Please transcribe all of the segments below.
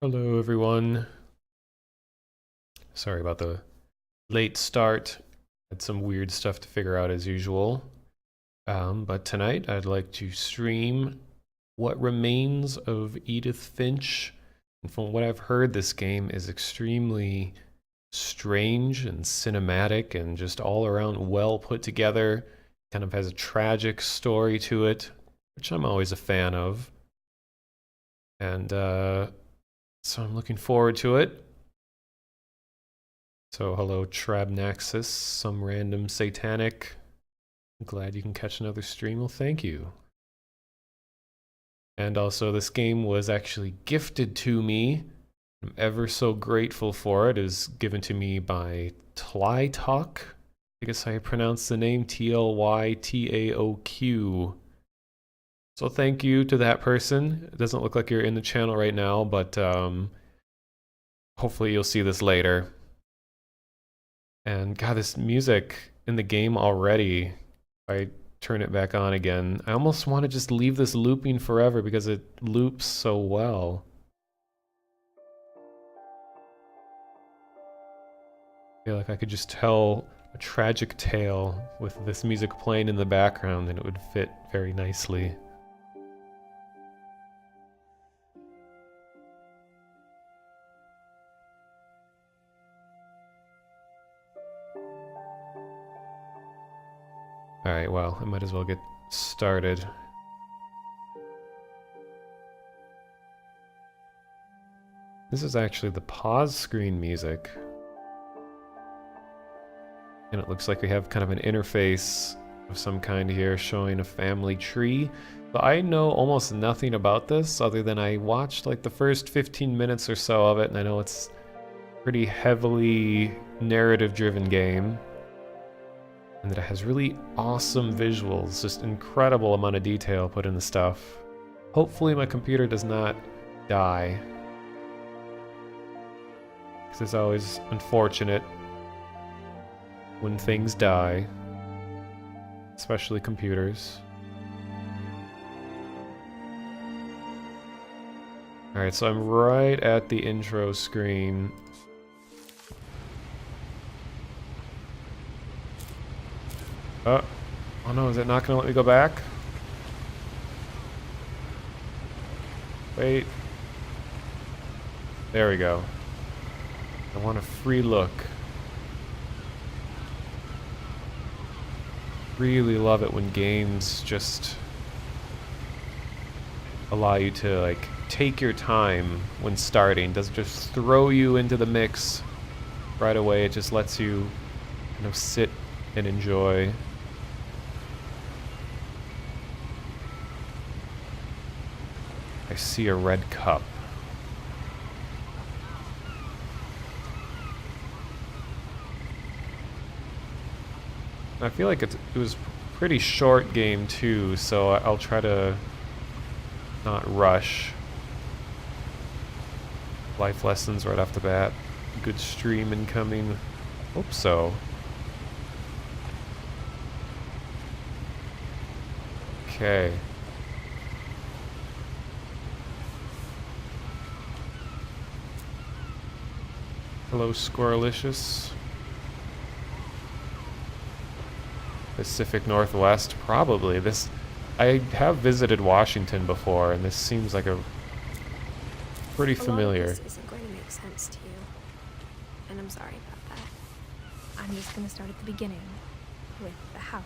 Hello, everyone. Sorry about the late start. Had some weird stuff to figure out as usual. But tonight I'd like to stream What Remains of Edith Finch. And from what I've heard, this game is extremely strange and cinematic and just all around well put together. Kind of has a tragic story to it, which I'm always a fan of. And so I'm looking forward to it. So hello Trabnaxis, some random satanic. I'm glad you can catch another stream. Well, thank you. And also this game was actually gifted to me. I'm ever so grateful for it. It is given to me by Tlytalk. I guess I pronounce the name Tlytaoq. So thank you to that person. It doesn't look like you're in the channel right now, but hopefully you'll see this later. And God, this music in the game already, if I turn it back on again, I almost want to just leave this looping forever because it loops so well. I feel like I could just tell a tragic tale with this music playing in the background and it would fit very nicely. Alright, well, I might as well get started. This is actually the pause screen music. And it looks like we have kind of an interface of some kind here showing a family tree. But I know almost nothing about this other than I watched like the first 15 minutes or so of it, and I know it's a pretty heavily narrative-driven game. And that it has really awesome visuals, just incredible amount of detail put in the stuff. Hopefully my computer does not die. Because it's always unfortunate when things die. Especially computers. Alright, so I'm right at the intro screen. Oh no, is it not gonna let me go back? Wait. There we go. I want a free look. Really love it when games just allow you to like take your time when starting. Doesn't just throw you into the mix right away. It just lets you kind of sit and enjoy. I see a red cup. I feel like it was a pretty short game too, so I'll try to not rush. Life lessons right off the bat. Good stream incoming. Hope so. Okay. Hello, Squirrelicious. Pacific Northwest, probably. This, I have visited Washington before, and this seems like a pretty familiar. A lot of this isn't going to make sense to you, and I'm sorry about that. I'm just going to start at the beginning, with the house.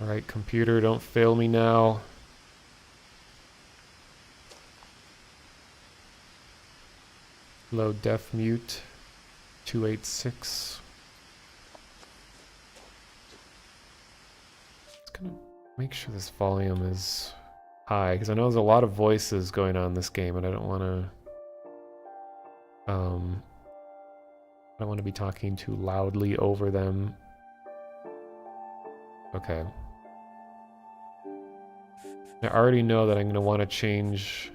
Alright, computer, don't fail me now. Low def mute 286. Just gonna make sure this volume is high because I know there's a lot of voices going on in this game and I don't want to I don't want to be talking too loudly over them. Okay. I already know that I'm going to want to change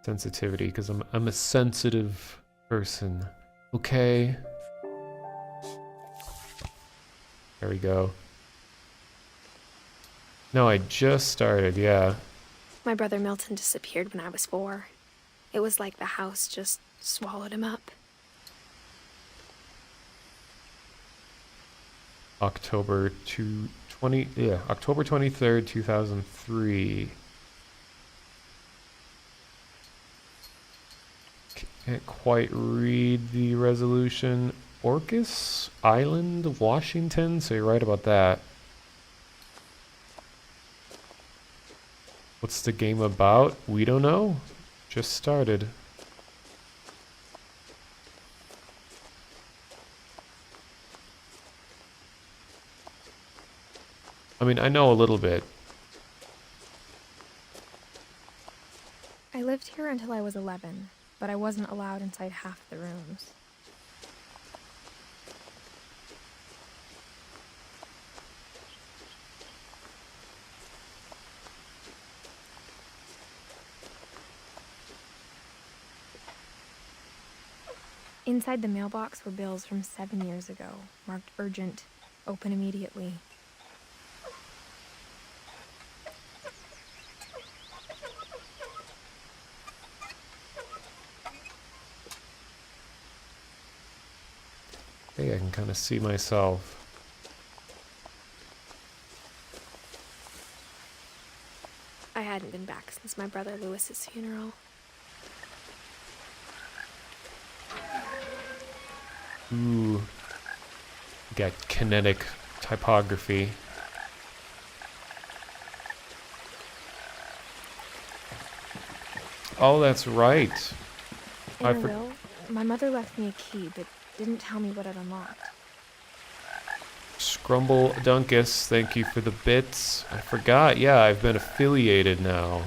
sensitivity because I'm a sensitive person. Okay. There we go. No, I just started, yeah. My brother Milton disappeared when I was 4. It was like the house just swallowed him up. October 23rd, 2003. Can't quite read the resolution. Orcas Island, Washington, so you're right about that. What's the game about? We don't know. Just started. I mean, I know a little bit. I lived here until I was 11, but I wasn't allowed inside half the rooms. Inside the mailbox were bills from 7 years ago, marked urgent, open immediately. Hey, I can kind of see myself. I hadn't been back since my brother Lewis's funeral. Ooh. Got kinetic typography. Oh, that's right. In a will, my mother left me a key, but didn't tell me what it unlocked. Scrumble Dunkus, thank you for the bits. I forgot, yeah, I've been affiliated now.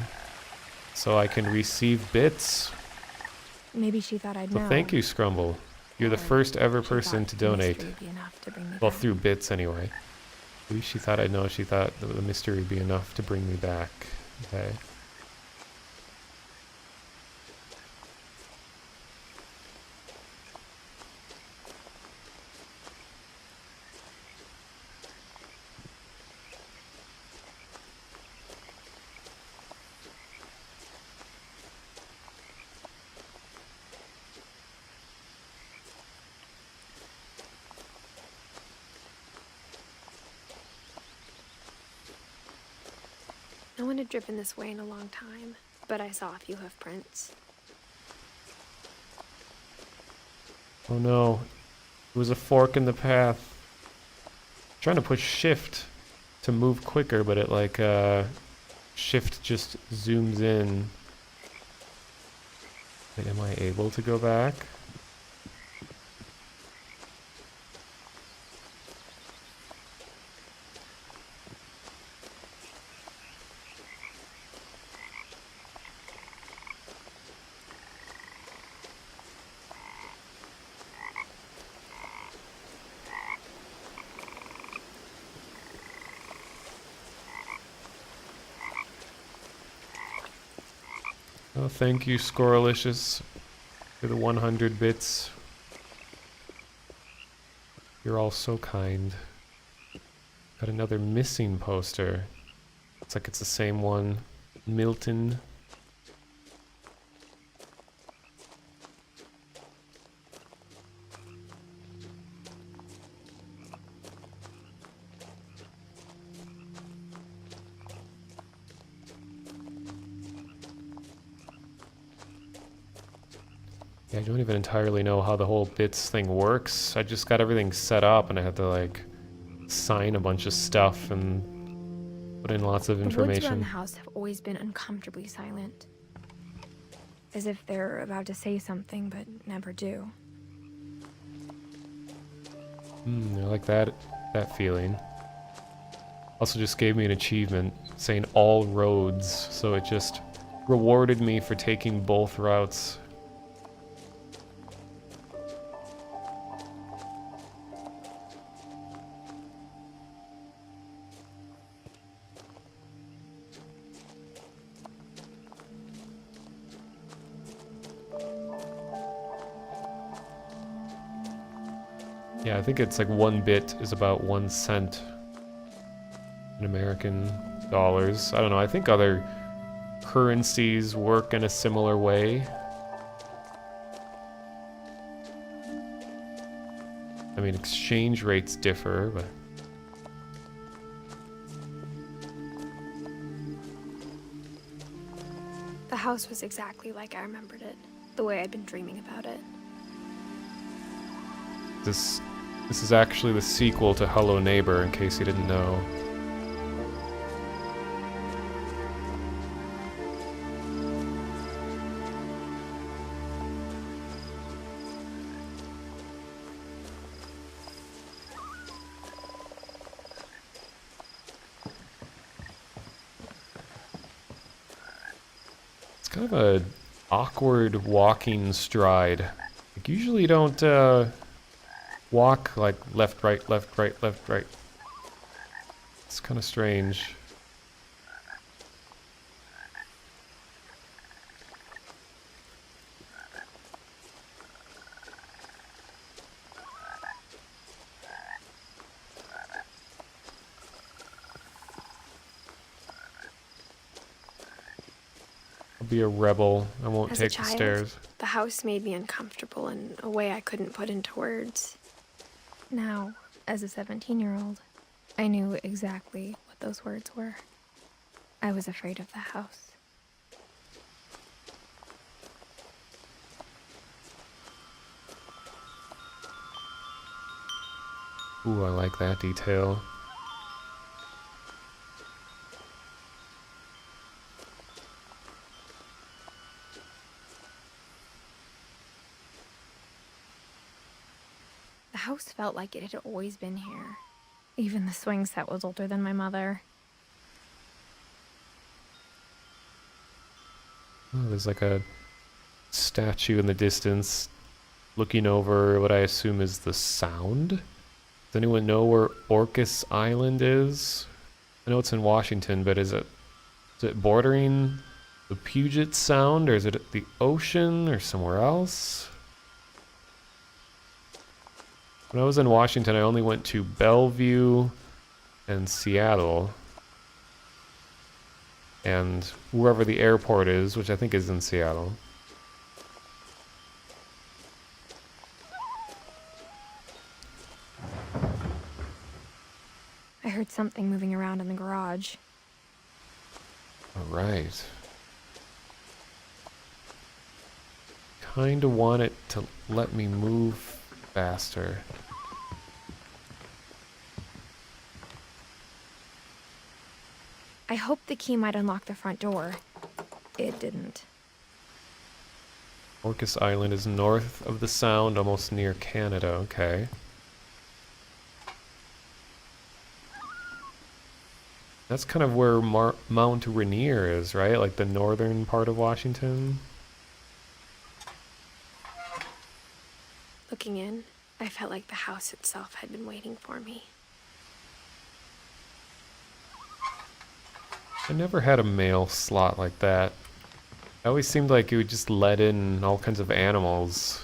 So I can receive bits. Maybe she thought I'd So know. thank you, Scrumble. You're the Or first ever she person thought to the donate. mystery would be enough to bring me Well, back. through bits anyway. Maybe she thought I'd know. She thought the mystery would be enough to bring me back. Okay. No one had driven this way in a long time, but I saw a few hoof prints. Oh no. It was a fork in the path. Trying to push shift to move quicker, but it like shift just zooms in. Wait, am I able to go back? Oh, thank you, Scorelicious, for the 100 bits. You're all so kind. Got another missing poster. Looks like it's the same one. Milton. Yeah, I don't even entirely know how the whole bits thing works. I just got everything set up and I had to like sign a bunch of stuff and put in lots of The woods around the information. house have always been uncomfortably silent. As if they're about to say something, but never do. I like that feeling. Also just gave me an achievement saying all roads, so it just rewarded me for taking both routes. Yeah, I think it's like 1 bit is about 1 cent in American dollars. I don't know, I think other currencies work in a similar way. I mean, exchange rates differ, but... The house was exactly like I remembered it, the way I'd been dreaming about it. This is actually the sequel to Hello Neighbor, in case you didn't know. It's kind of a awkward walking stride. Like, usually you don't walk like left, right, left, right, left, right. It's kind of strange. I'll be a rebel. I won't As a take the child, stairs. the house made me uncomfortable in a way I couldn't put into words. Now, as a 17-year-old, I knew exactly what those words were. I was afraid of the house. Ooh, I like that detail. The house felt like it had always been here. Even the swing set was older than my mother. Oh, there's like a statue in the distance looking over what I assume is the Sound. Does anyone know where Orcas Island is? I know it's in Washington, but is it bordering the Puget Sound, or is it at the ocean, or somewhere else? When I was in Washington, I only went to Bellevue and Seattle. And wherever the airport is, which I think is in Seattle. I heard something moving around in the garage. Alright. Kinda want it to let me move faster. I hoped the key might unlock the front door. It didn't. Orcas Island is north of the Sound, almost near Canada. Okay. That's kind of where Mount Rainier is, right? Like the northern part of Washington. Looking in, I felt like the house itself had been waiting for me. I never had a mail slot like that. It always seemed like it would just let in all kinds of animals.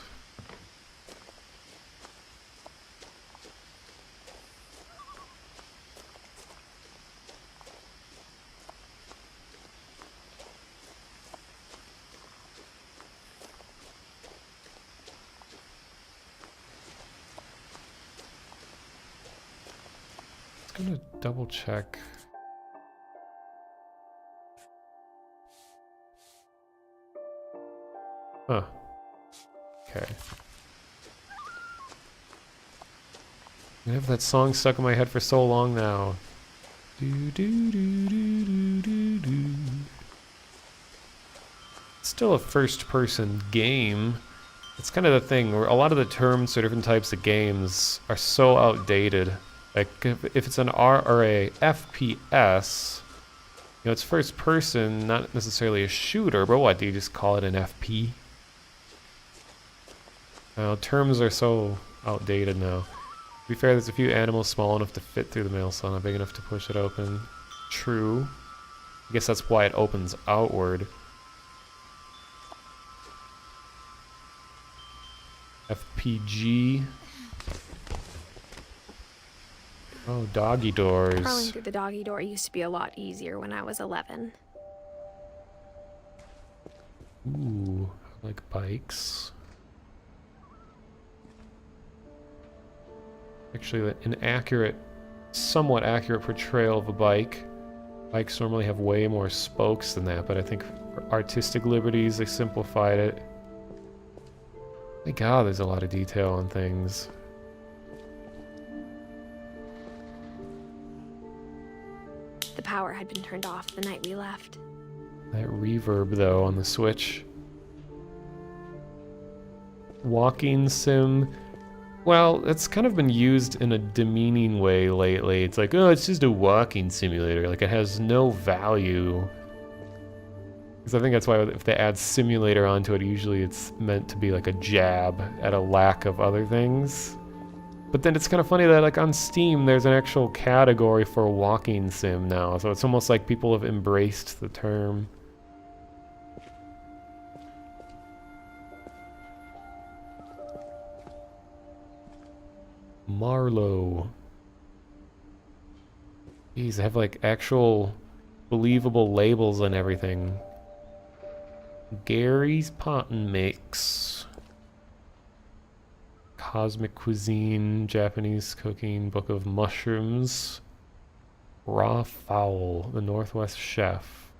I'm gonna double check. Huh. Okay. I have that song stuck in my head for so long now. Do do do do do do do. It's still a first-person game. It's kind of the thing where a lot of the terms for different types of games are so outdated. Like if it's an R or a FPS, you know, it's first person, not necessarily a shooter, but what, do you just call it an FP? Terms are so outdated now. To be fair, there's a few animals small enough to fit through the mail slot, not big enough to push it open. True. I guess that's why it opens outward. FPG. Oh, doggy Crawling doors. through the doggy door used to be a lot easier when I was 11. Ooh, I like bikes. Actually, an accurate, somewhat accurate portrayal of a bike. Bikes normally have way more spokes than that, but I think for artistic liberties, they simplified it. My God, there's a lot of detail on things. The power had been turned off the night we left. That reverb, though, on the Switch. Walking sim. Well, it's kind of been used in a demeaning way lately. It's like, oh, it's just a walking simulator. Like, it has no value. Because I think that's why if they add simulator onto it, usually it's meant to be like a jab at a lack of other things. But then it's kind of funny that like on Steam, there's an actual category for walking sim now. So it's almost like people have embraced the term. Marlowe. Jeez, they have like actual believable labels and everything. Gary's Potin Mix. Cosmic Cuisine, Japanese Cooking, Book of Mushrooms. Raw Fowl, The Northwest Chef.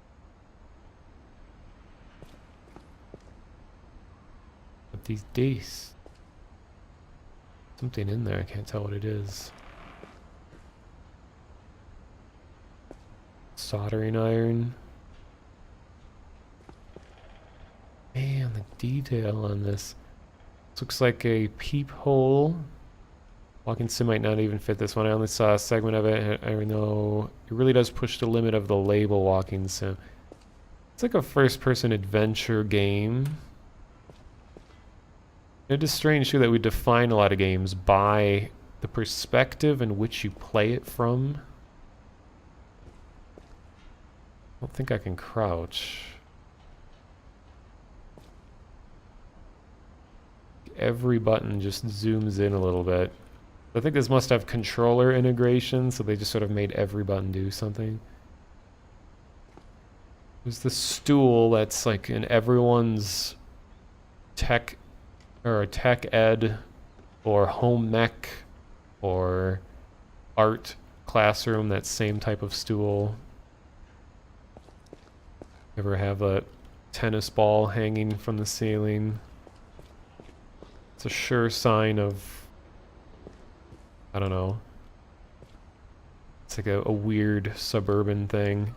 But these days. Something in there, I can't tell what it is. Soldering iron. Man, the detail on this. This looks like a peephole. Walking sim might not even fit this one. I only saw a segment of it. I know it really does push the limit of the label walking sim. It's like a first-person adventure game. It is strange too that we define a lot of games by the perspective in which you play it from. I don't think I can crouch. Every button just zooms in a little bit. I think this must have controller integration, so they just sort of made every button do something. There's the stool that's like in everyone's tech or tech ed or home mech or art classroom, that same type of stool. Ever have a tennis ball hanging from the ceiling? It's a sure sign of, I don't know. It's like a weird suburban thing.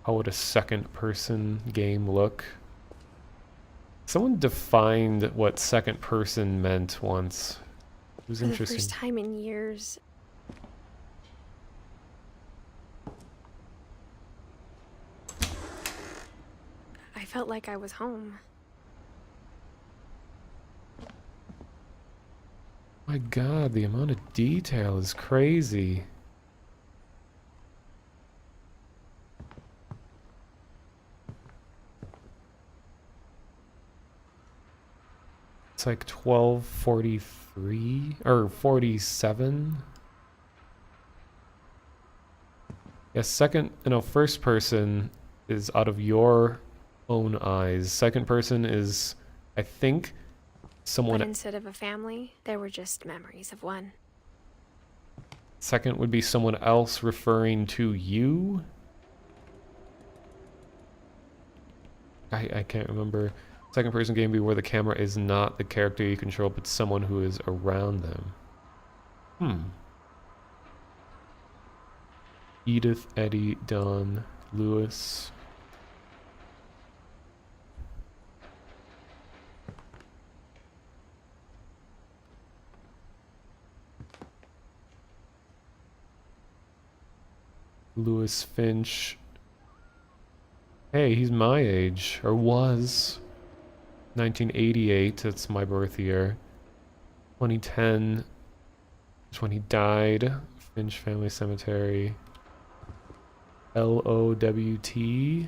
How would a second person game look? Someone defined what second person meant once. It was For the interesting. first time in years, I felt like I was home. My God, the amount of detail is crazy. It's like 12:43 or 47. Yeah, first person is out of your own eyes. Second person is, I think, someone. But instead of a family, there were just memories of one. Second would be someone else referring to you. I can't remember. Second person game be where the camera is not the character you control, but someone who is around them. Edith, Eddie, Don, Lewis. Lewis Finch. Hey, he's my age, or was. 1988, that's my birth year. 2010 is when he died. Finch Family Cemetery. LOWT.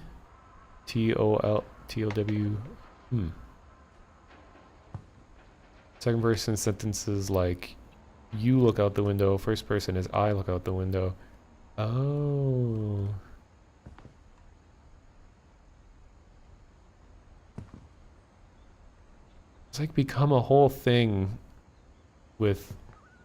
TOW. Second person sentences like you look out the window. First person is I look out the window. Oh. It's like become a whole thing with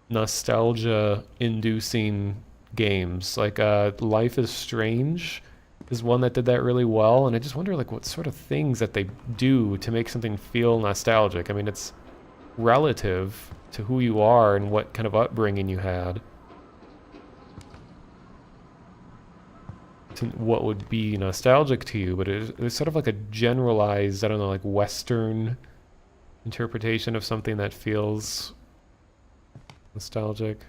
nostalgia inducing games. Like Life is Strange is one that did that really well, and I just wonder like what sort of things that they do to make something feel nostalgic. I mean, it's relative to who you are and what kind of upbringing you had. To what would be nostalgic to you, but it's sort of like a generalized, I don't know, like Western interpretation of something that feels nostalgic.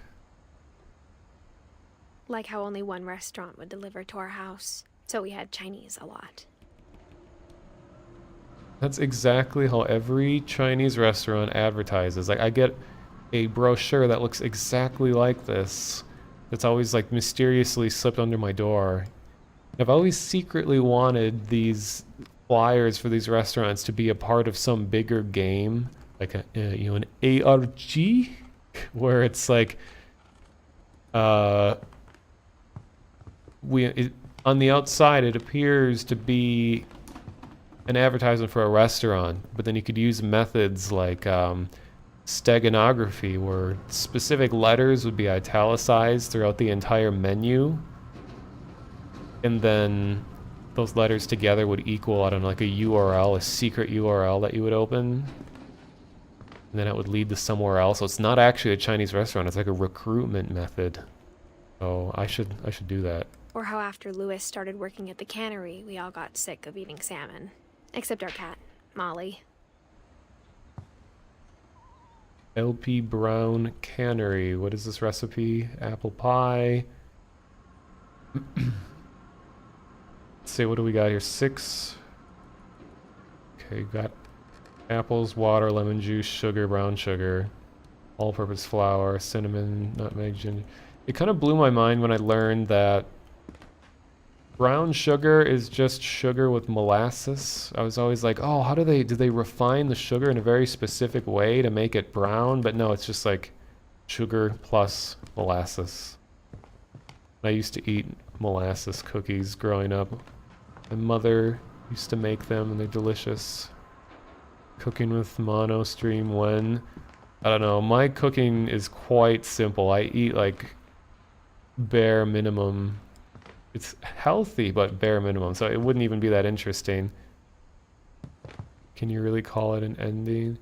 Like how only one restaurant would deliver to our house, so we had Chinese a lot. That's exactly how every Chinese restaurant advertises. Like I get a brochure that looks exactly like this. It's always like mysteriously slipped under my door. I've always secretly wanted these flyers for these restaurants to be a part of some bigger game, like an ARG, where it's like, on the outside it appears to be an advertisement for a restaurant, but then you could use methods like steganography, where specific letters would be italicized throughout the entire menu, and then those letters together would equal, I don't know, like a URL, a secret URL that you would open. And then it would lead to somewhere else. So it's not actually a Chinese restaurant, it's like a recruitment method. So I should do that. Or how after Lewis started working at the cannery, we all got sick of eating salmon. Except our cat, Molly. LP Brown Cannery. What is this recipe? Apple pie. Let's see, what do we got here? 6. Okay, got apples, water, lemon juice, sugar, brown sugar, all-purpose flour, cinnamon, nutmeg, ginger. It kind of blew my mind when I learned that brown sugar is just sugar with molasses. I was always like, oh, do they refine the sugar in a very specific way to make it brown? But no, it's just like sugar plus molasses. I used to eat molasses cookies growing up. My mother used to make them, and they're delicious. Cooking with monostream when... I don't know, my cooking is quite simple. I eat like bare minimum. It's healthy, but bare minimum, so it wouldn't even be that interesting. Can you really call it an ending?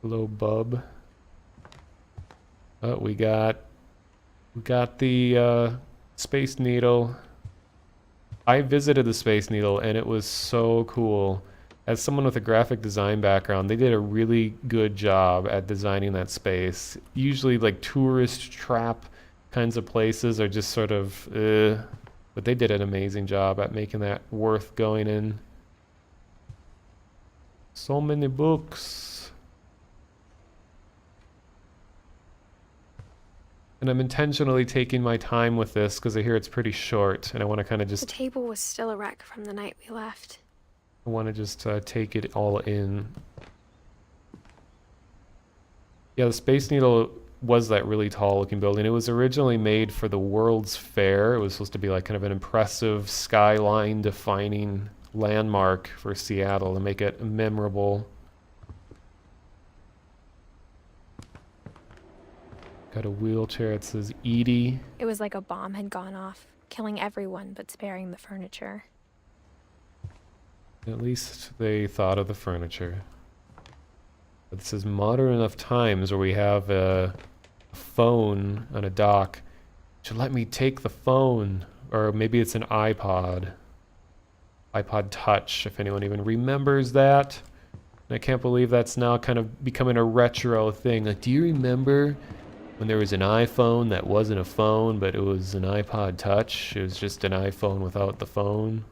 Hello, bub. Oh, we got the Space Needle. I visited the Space Needle and it was so cool. As someone with a graphic design background, they did a really good job at designing that space. Usually like tourist trap kinds of places are just sort of but they did an amazing job at making that worth going in. So many books. And I'm intentionally taking my time with this because I hear it's pretty short, and I want to kind of just... The table was still a wreck from the night we left. I want to just take it all in. Yeah, the Space Needle was that really tall looking building. It was originally made for the World's Fair. It was supposed to be like kind of an impressive skyline defining landmark for Seattle to make it memorable. Got a wheelchair. It says Edie. It was like a bomb had gone off, killing everyone but sparing the furniture. At least they thought of the furniture. But this is modern enough times where we have a phone on a dock. Should let me take the phone. Or maybe it's an iPod. iPod Touch, if anyone even remembers that. And I can't believe that's now kind of becoming a retro thing. Like, do you remember when there was an iPhone that wasn't a phone, but it was an iPod Touch? It was just an iPhone without the phone.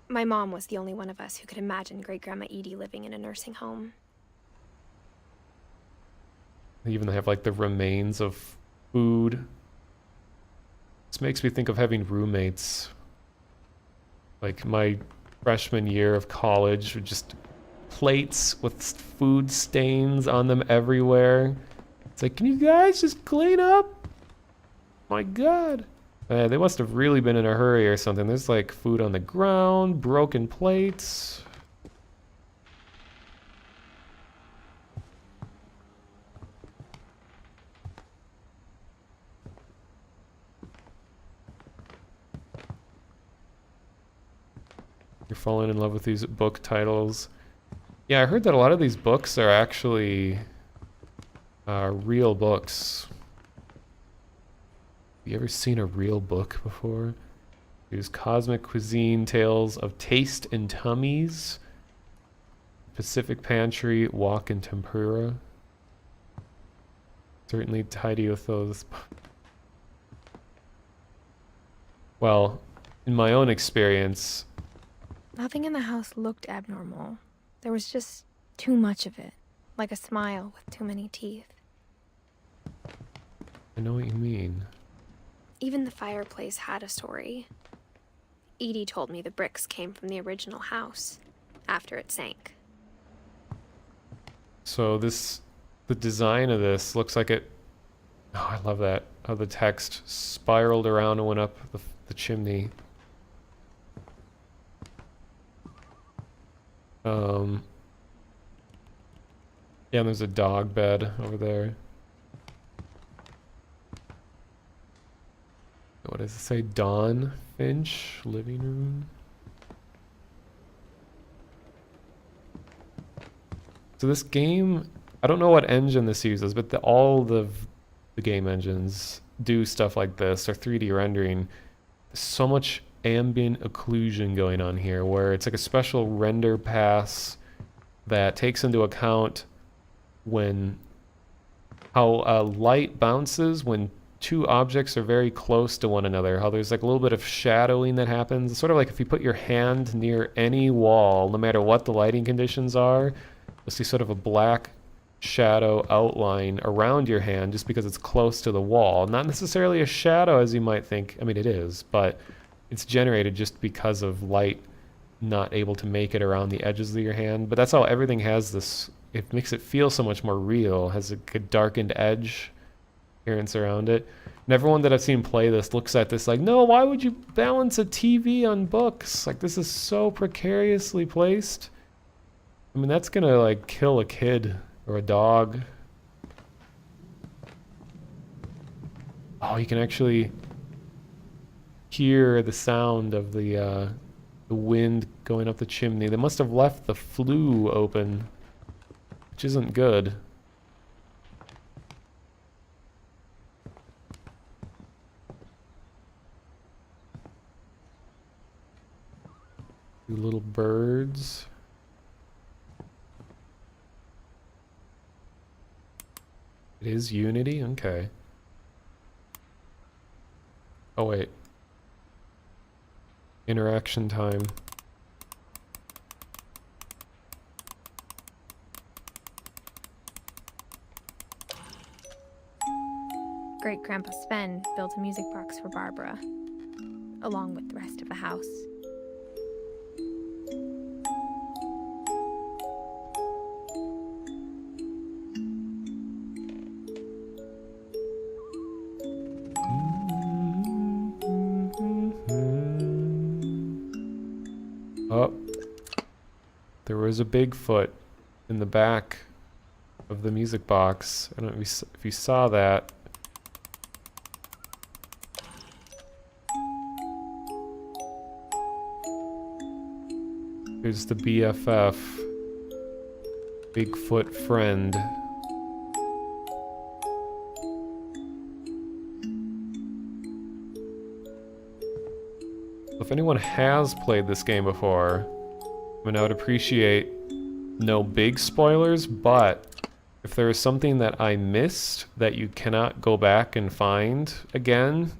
My mom was the only one of us who could imagine Great-Grandma Edie living in a nursing home. They even have like the remains of food. This makes me think of having roommates. Like my freshman year of college, just plates with food stains on them everywhere. It's like, can you guys just clean up? My God. They must have really been in a hurry or something. There's like food on the ground, broken plates. You're falling in love with these book titles. Yeah, I heard that a lot of these books are actually real books. Have you ever seen a real book before? There's Cosmic Cuisine, Tales of Taste and Tummies, Pacific Pantry, Walk in Tempura. Certainly tidy with those. Well, in my own experience, Nothing in the house looked abnormal. There was just too much of it, like a smile with too many teeth. I know what you mean. Even the fireplace had a story. Edie told me the bricks came from the original house, after it sank. So the design of this looks like it, oh, I love that, how the text spiraled around and went up the chimney. Yeah, and there's a dog bed over there. What does it say? Dawn Finch living room. So this game, I don't know what engine this uses, but all the game engines do stuff like this, or 3D rendering. There's so much ambient occlusion going on here, where it's like a special render pass that takes into account how light bounces when two objects are very close to one another, how there's like a little bit of shadowing that happens. It's sort of like if you put your hand near any wall, no matter what the lighting conditions are, you'll see sort of a black shadow outline around your hand just because it's close to the wall. Not necessarily a shadow as you might think. I mean, it is, but it's generated just because of light not able to make it around the edges of your hand. But that's how everything has this, it makes it feel so much more real, has a good darkened edge appearance around it. And everyone that I've seen play this looks at this like, no, why would you balance a TV on books? Like, this is so precariously placed. I mean, that's gonna like kill a kid or a dog. Oh, you can actually hear the sound of the wind going up the chimney. They must have left the flue open, which isn't good. Two little birds. It is Unity? Okay. Oh, wait. Interaction time. Great Grandpa Sven built a music box for Barbara, along with the rest of the house. Oh, there was a Bigfoot in the back of the music box. I don't know if you saw that. Here's the BFF, Bigfoot friend. If anyone has played this game before, I mean, I would appreciate no big spoilers, but if there is something that I missed that you cannot go back and find again,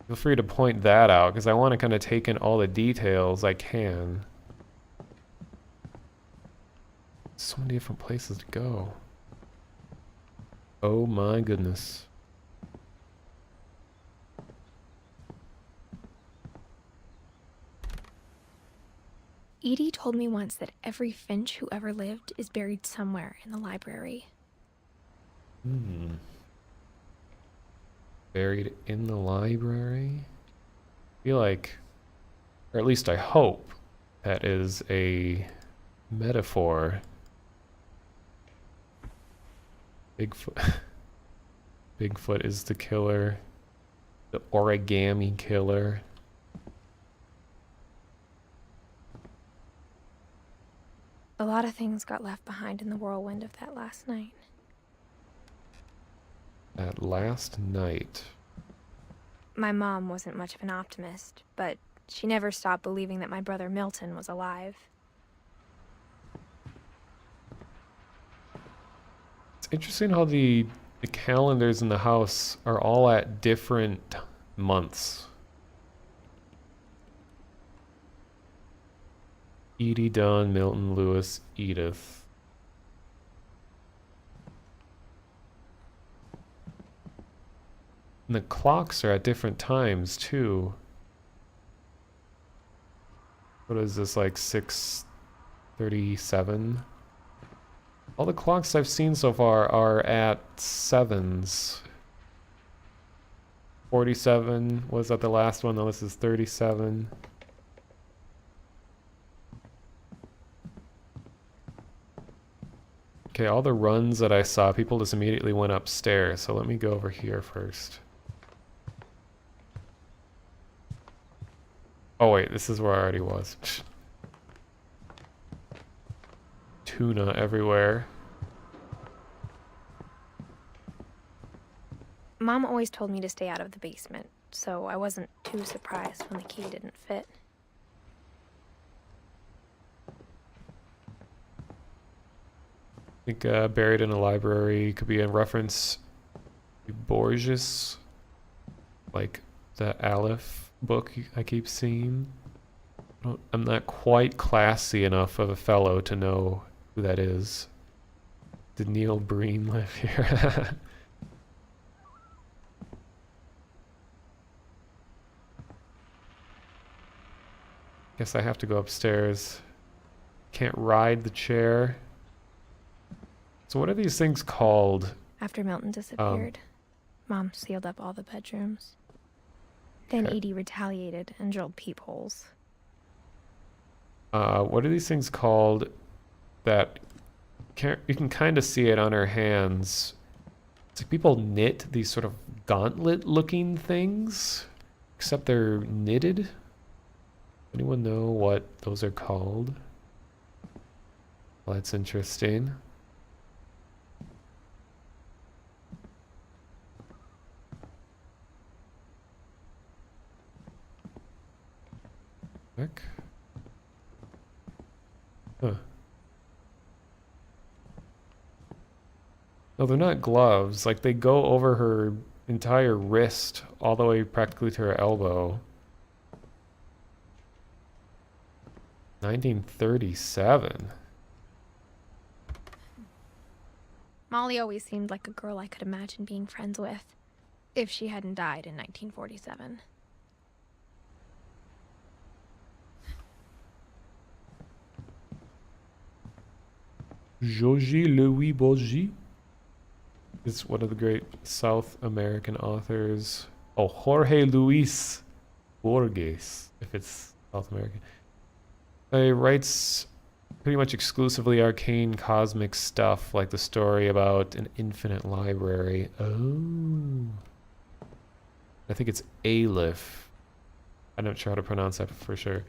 feel free to point that out, because I want to kind of take in all the details I can. So many different places to go. Oh my goodness. Edie told me once that every Finch who ever lived is buried somewhere in the library. Hmm. Buried in the library? I feel like, or at least I hope, that is a metaphor. Bigfoot. Bigfoot is the killer. The origami killer. A lot of things got left behind in the whirlwind of that last night. That last night. My mom wasn't much of an optimist, but she never stopped believing that my brother Milton was alive. It's interesting how the calendars in the house are all at different months. Edie, Dawn, Milton, Lewis, Edith. And the clocks are at different times too. What is this, like 6:37? All the clocks I've seen so far are at 7s. 47 was that the last one? No, this is 37. Okay, all the runs that I saw, people just immediately went upstairs. So let me go over here first. Oh wait, this is where I already was. Tuna everywhere. Mom always told me to stay out of the basement, so I wasn't too surprised when the key didn't fit. I think buried in a library could be a reference to Borges, like the Aleph book I keep seeing. I'm not quite classy enough of a fellow to know who that is. Did Neil Breen live here? Guess I have to go upstairs. Can't ride the chair. So what are these things called? After Milton disappeared, Mom sealed up all the bedrooms. Then Okay. Edie retaliated and drilled peepholes. What are these things called that you can kind of see it on her hands? It's like people knit these sort of gauntlet-looking things, except they're knitted. Anyone know what those are called? Well, that's interesting. Heck. Huh. No, they're not gloves. Like, they go over her entire wrist, all the way practically to her elbow. 1937. Molly always seemed like a girl I could imagine being friends with, if she hadn't died in 1947. Joji Louis Boji is one of the great South American authors. Oh, Jorge Luis Borges, if it's South American. He writes pretty much exclusively arcane cosmic stuff, like the story about an infinite library. Oh. I think it's Aleph. I'm not sure how to pronounce that for sure.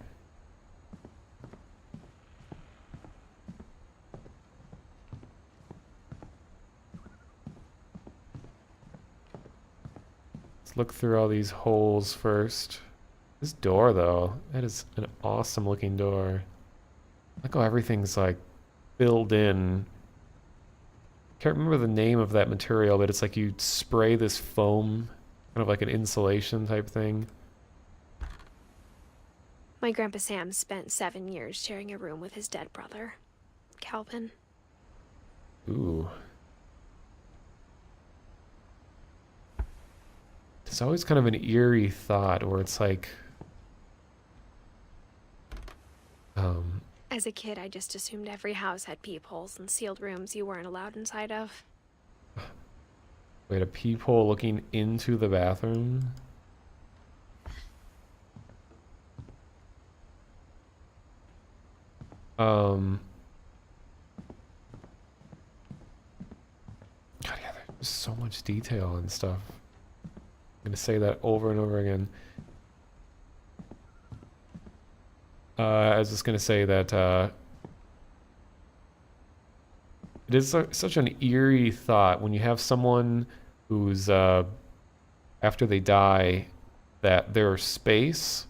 Let's look through all these holes first. This door, though, that is an awesome looking door. Look how everything's like filled in. Can't remember the name of that material, but it's like you spray this foam, kind of like an insulation type thing. My Grandpa Sam spent 7 years sharing a room with his dead brother, Calvin. Ooh. It's always kind of an eerie thought where it's like, As a kid, I just assumed every house had peepholes and sealed rooms you weren't allowed inside of. Wait, a peephole looking into the bathroom? God, yeah, there's so much detail and stuff. I'm gonna say that over and over again. I was just gonna say that it is such an eerie thought when you have someone who's after they die, that their space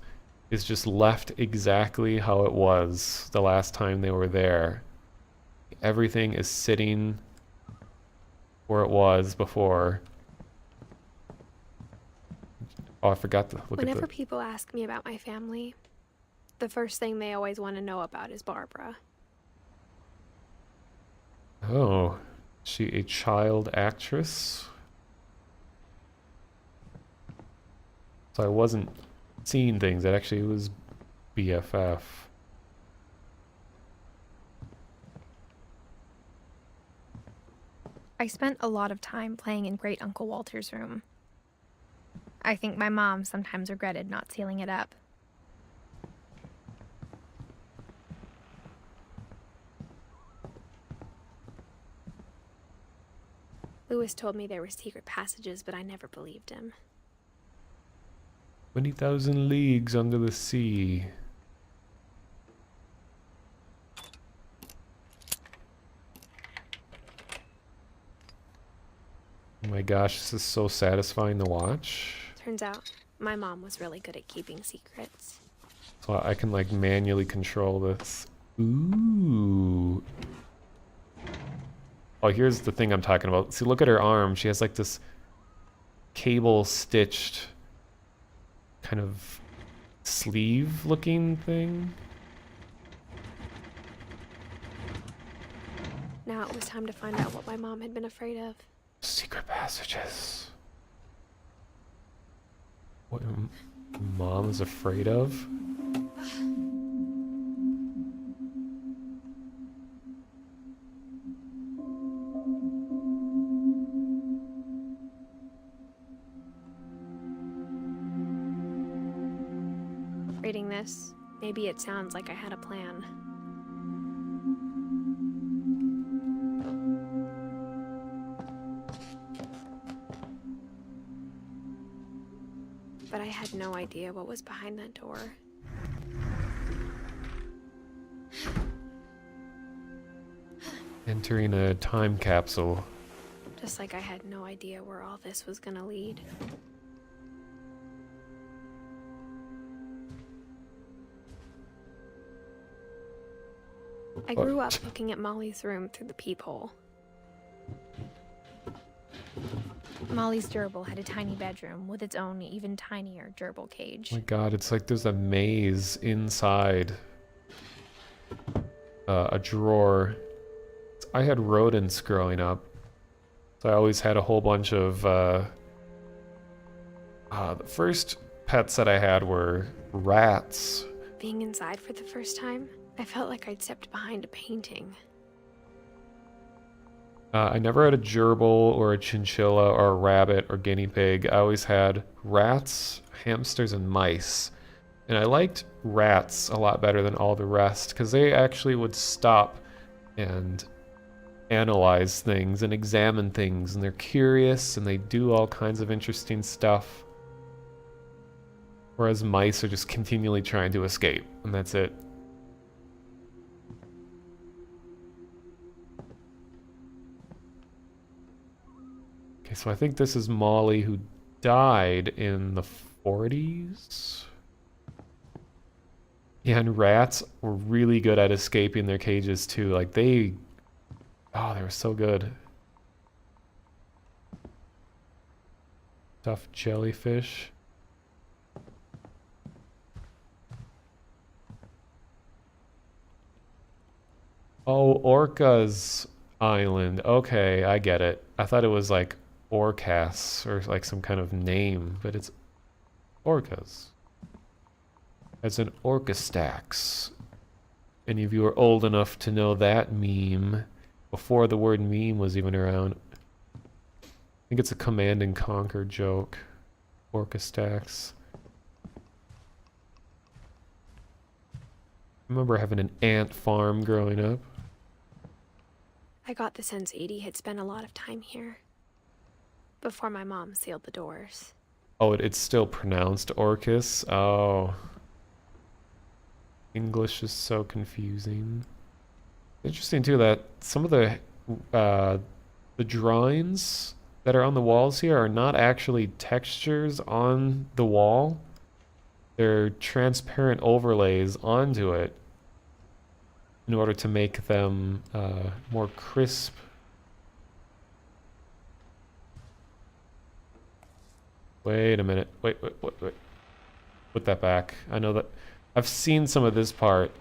is just left exactly how it was the last time they were there. Everything is sitting where it was before. Oh, I forgot to look Whenever at the... people ask me about my family, the first thing they always want to know about is Barbara. Oh, is she a child actress? So I wasn't seeing things. It actually was BFF. I spent a lot of time playing in Great Uncle Walter's room. I think my mom sometimes regretted not sealing it up. Lewis told me there were secret passages, but I never believed him. 20,000 leagues under the sea. Oh my gosh, this is so satisfying to watch. Turns out, my mom was really good at keeping secrets. So I can like manually control this. Ooh. Oh, here's the thing I'm talking about. See, look at her arm. She has like this cable stitched kind of sleeve looking thing. Now it was time to find out what my mom had been afraid of. Secret passages. What mom is afraid of? Reading this, maybe it sounds like I had a plan. But I had no idea what was behind that door. Entering a time capsule. Just like I had no idea where all this was gonna lead. I grew up looking at Molly's room through the peephole. Molly's gerbil had a tiny bedroom with its own even tinier gerbil cage. Oh my god, it's like there's a maze inside a drawer. I had rodents growing up, so I always had a whole bunch of the first pets that I had were rats. Being inside for the first time, I felt like I'd stepped behind a painting. I never had a gerbil or a chinchilla or a rabbit or guinea pig. I always had rats, hamsters, and mice. And I liked rats a lot better than all the rest because they actually would stop and analyze things and examine things, and they're curious and they do all kinds of interesting stuff. Whereas mice are just continually trying to escape, and that's it. Okay, so I think this is Molly, who died in the 40s. Yeah, and rats were really good at escaping their cages too. Like they were so good. Stuffed jellyfish. Oh, Orca's Island. Okay, I get it. I thought it was like Orcas or like some kind of name, but it's Orcas. It's an Orca stacks. Any of you are old enough to know that meme before the word meme was even around. I think it's a Command and Conquer joke. Orca stacks. I remember having an ant farm growing up. I got the sense Edie had spent a lot of time here. Before my mom sealed the doors. Oh, it's still pronounced Orcus? Oh. English is so confusing. Interesting too that some of the drawings that are on the walls here are not actually textures on the wall. They're transparent overlays onto it in order to make them more crisp. Wait a minute. Wait. Put that back. I know that I've seen some of this part,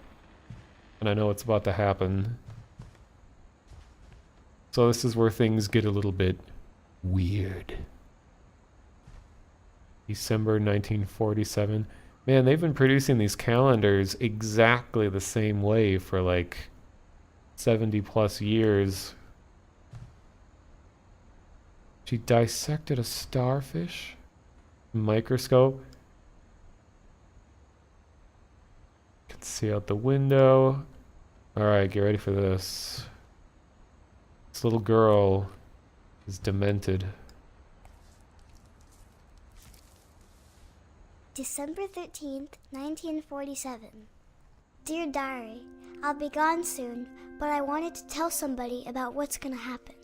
and I know what's about to happen. So this is where things get a little bit weird. December 1947. Man, they've been producing these calendars exactly the same way for like 70 plus years. She dissected a starfish? Microscope. Can see out the window. Alright, get ready for this. This little girl is demented. December 13th, 1947. Dear Diary, I'll be gone soon, but I wanted to tell somebody about what's gonna happen.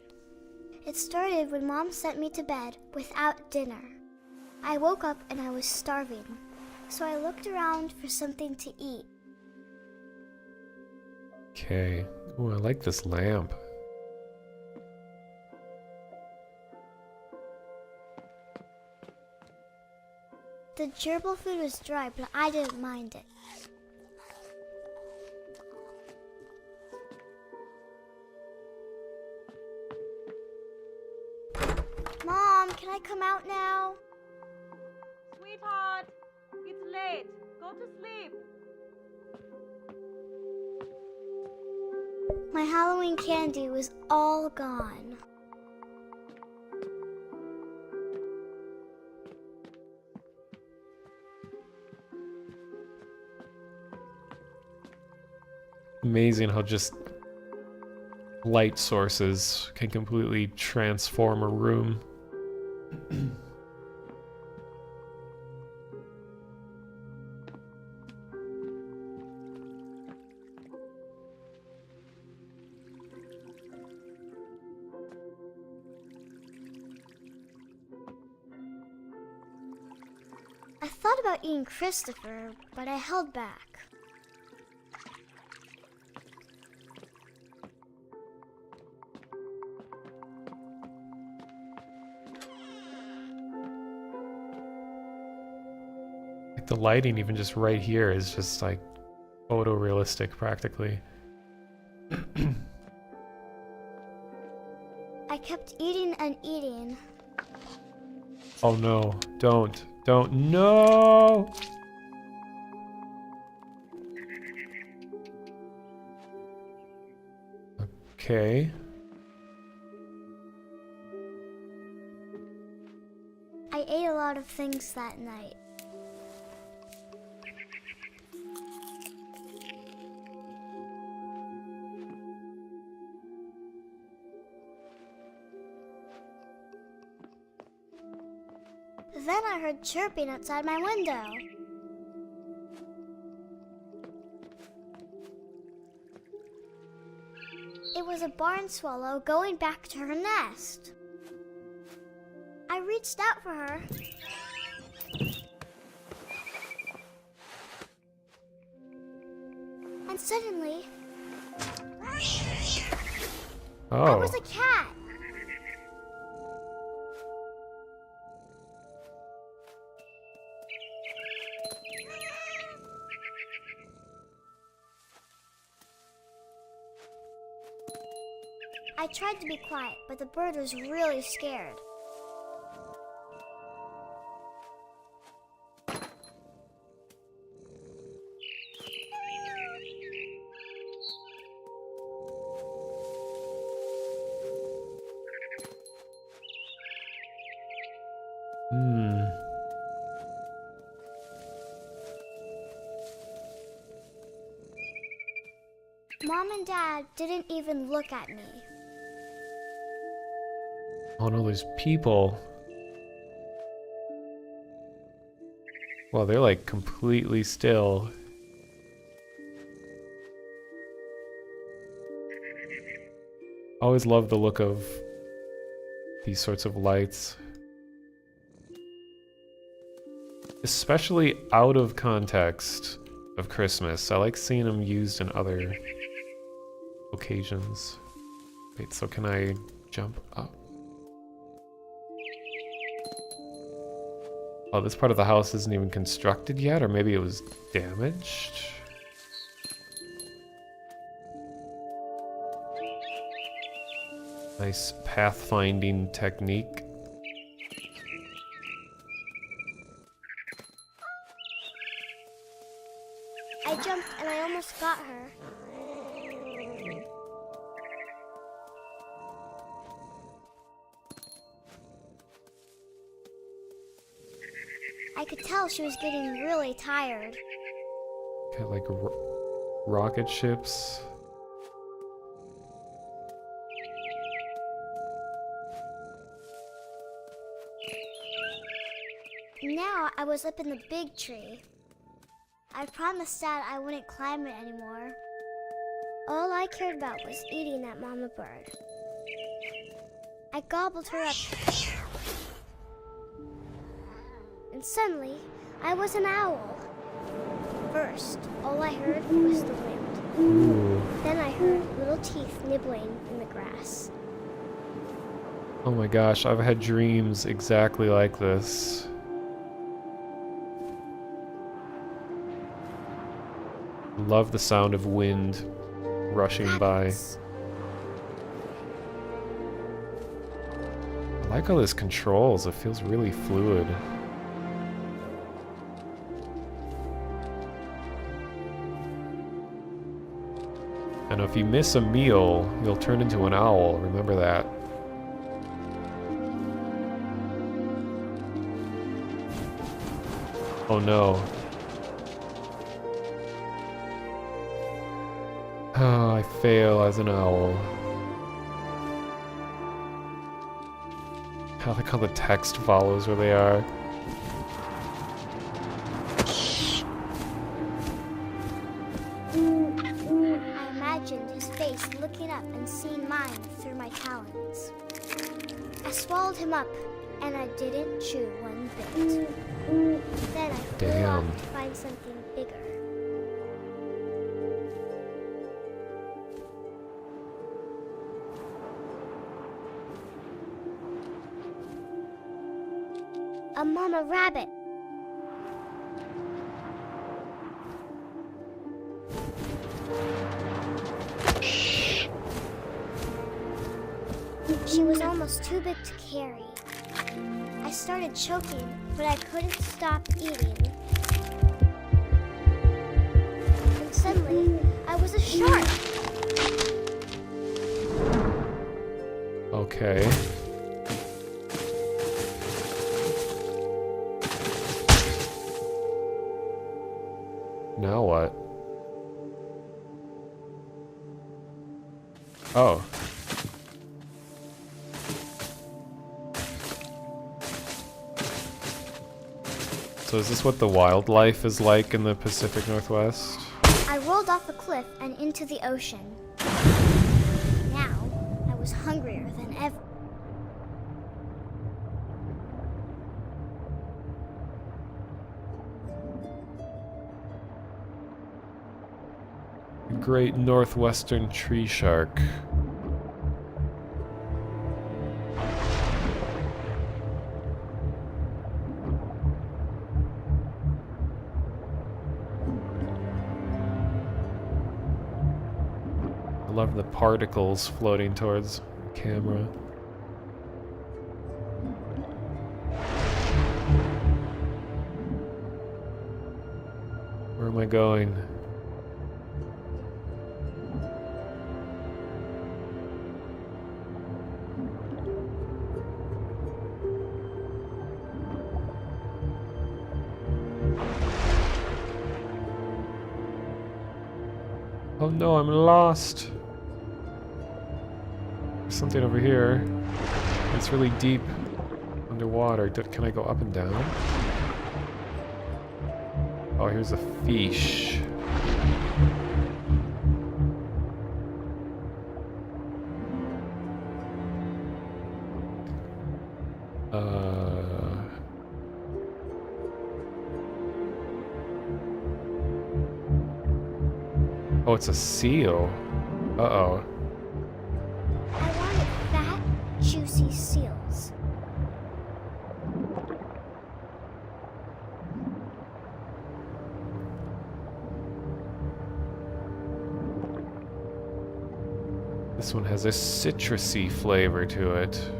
It started when Mom sent me to bed without dinner. I woke up and I was starving, so I looked around for something to eat. Okay. Oh, I like this lamp. The gerbil food was dry, but I didn't mind it. Mom, can I come out now? Sweetheart, it's late. Go to sleep. My Halloween candy was all gone. Amazing how just light sources can completely transform a room. I thought about eating Christopher, but I held back. Like the lighting even just right here is just like photorealistic practically. I kept eating and eating. Oh no, don't, no! Okay. I ate a lot of things that night. Then I heard chirping outside my window. It was a barn swallow going back to her nest. I reached out for her. And suddenly, Oh. there was a cat. I tried to be quiet, but the bird was really scared. Hmm. Mom and Dad didn't even look at me. Oh no, there's people. Well, they're like completely still. Always love the look of these sorts of lights. Especially out of context of Christmas. I like seeing them used in other occasions. Wait, so can I jump up? Oh, this part of the house isn't even constructed yet, or maybe it was damaged? Nice pathfinding technique. I jumped and I almost got her. I could tell she was getting really tired. Got like rocket ships. Now I was up in the big tree. I promised Dad I wouldn't climb it anymore. All I cared about was eating that mama bird. I gobbled her up. And suddenly, I was an owl. First, all I heard was the wind. Ooh. Then I heard little teeth nibbling in the grass. Oh my gosh, I've had dreams exactly like this. Love the sound of wind rushing by. Rabbits. I like all this controls, it feels really fluid. And if you miss a meal, you'll turn into an owl, remember that. Oh no. Oh, I fail as an owl. I like how the text follows where they are. I imagined his face looking up and seeing mine through my talons. I swallowed him up, and I didn't chew one bit. Then I flew Damn. off to find something bigger. A mama rabbit. She was almost too big to carry. I started choking, but I couldn't stop eating. And suddenly, I was a shark. Okay. Now what? Oh. So is this what the wildlife is like in the Pacific Northwest? I rolled off the cliff and into the ocean. Now, I was hungrier than ever. Great northwestern tree shark. I love the particles floating towards the camera. Where am I going? Oh no, I'm lost. There's something over here. It's really deep underwater. Can I go up and down? Oh, here's a fish. Oh, it's a seal. Uh-oh. I wanted fat, juicy seals. This one has a citrusy flavor to it.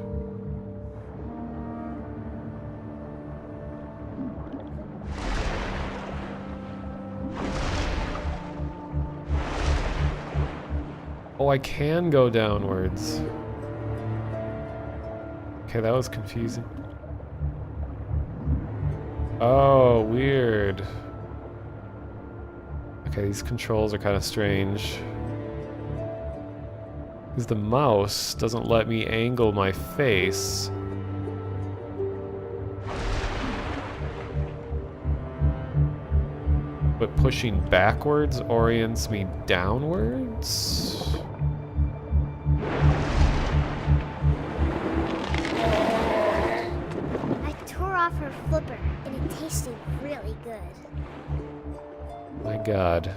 Oh, I can go downwards. Okay, that was confusing. Oh, weird. Okay, these controls are kind of strange. Because the mouse doesn't let me angle my face. But pushing backwards orients me downwards? I tore off her flipper, and it tasted really good. My God.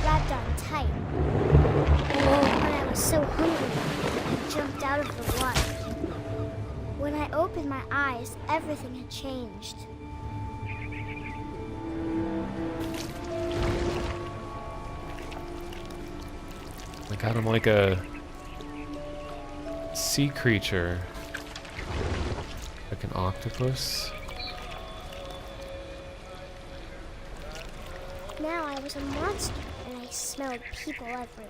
Grabbed on tight. When I was so hungry, I jumped out of the water. When I opened my eyes, everything had changed. I got him like a sea creature. Like an octopus. Now I was a monster, and I smelled people everywhere.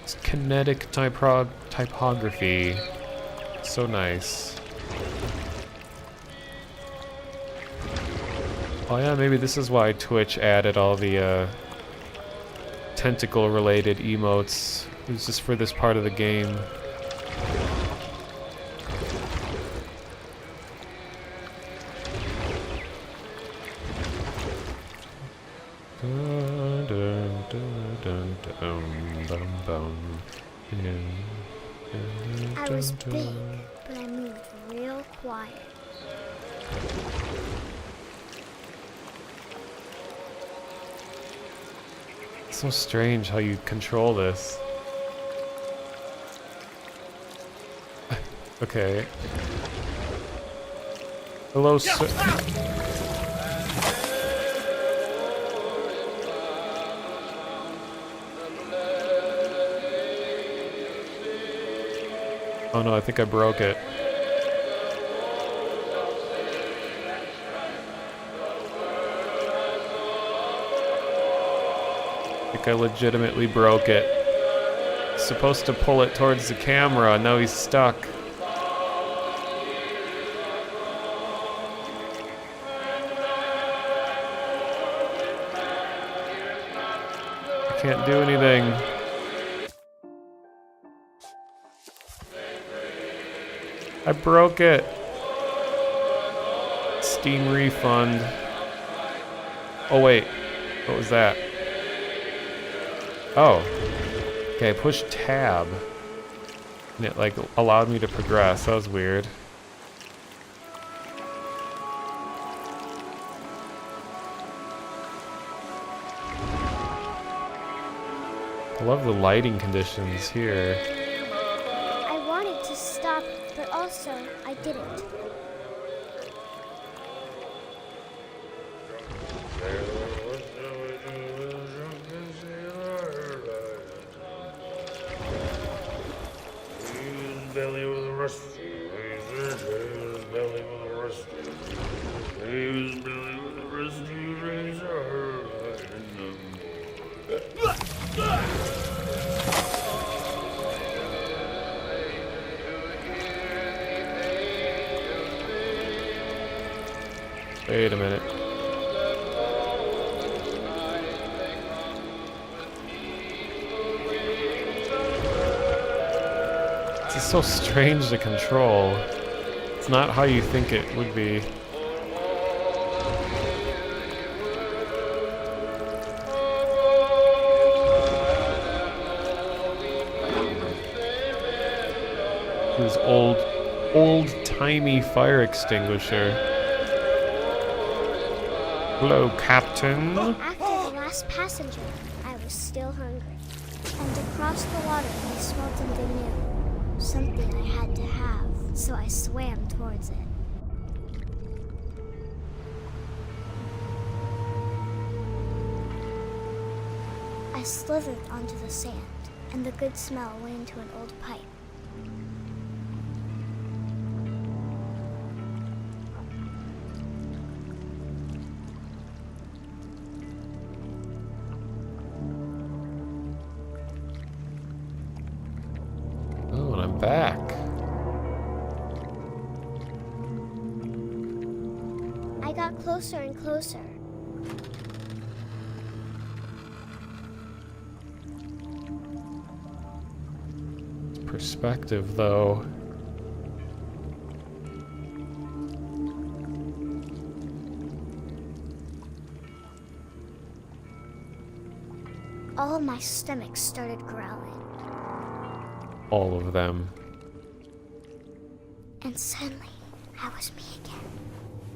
It's kinetic typography. So nice. Oh yeah, maybe this is why Twitch added all the tentacle-related emotes. It was just for this part of the game. I was big, but I moved real quiet. It's so strange how you control this. Okay. Hello, sir. Oh no, I think I broke it. I think I legitimately broke it. Supposed to pull it towards the camera, now he's stuck. I can't do anything. I broke it. Steam refund. Oh wait, what was that? Oh. Okay, I pushed tab. And it like allowed me to progress. That was weird. I love the lighting conditions here. I wanted to stop, but also I didn't. Wait a minute. This is so strange to control. It's not how you think it would be. This old-timey fire extinguisher. Hello, Captain. After the last passenger, I was still hungry. And across the water, I smelled something new. Something I had to have, so I swam towards it. I slithered onto the sand, and the good smell went into an old pipe. Oh, and I'm back. I got closer and closer. Perspective, though. All my stomach started growling. All of them. And suddenly, I was me again.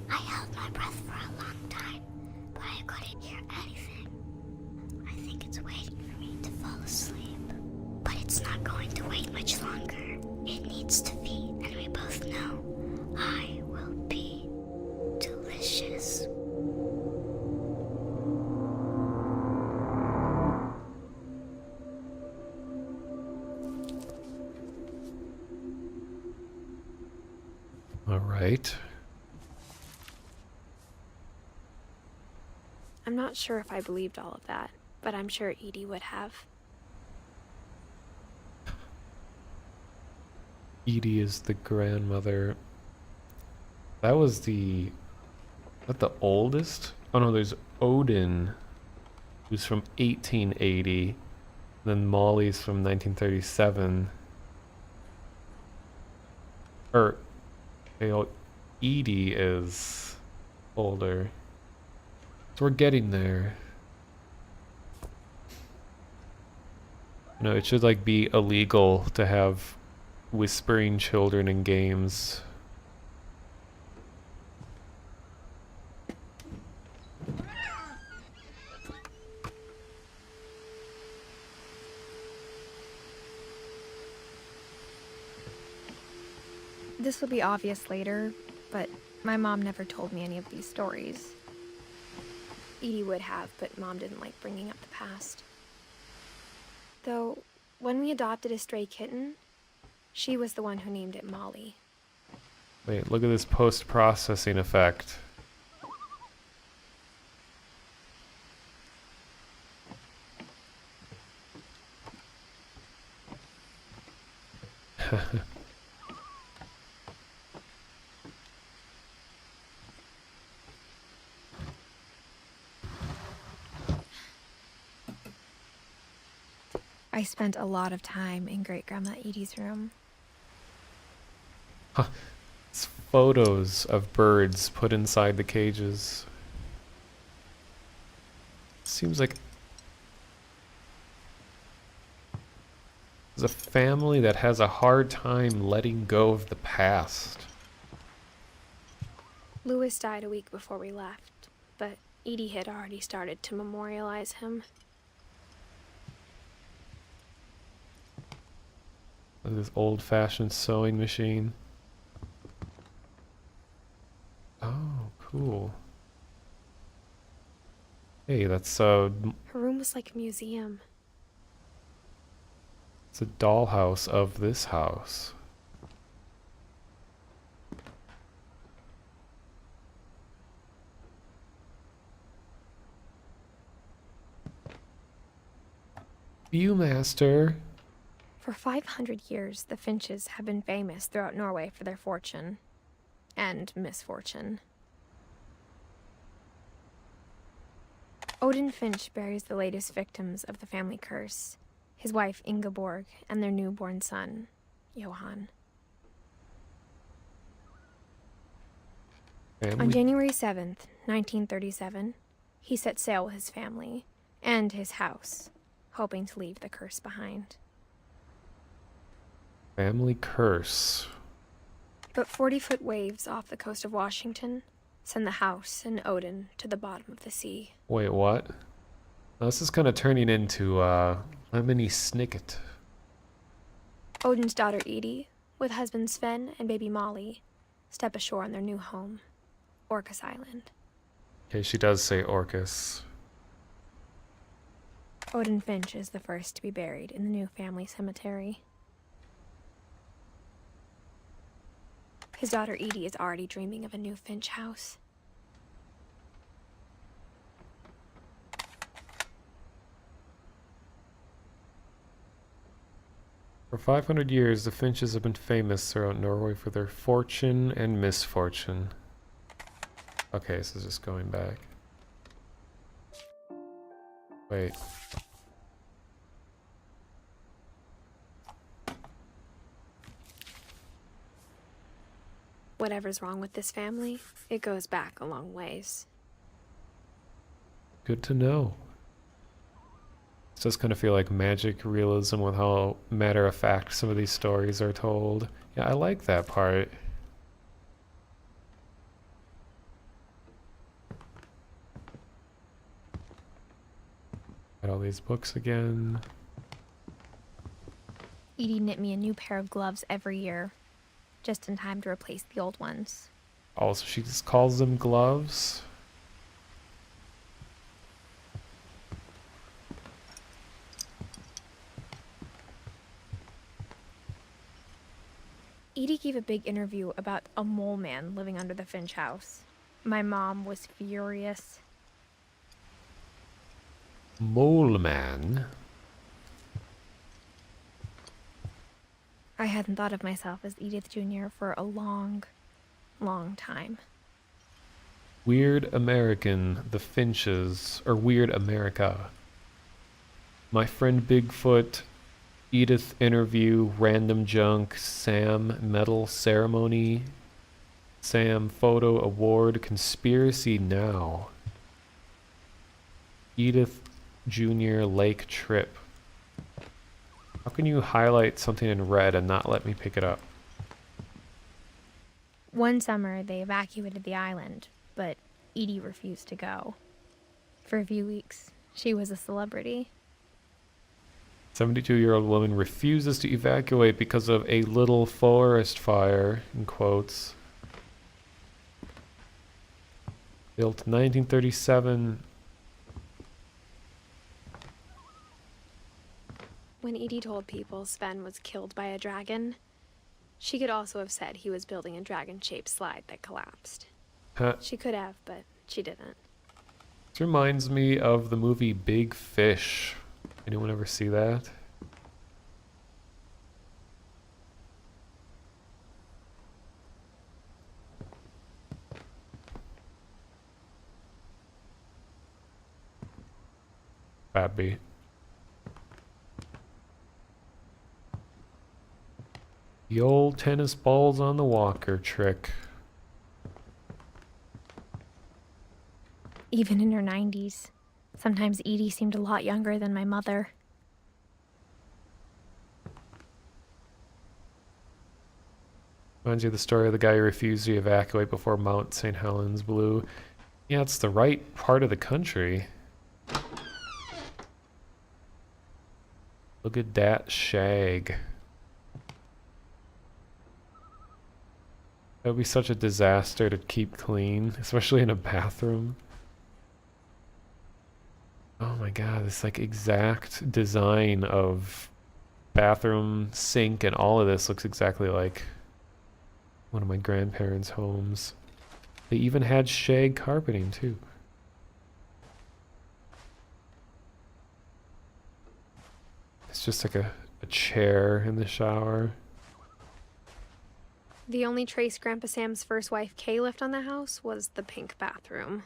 I held my breath for a long time, but I couldn't hear anything. I think it's waiting for me to fall asleep. But it's not going to wait much longer. It needs to feed, and we both know I will be delicious. All right. I'm not sure if I believed all of that, but I'm sure Edie would have. Edie is the grandmother. That was the oldest? Oh no, there's Odin, who's from 1880. Then Molly's from 1937. Or, Edie is older. So we're getting there. No, it should like be illegal to have whispering children in games. This will be obvious later, but my mom never told me any of these stories. Edie would have, but Mom didn't like bringing up the past. Though, when we adopted a stray kitten, she was the one who named it Molly. Wait, look at this post-processing effect. I spent a lot of time in Great-Grandma Edie's room. It's photos of birds put inside the cages. Seems like there's a family that has a hard time letting go of the past. Louis died a week before we left, but Edie had already started to memorialize him. This old-fashioned sewing machine. Oh, cool. Hey, that's Her room was like a museum. it's a dollhouse of this house. Viewmaster. For 500 years, the Finches have been famous throughout Norway for their fortune and misfortune. Odin Finch buries the latest victims of the family curse, his wife Ingeborg and their newborn son, Johan. On Family. January 7th, 1937, he set sail with his family and his house, hoping to leave the curse behind. Family curse. But 40-foot waves off the coast of Washington send the house and Odin to the bottom of the sea. Wait, what? Now, this is kind of turning into Lemony Snicket. Odin's daughter Edie, with husband Sven and baby Molly, step ashore on their new home, Orcas Island. Okay, she does say Orcus. Odin Finch is the first to be buried in the new family cemetery. His daughter Edie is already dreaming of a new Finch house. For 500 years, the Finches have been famous throughout Norway for their fortune and misfortune. Okay, so just going back. Wait. Whatever's wrong with this family, it goes back a long ways. Good to know. It does kind of feel like magic realism with how matter-of-fact some of these stories are told. Yeah, I like that part. Got all these books again. Edie knit me a new pair of gloves every year, just in time to replace the old ones. Also, she just calls them gloves. Edie gave a big interview about a mole man living under the Finch house. My mom was furious. Mole Man. I hadn't thought of myself as Edith Jr. for a long, long time. Weird American, the Finches, or Weird America. My friend Bigfoot, Edith interview, random junk, Sam medal ceremony, Sam photo award, conspiracy now. Edith Jr. lake trip. How can you highlight something in red and not let me pick it up? One summer, they evacuated the island, but Edie refused to go. For a few weeks, she was a celebrity. 72-year-old woman refuses to evacuate because of a little forest fire, in quotes. Built 1937. When Edie told people Sven was killed by a dragon, she could also have said he was building a dragon-shaped slide that collapsed. Huh. She could have, but she didn't. This reminds me of the movie Big Fish. Anyone ever see that? Bad beat. The old tennis balls on the walker trick. Even in her 90s, sometimes Edie seemed a lot younger than my mother. Reminds you of the story of the guy who refused to evacuate before Mount St. Helens blew. Yeah, it's the right part of the country. Look at that shag. That would be such a disaster to keep clean, especially in a bathroom. Oh my god, this like exact design of bathroom, sink, and all of this looks exactly like one of my grandparents' homes. They even had shag carpeting too. just like a chair in the shower. The only trace Grandpa Sam's first wife, Kay, left on the house was the pink bathroom.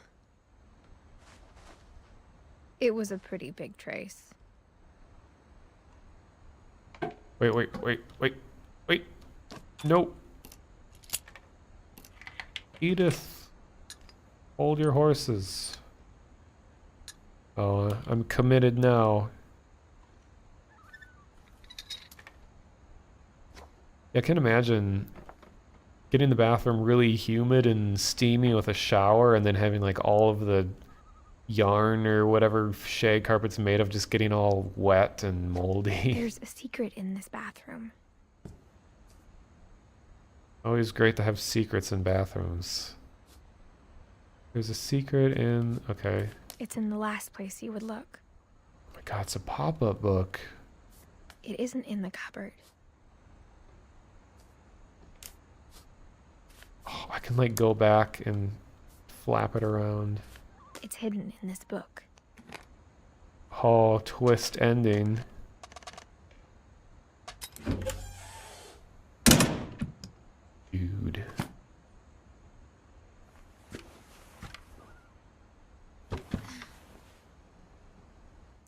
It was a pretty big trace. Wait. No. Edith, hold your horses. Oh, I'm committed now. I can imagine getting the bathroom really humid and steamy with a shower and then having like all of the yarn or whatever shag carpet's made of just getting all wet and moldy. There's a secret in this bathroom. Always great to have secrets in bathrooms. There's a secret in... Okay. It's in the last place you would look. Oh my god, it's a pop-up book. It isn't in the cupboard. Oh, I can like go back and flap it around. It's hidden in this book. Oh, twist ending. Dude.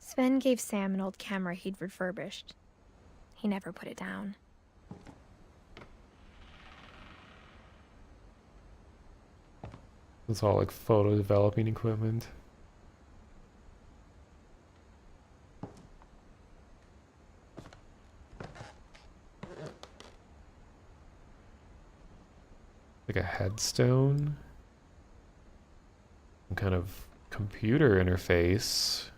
Sven gave Sam an old camera he'd refurbished. He never put it down. It's all like photo developing equipment. Like a headstone. Some kind of computer interface.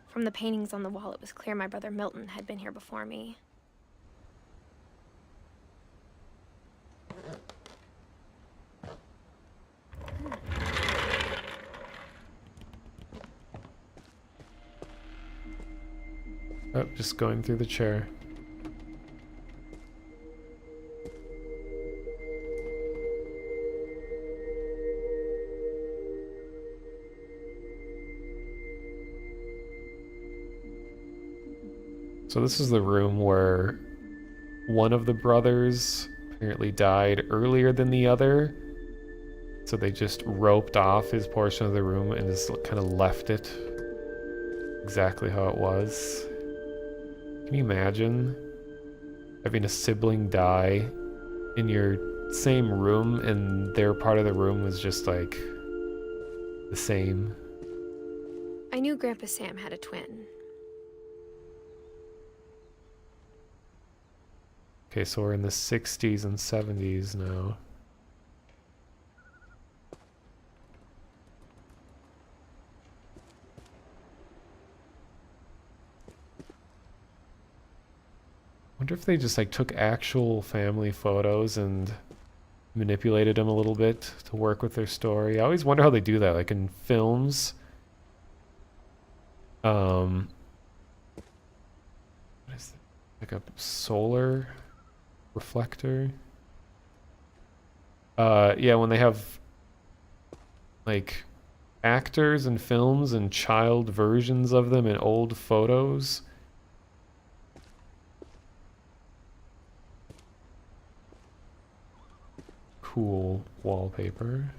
From the paintings on the wall, it was clear my brother Milton had been here before me. Oh, just going through the chair. So this is the room where one of the brothers apparently died earlier than the other. So they just roped off his portion of the room and just kind of left it exactly how it was. Can you imagine having a sibling die in your same room and their part of the room was just like the same? I knew Grandpa Sam had a twin. Okay, so we're in the 60s and 70s now. Wonder if they just like took actual family photos and manipulated them a little bit to work with their story. I always wonder how they do that, like in films. What is it? Like a solar reflector? Yeah, when they have like actors in films and child versions of them in old photos. Cool wallpaper.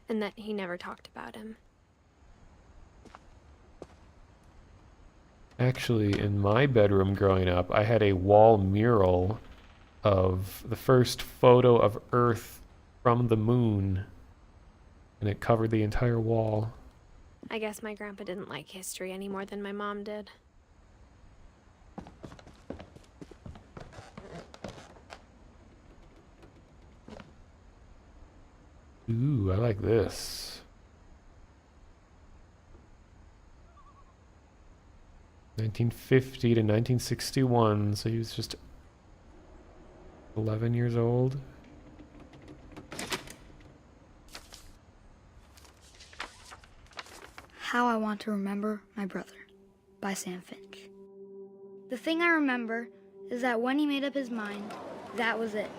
And that he never talked about him. Actually, in my bedroom growing up, I had a wall mural of the first photo of Earth from the moon, and it covered the entire wall. I guess my grandpa didn't like history any more than my mom did. Ooh, I like this. (1950 to 1961), so he was just 11 years old. How I Want to Remember My Brother by Sam Finch. The thing I remember is that when he made up his mind, that was it.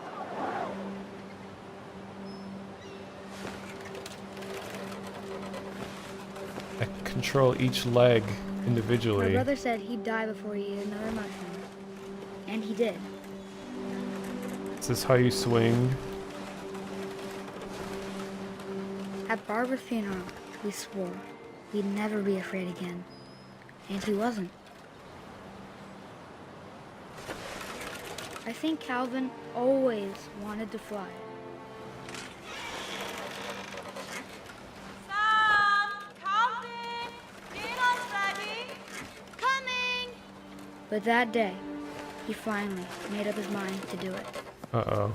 I control each leg My individually. brother said he'd die before he ate another mushroom. And he did. Is this how you swing? At Barbara's funeral, we swore we'd never be afraid again. And he wasn't. I think Calvin always wanted to fly. Sam! Calvin! Dinner's ready! Coming! But that day, he finally made up his mind to do it. Uh-oh.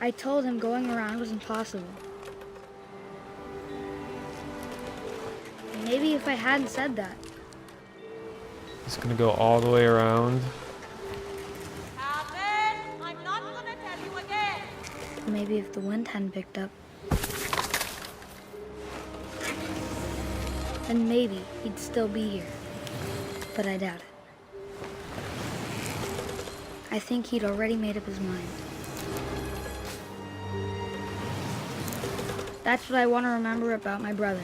I told him going around was impossible. Maybe if I hadn't said that, Just gonna go all the way around. Calvin! I'm not gonna tell you again! maybe if the wind hadn't picked up, then maybe he'd still be here. But I doubt it. I think he'd already made up his mind. That's what I want to remember about my brother.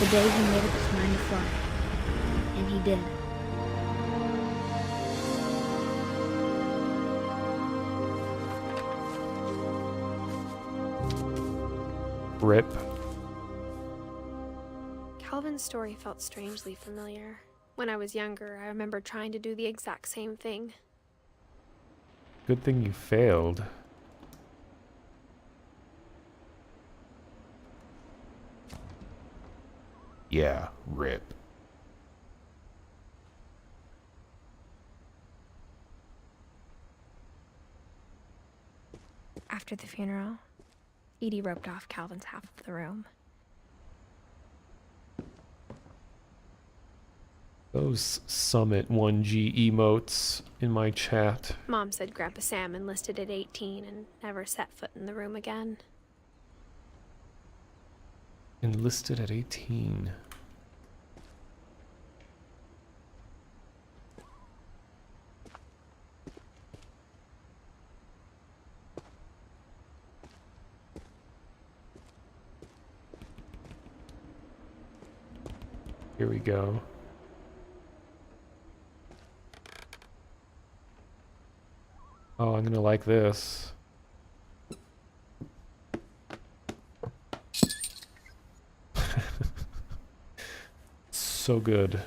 The day he made up his mind to fly. And he did. Rip. Calvin's story felt strangely familiar. When I was younger, I remember trying to do the exact same thing. Good thing you failed. Yeah, rip. After the funeral, Edie roped off Calvin's half of the room. Those Summit 1G emotes in my chat. Mom said Grandpa Sam enlisted at 18 and never set foot in the room again. Enlisted at 18. Here we go. Oh, I'm gonna like this. So good.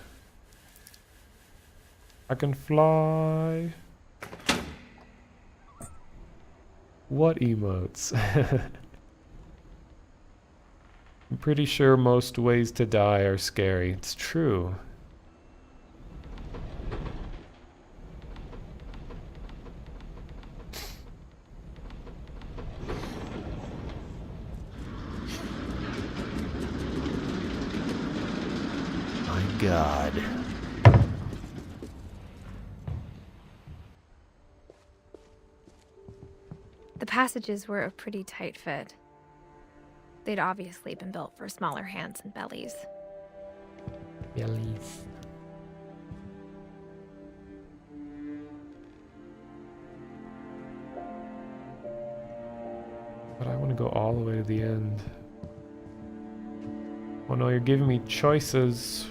I can fly. What emotes? I'm pretty sure most ways to die are scary. It's true. My God. The passages were a pretty tight fit. They'd obviously been built for smaller hands and bellies. Bellies. But I want to go all the way to the end. Oh no, you're giving me choices.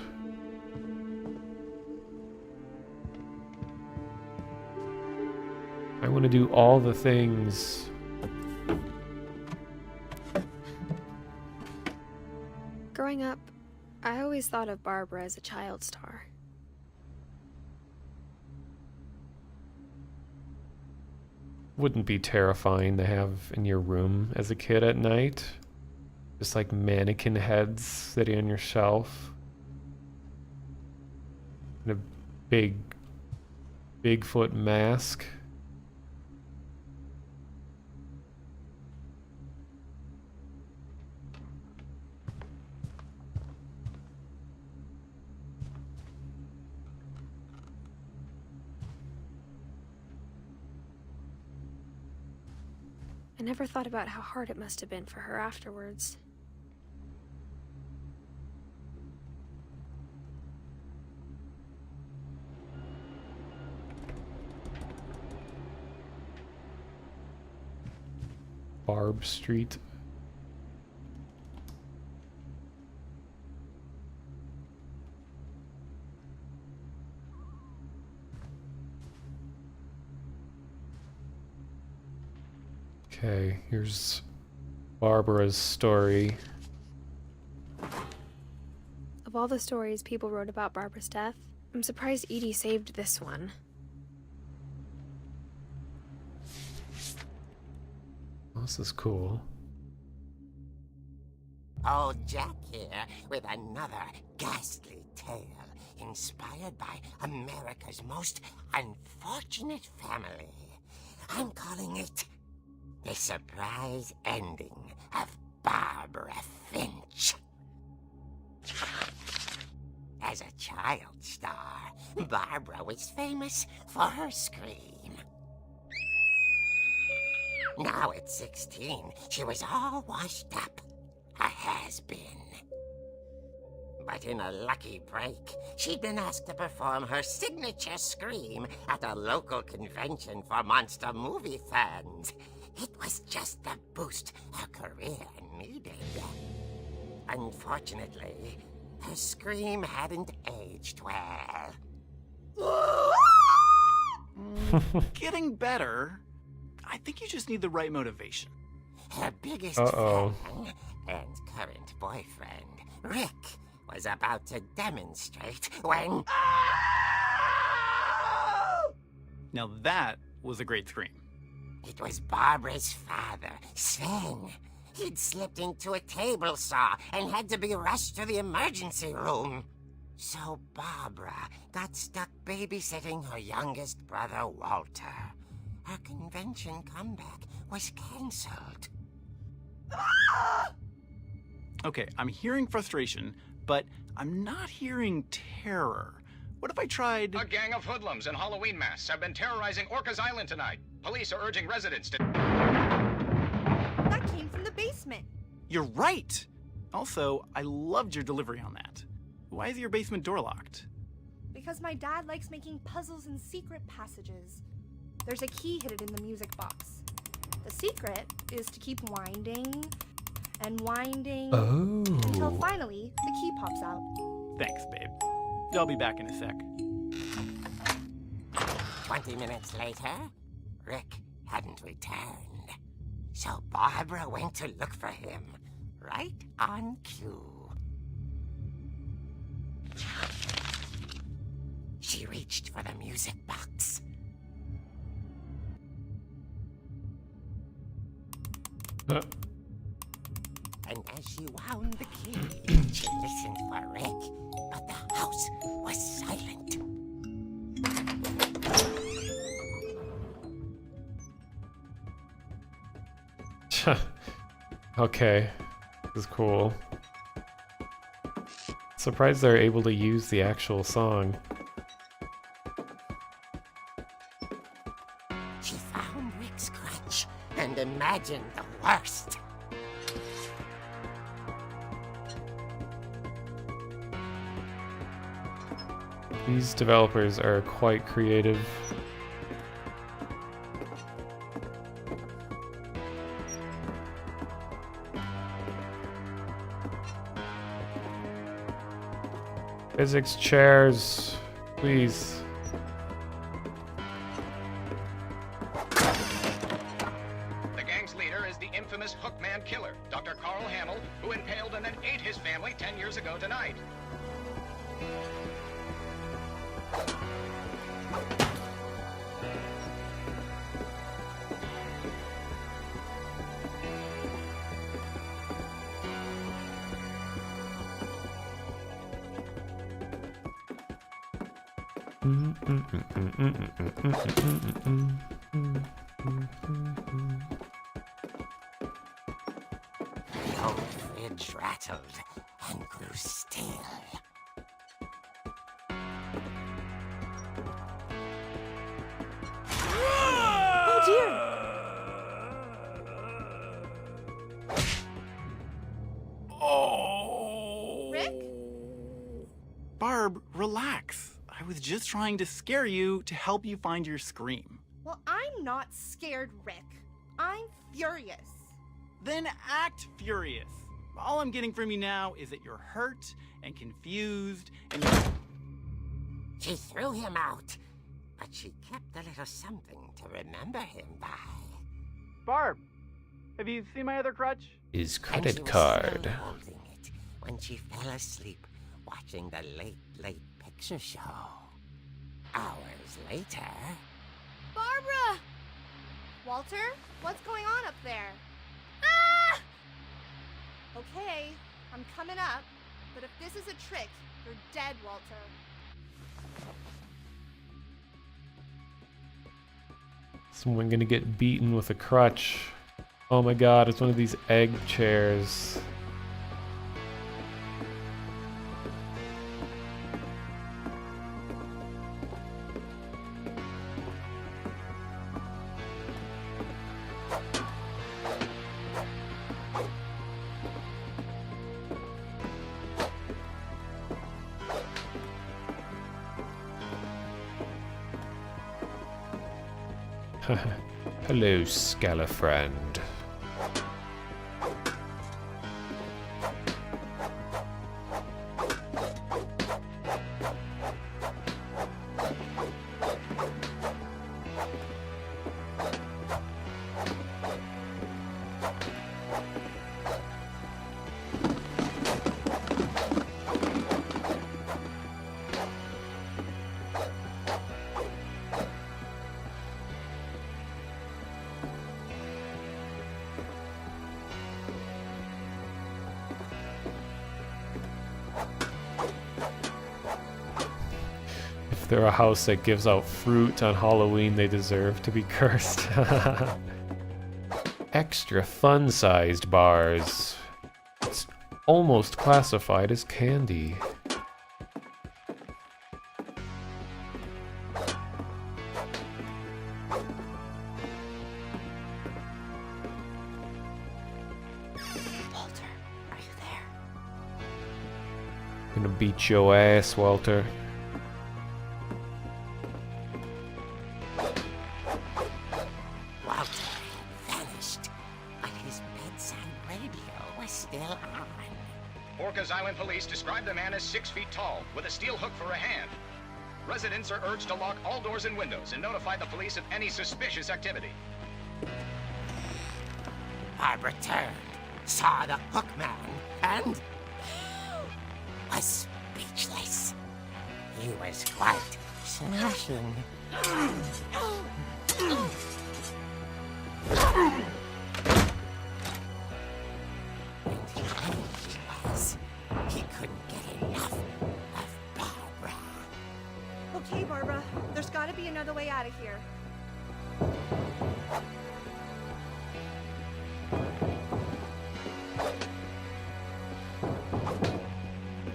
I want to do all the things. Growing up, I always thought of Barbara as a child star. Wouldn't be terrifying to have in your room as a kid at night. Just like mannequin heads sitting on your shelf. And a big Bigfoot mask. I never thought about how hard it must have been for her afterwards. Barb Street. Okay, here's Barbara's story. Of all the stories people wrote about Barbara's death, I'm surprised Edie saved this one. This is cool. Old Jack here with another ghastly tale inspired by America's most unfortunate family. I'm calling it The Surprise Ending of Barbara Finch. As a child star, Barbara was famous for her scream. Now at 16, she was all washed up. A has-been. But in a lucky break, she'd been asked to perform her signature scream at a local convention for monster movie fans. It was just the boost her career needed. Unfortunately, her scream hadn't aged well. Getting better. I think you just need the right motivation. Her biggest Uh-oh. fan and current boyfriend, Rick, was about to demonstrate when... Now that was a great scream. It was Barbara's father, Sven. He'd slipped into a table saw and had to be rushed to the emergency room. So Barbara got stuck babysitting her youngest brother, Walter. Her convention comeback was cancelled. Okay, I'm hearing frustration, but I'm not hearing terror. What if I tried... A gang of hoodlums and Halloween masks have been terrorizing Orcas Island tonight. Police are urging residents to... That came from the basement. You're right! Also, I loved your delivery on that. Why is your basement door locked? Because my dad likes making puzzles and secret passages. There's a key hidden in the music box. The secret is to keep winding and winding until Oh. finally the key pops out. Thanks, babe. I'll be back in a sec. 20 minutes later, Rick hadn't returned. So Barbara went to look for him, right on cue. She reached for the music box. And as she wound the key, she listened for Rick, but the house was silent. Okay, this is cool. Surprised they're able to use the actual song. She found Rick's crutch and imagined the worst. These developers are quite creative. Physics chairs, please. The gang's leader is the infamous Hookman killer, Dr. Carl Hamill, who impaled and then ate his family 10 years ago tonight. The old fridge rattled and grew still. Oh dear! was just trying to scare you to help you find your scream. Well, I'm not scared, Rick. I'm furious. Then act furious. All I'm getting from you now is that you're hurt and confused and you're... She threw him out, but she kept a little something to remember him by. Barb, have you seen my other crutch? His And credit she was card. still holding it when she fell asleep watching the Late Picture Show. Hours later... Barbara! Walter, what's going on up there? Ah! Okay, I'm coming up, but if this is a trick, you're dead, Walter. Someone gonna get beaten with a crutch. Oh my god, it's one of these egg chairs. Hello, Scalafriend. If they're a house that gives out fruit on Halloween, they deserve to be cursed. Extra fun-sized bars. It's almost classified as candy. Walter, are you there? Gonna beat your ass, Walter. Walter had vanished, but his bedside radio was still on. Orcas Island police describe the man as 6 feet tall, with a steel hook for a hand. Residents are urged to lock all doors and windows and notify the police of any suspicious activity. Barbara turned, saw the hook man, and was speechless. He was quite smashing. And he was. He couldn't get enough of Barbara. Okay, Barbara, there's gotta be another way out of here.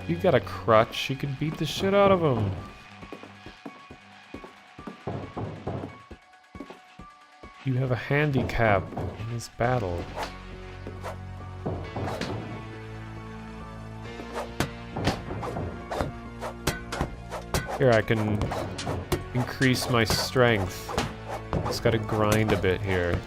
You got a crutch, you could beat the shit out of him. You have a handicap in this battle. Here, I can increase my strength. Just gotta grind a bit here.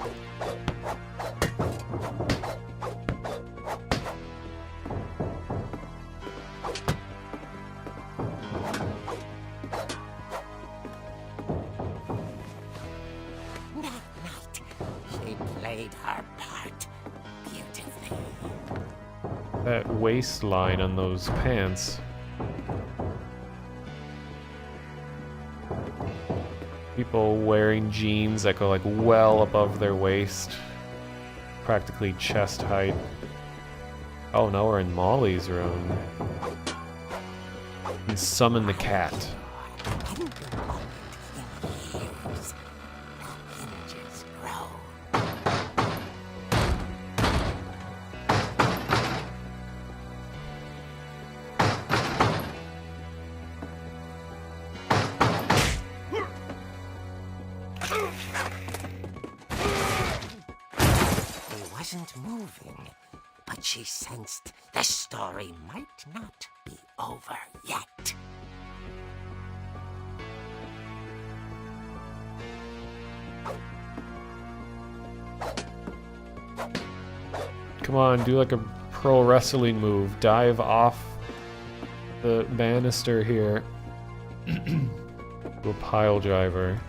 That night, she played her part beautifully. That waistline on those pants. People wearing jeans that go like well above their waist. Practically chest height. Oh, now we're in Molly's room. And summon the cat. Hadn't been opened in years. The hinges groan. He wasn't moving, but she sensed the story might not be over yet. Come on, do like a pro wrestling move. Dive off the banister here. Do a pile driver.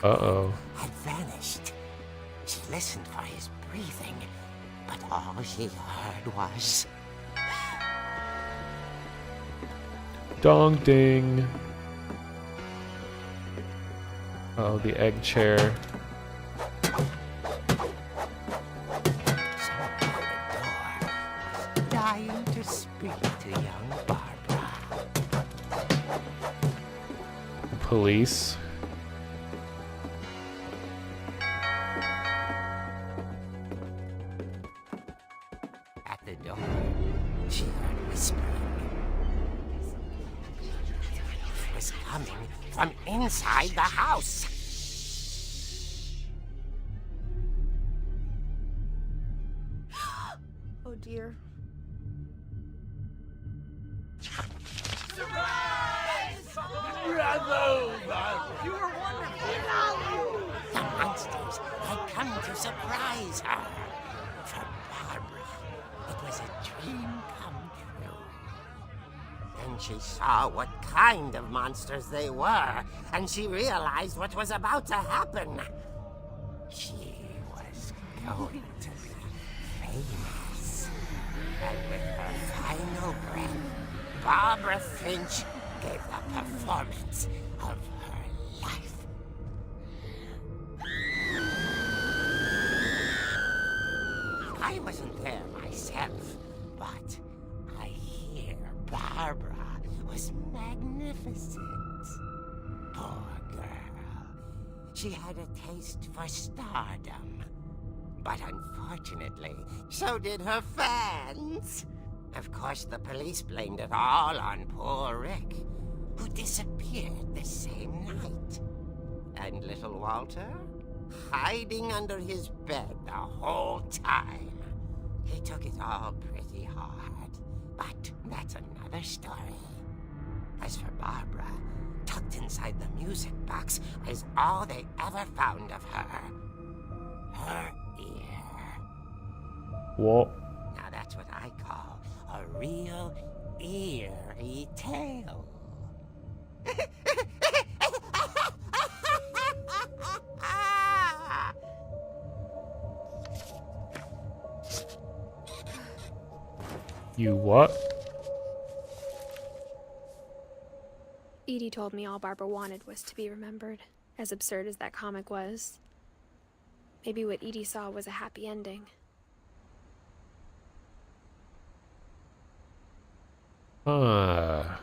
Uh-oh. Had vanished. She listened for his breathing, but all she heard was... Dong ding. Oh, the egg chair. Someone at the door was dying to speak to young Barbara. Police. At the door, she heard whispering. It was coming from inside the house. Oh dear. The monsters had come to surprise her. For Barbara, it was a dream come true. Then she saw what kind of monsters they were, and she realized what was about to happen. She was going to be famous. And with her final breath, Barbara Finch gave the performance of her life. I wasn't there myself, but I hear Barbara was magnificent. Poor girl. She had a taste for stardom. But unfortunately, so did her fans. Of course, the police blamed it all on poor Rick, who disappeared the same night. And little Walter? Hiding under his bed the whole time. He took it all pretty hard, but that's another story. As for Barbara, tucked inside the music box is all they ever found of her. Her ear. What? Now that's what I call a real eerie tale. You what? Edie told me all Barbara wanted was to be remembered, as absurd as that comic was. Maybe what Edie saw was a happy ending. Huh.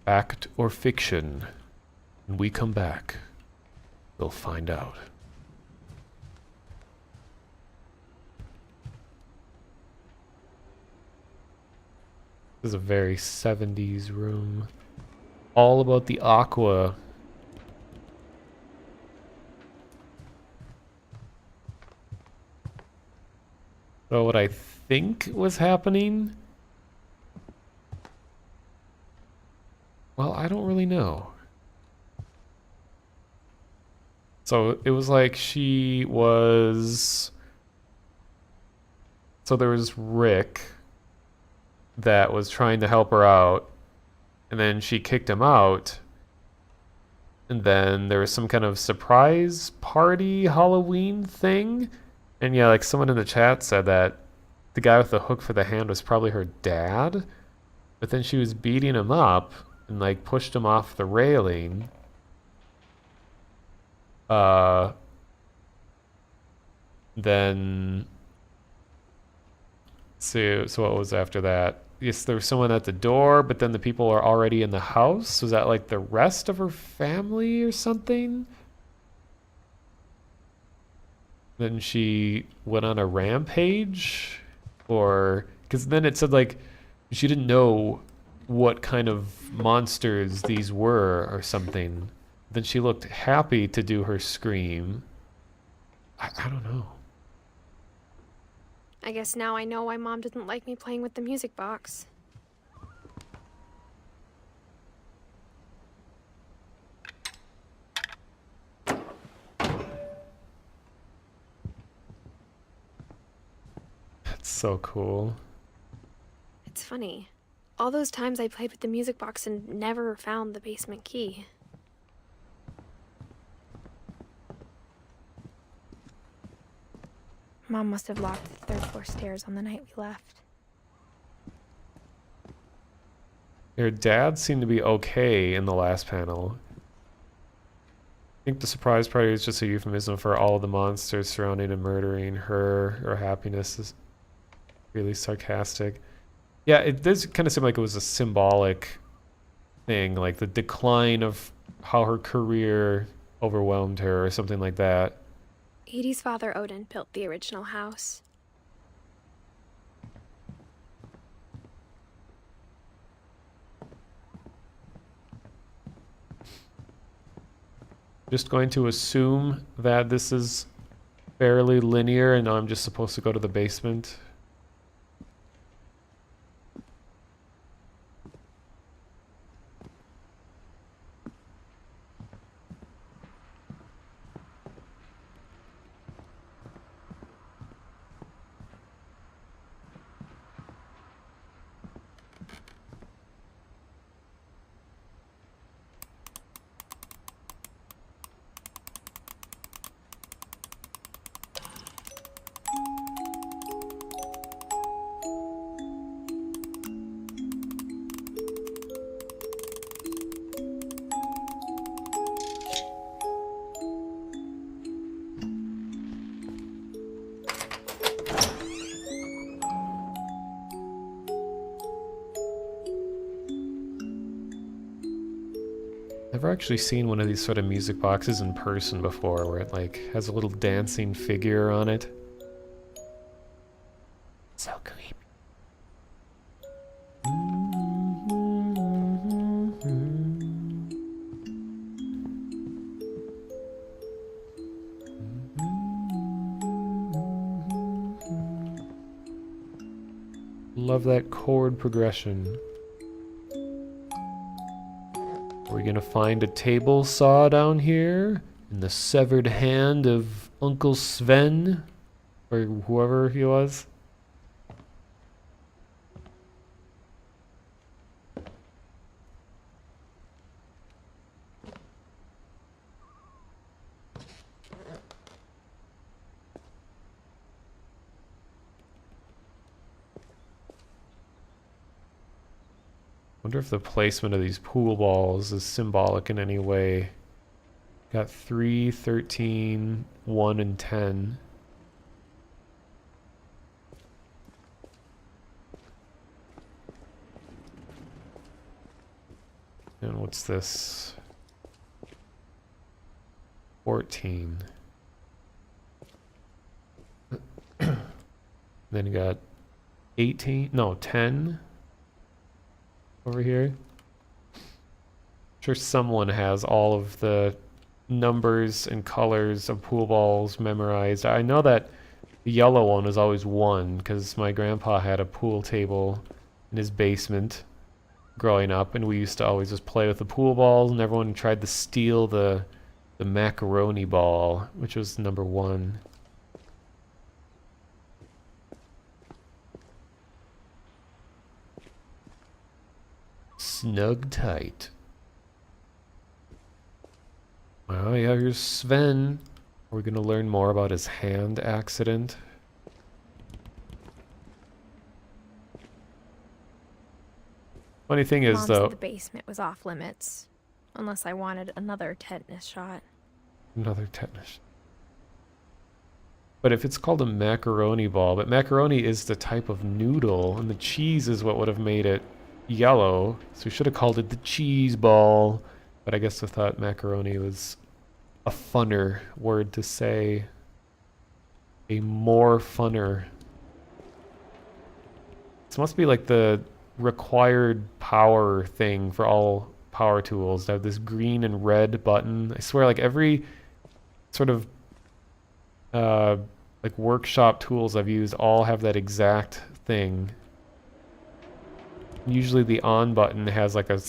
Fact or fiction? When we come back, we'll find out. This is a very 70s room. All about the aqua. So what I think was happening... Well, I don't really know. So it was like she was... So there was Rick that was trying to help her out, and then she kicked him out. And then there was some kind of surprise party Halloween thing. And yeah, like someone in the chat said that the guy with the hook for the hand was probably her dad. But then she was beating him up and like pushed him off the railing. Then so what was after that? Yes, there was someone at the door, but then the people are already in the house. Was that like the rest of her family or something? Then she went on a rampage. or because then it said like she didn't know what kind of monsters these were or something. Then she looked happy to do her scream. I don't know. I guess now I know why Mom didn't like me playing with the music box. That's so cool. It's funny. All those times I played with the music box and never found the basement key. Mom must have locked the third floor stairs on the night we left. Her dad seemed to be okay in the last panel. I think the surprise party is just a euphemism for all the monsters surrounding and murdering her. Her happiness is really sarcastic. Yeah, it does kind of seem like it was a symbolic thing, like the decline of how her career overwhelmed her or something like that. Edie's father, Odin, built the original house. Just going to assume that this is fairly linear and I'm just supposed to go to the basement. Never actually seen one of these sort of music boxes in person before where it like has a little dancing figure on it. So creepy. Love that chord progression. We're gonna find a table saw down here in the severed hand of Uncle Sven, or whoever he was. Wonder if the placement of these pool balls is symbolic in any way. Got 3, 13, 1, and 10. And what's this? 14. Then you got 18, no, 10. Over here. I'm sure someone has all of the numbers and colors of pool balls memorized. I know that the yellow one was always 1 because my grandpa had a pool table in his basement growing up, and we used to always just play with the pool balls, and everyone tried to steal the macaroni ball, which was number 1. Snug tight. Well, yeah, here's Sven. We're gonna learn more about his hand accident. Funny thing is, Mom though, said the basement was off limits, unless I wanted another tetanus shot. another tetanus. But if it's called a macaroni ball, but macaroni is the type of noodle, and the cheese is what would have made it yellow, so we should have called it the cheese ball. But I guess I thought macaroni was a funner word to say. A more funner. This must be like the required power thing for all power tools to have this green and red button. I swear, like every sort of like workshop tools I've used all have that exact thing. Usually the on button has like a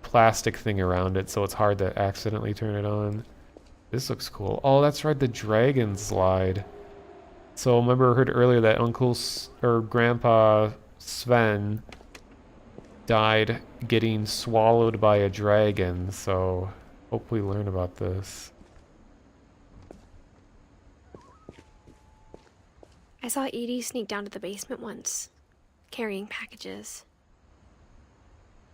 plastic thing around it, so it's hard to accidentally turn it on. This looks cool. Oh, that's right, the dragon slide. So remember I heard earlier that or Grandpa Sven died getting swallowed by a dragon, so hope we learn about this. I saw Edie sneak down to the basement once, carrying packages.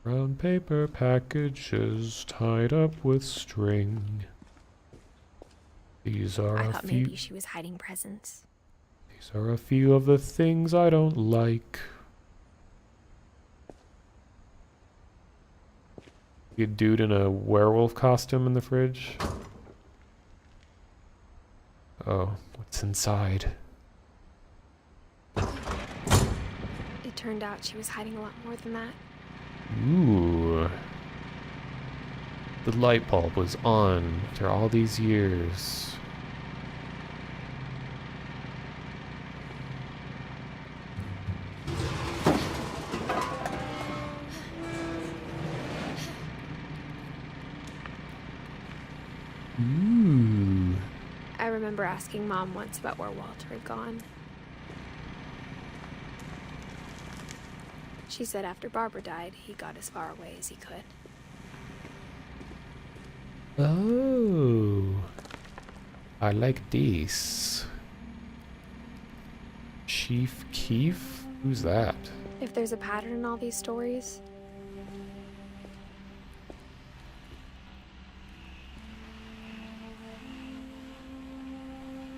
Brown paper packages tied up with string. These are I a thought few. maybe she was hiding presents. These are a few of the things I don't like. You dude in a werewolf costume in the fridge. Oh, what's inside? It turned out she was hiding a lot more than that. Ooh. The light bulb was on after all these years. Ooh. I remember asking Mom once about where Walter had gone. She said after Barbara died, he got as far away as he could. Oh. I like this. Chief Keef? Who's that? If there's a pattern in all these stories,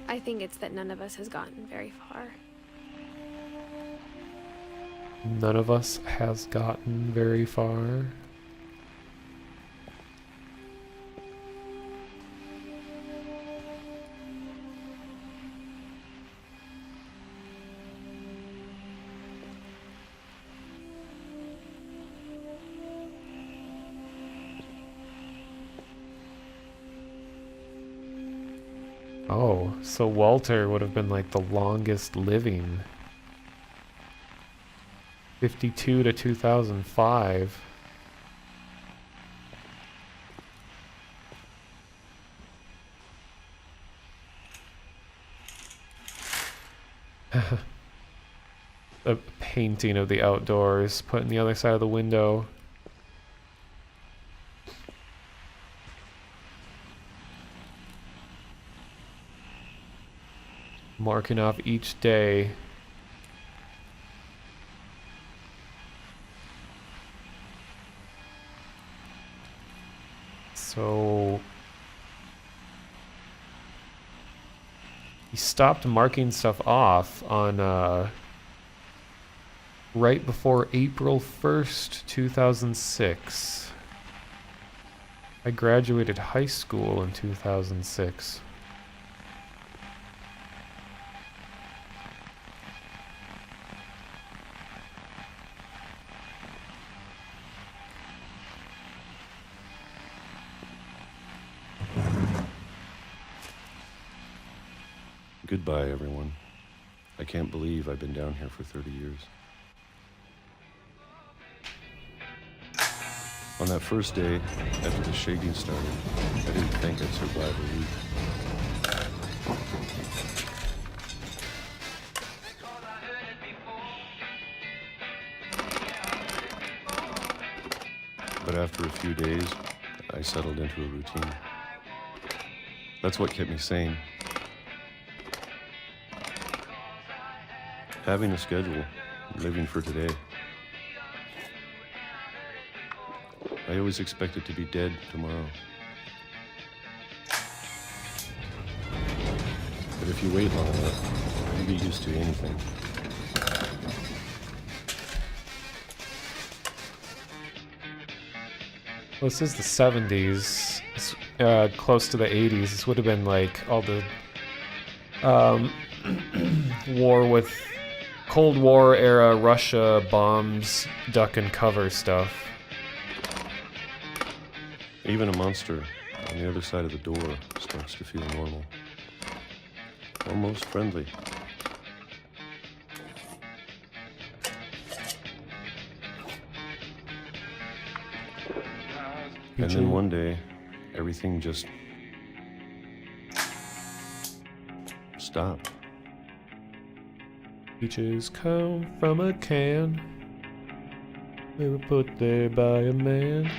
I think it's that none of us has gotten very far. None of us has gotten very far. Oh, so Walter would have been like the longest living. 52 to 2005. A painting of the outdoors put in the other side of the window. Marking off each day. So he stopped marking stuff off on right before April 1st, 2006. I graduated high school in 2006. Goodbye, everyone. I can't believe I've been down here for 30 years. On that first day, after the shading started, I didn't think I'd survive a week. But after a few days, I settled into a routine. That's what kept me sane. Having a schedule, living for today. I always expected to be dead tomorrow. But if you wait long enough, you get used to anything. Well, this is the 70s, close to the 80s. This would have been like all the war with Cold War era Russia bombs, duck and cover stuff. Even a monster on the other side of the door starts to feel normal. Almost friendly. And then one day, everything just stopped. Peaches come from a can. They were put there by a man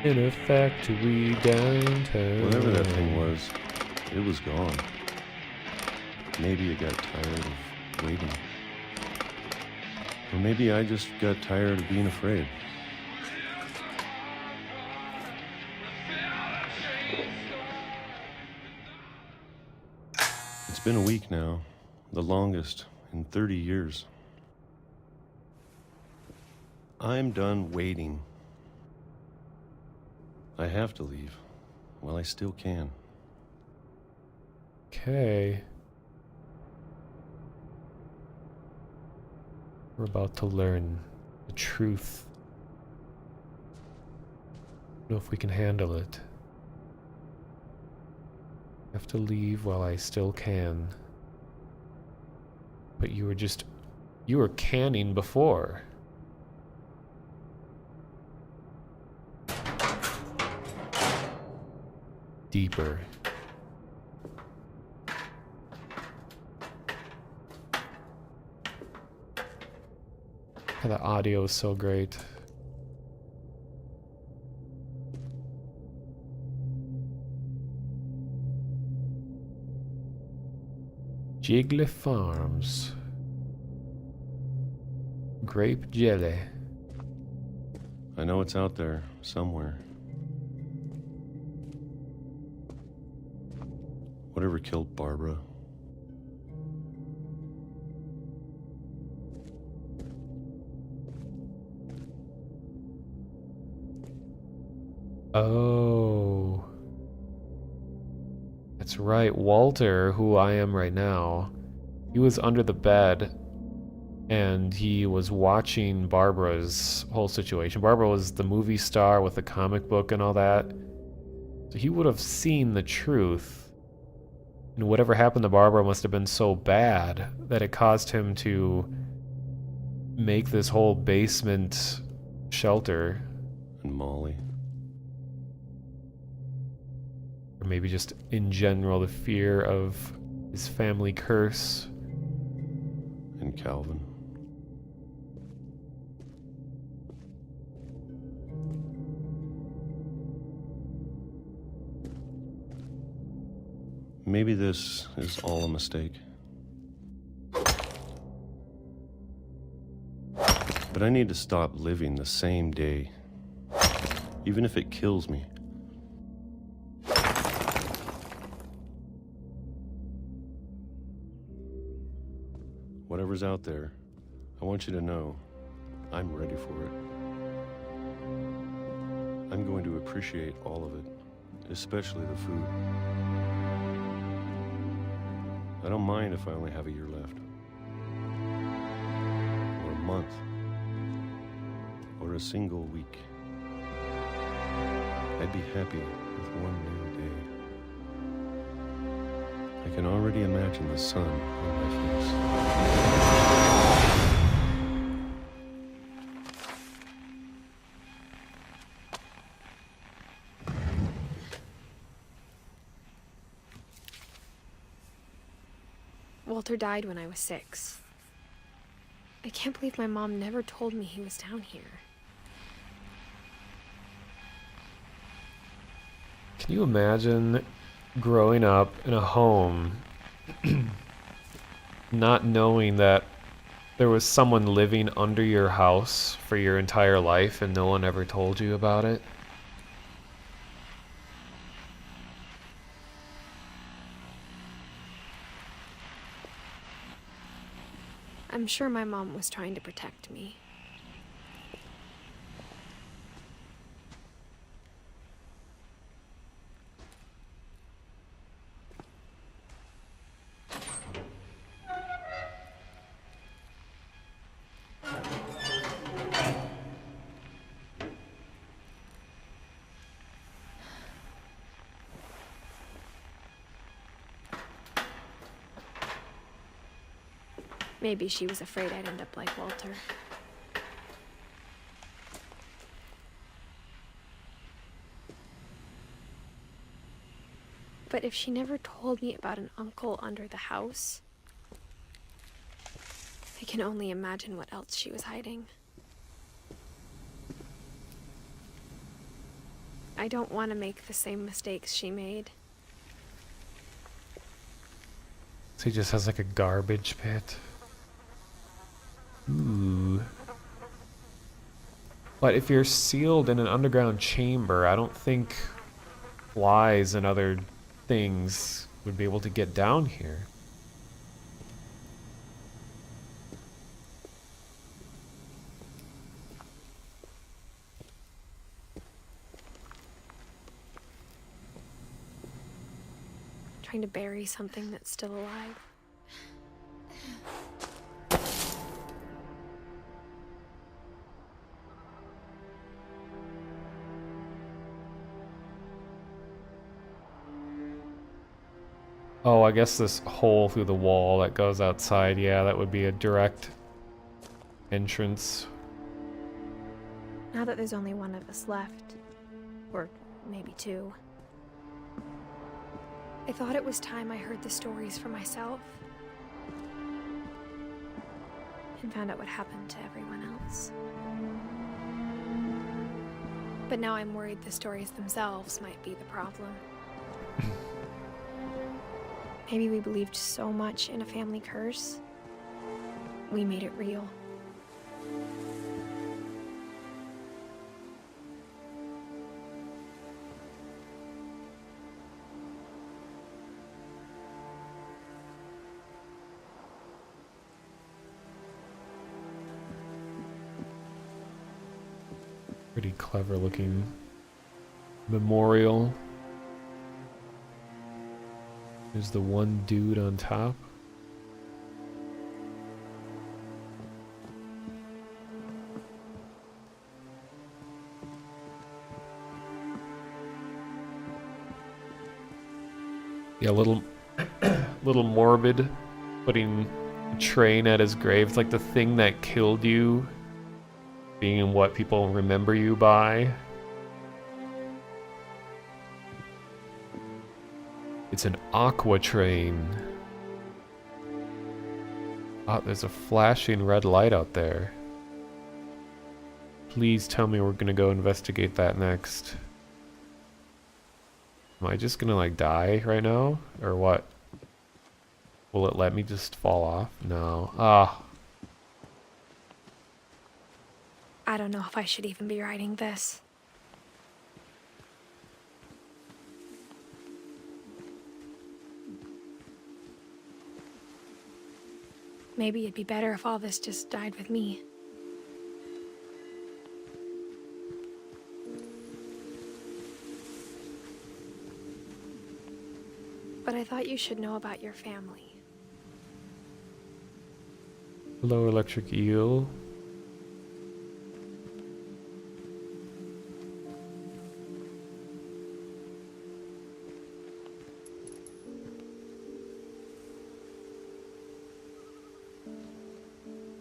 in a factory downtown. Whatever that thing was, it was gone. Maybe it got tired of waiting. Or maybe I just got tired of being afraid. It's been a week now, the longest in 30 years. I'm done waiting. I have to leave while I still can. Okay. We're about to learn the truth. I don't know if we can handle it. I have to leave while I still can. But you were canning before. Deeper. The audio is so great. Jiggly Farms. Grape jelly. I know it's out there somewhere. Whatever killed Barbara. Oh. That's right. Walter, who I am right now, he was under the bed and he was watching Barbara's whole situation. Barbara was the movie star with the comic book and all that. So he would have seen the truth. And whatever happened to Barbara must have been so bad that it caused him to make this whole basement shelter. And Molly. Or maybe just in general the fear of his family curse. And Calvin. Maybe this is all a mistake. But I need to stop living the same day, even if it kills me. Whatever's out there, I want you to know I'm ready for it. I'm going to appreciate all of it, especially the food. I don't mind if I only have a year left, or a month, or a single week. I'd be happy with one new day. I can already imagine the sun on my face. Walter died when I was 6. I can't believe my mom never told me he was down here. Can you imagine growing up in a home not knowing that there was someone living under your house for your entire life and no one ever told you about it? I'm sure my mom was trying to protect me. Maybe she was afraid I'd end up like Walter. But if she never told me about an uncle under the house, I can only imagine what else she was hiding. I don't want to make the same mistakes she made. So he just has like a garbage pit. Ooh. But if you're sealed in an underground chamber, I don't think flies and other things would be able to get down here. Trying to bury something that's still alive. Oh, I guess this hole through the wall that goes outside, yeah, that would be a direct entrance. Now that there's only one of us left, or maybe two, I thought it was time I heard the stories for myself and found out what happened to everyone else. But now I'm worried the stories themselves might be the problem. Maybe we believed so much in a family curse, we made it real. Pretty clever looking memorial. There's the one dude on top. Yeah, a little morbid, putting a train at his grave. It's like the thing that killed you being what people remember you by. It's an aqua train. Ah, there's a flashing red light out there. Please tell me we're gonna go investigate that next. Am I just gonna like die right now? Or what? Will it let me just fall off? No. Ah. I don't know if I should even be writing this. Maybe it'd be better if all this just died with me. But I thought you should know about your family. Hello, electric eel.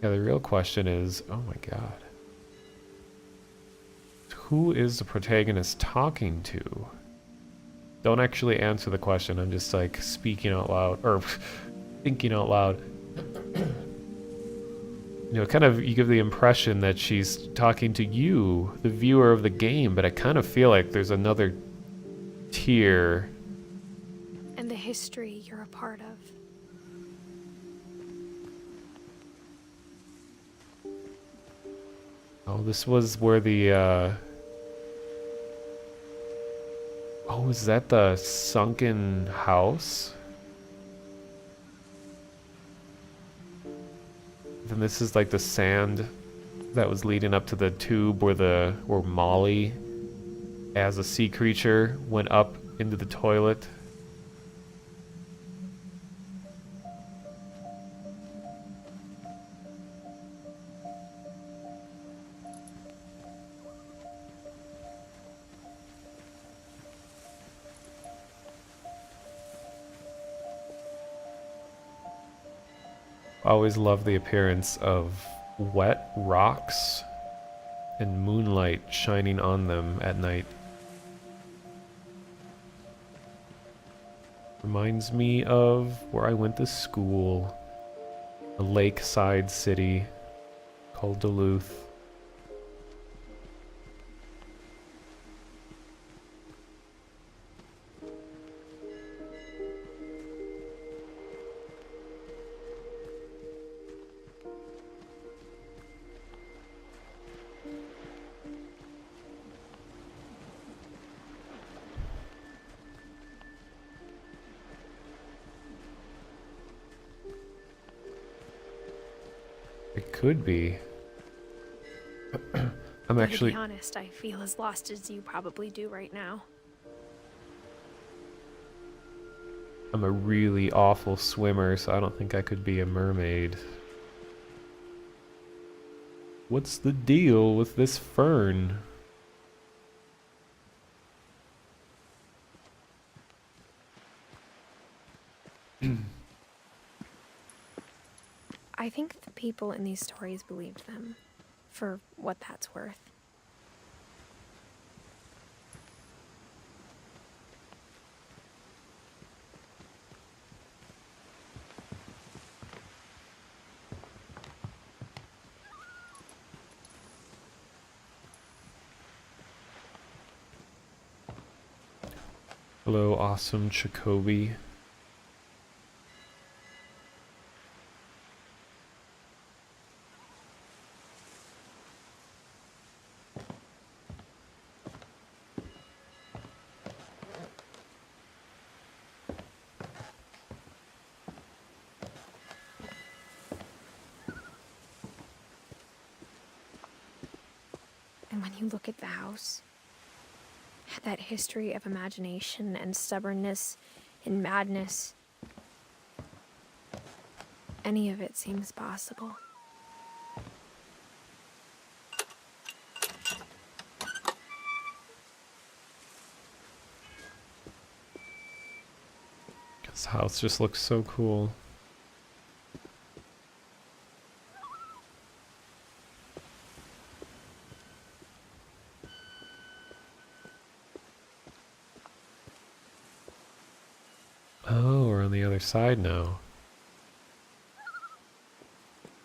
Yeah, the real question is, oh my god. Who is the protagonist talking to? Don't actually answer the question, I'm just like speaking out loud, or thinking out loud. You know, kind of, you give the impression that she's talking to you, the viewer of the game, but I kind of feel like there's another tier. And the history you're a part of. Oh, this was where the, oh, is that the sunken house? Then this is like the sand that was leading up to the tube where Molly, as a sea creature, went up into the toilet. Always love the appearance of wet rocks and moonlight shining on them at night. Reminds me of where I went to school, a lakeside city called Duluth. It could be. I'm actually... To be honest, I feel as lost as you probably do right now. I'm a really awful swimmer, so I don't think I could be a mermaid. What's the deal with this fern? I think the people in these stories believed them, for what that's worth. Hello, awesome Jacoby. And when you look at the house, that history of imagination and stubbornness and madness, any of it seems possible. This house just looks so cool. Oh, we're on the other side now.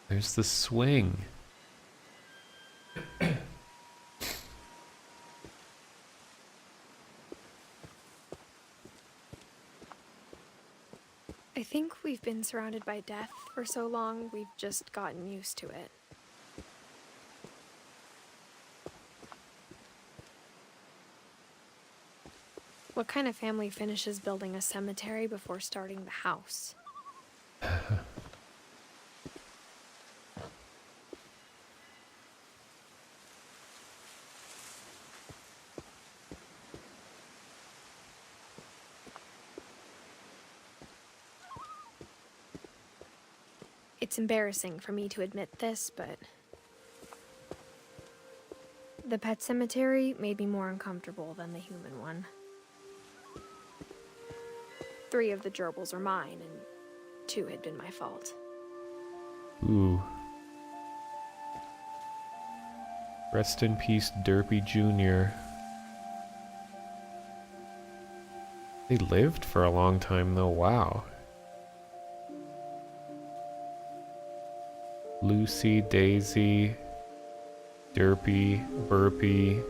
There's the swing. I think we've been surrounded by death for so long, we've just gotten used to it. What kind of family finishes building a cemetery before starting the house? It's embarrassing for me to admit this, but the pet cemetery made me more uncomfortable than the human one. 3 of the gerbils are mine, and 2 had been my fault. Ooh. Rest in peace, Derpy Jr. They lived for a long time, though. Wow. Lucy, Daisy, Derpy, Burpy,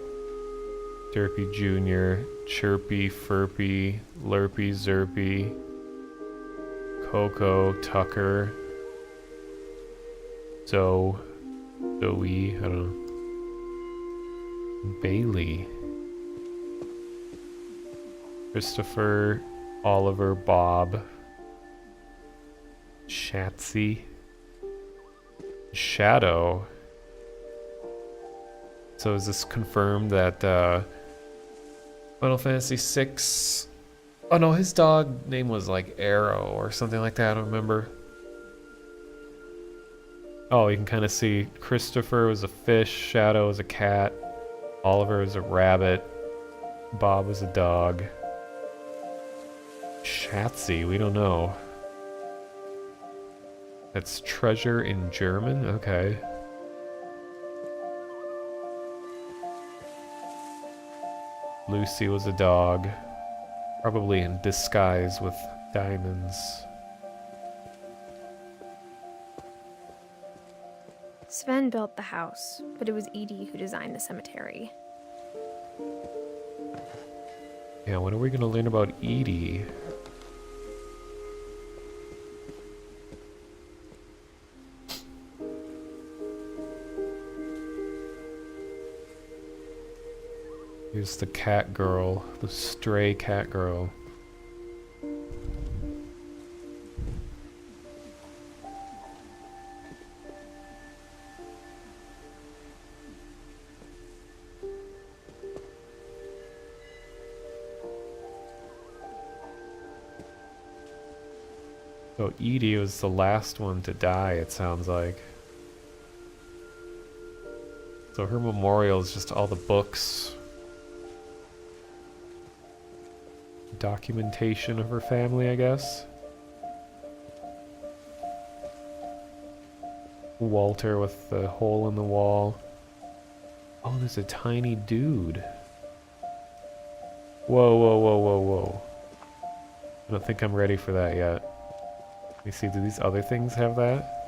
Derpy Jr., Chirpy, Furpy, Lurpy, Zerpy, Coco, Tucker, Zoe, I don't know, Bailey, Christopher, Oliver, Bob, Shatsy, Shadow. So is this confirmed that Final Fantasy VI... Oh no, his dog name was like Arrow or something like that, I don't remember. Oh, you can kind of see Christopher was a fish, Shadow was a cat, Oliver was a rabbit, Bob was a dog. Shatsy, we don't know. That's treasure in German? Okay. Lucy was a dog. Probably in disguise with diamonds. Sven built the house, but it was Edie who designed the cemetery. Yeah, when are we gonna learn about Edie? Here's the cat girl, the stray cat girl. So Edie was the last one to die, it sounds like. So her memorial is just all the books, documentation of her family, I guess. Walter with the hole in the wall. Oh, there's a tiny dude. Whoa, whoa, whoa, whoa, whoa. I don't think I'm ready for that yet. Let me see, do these other things have that?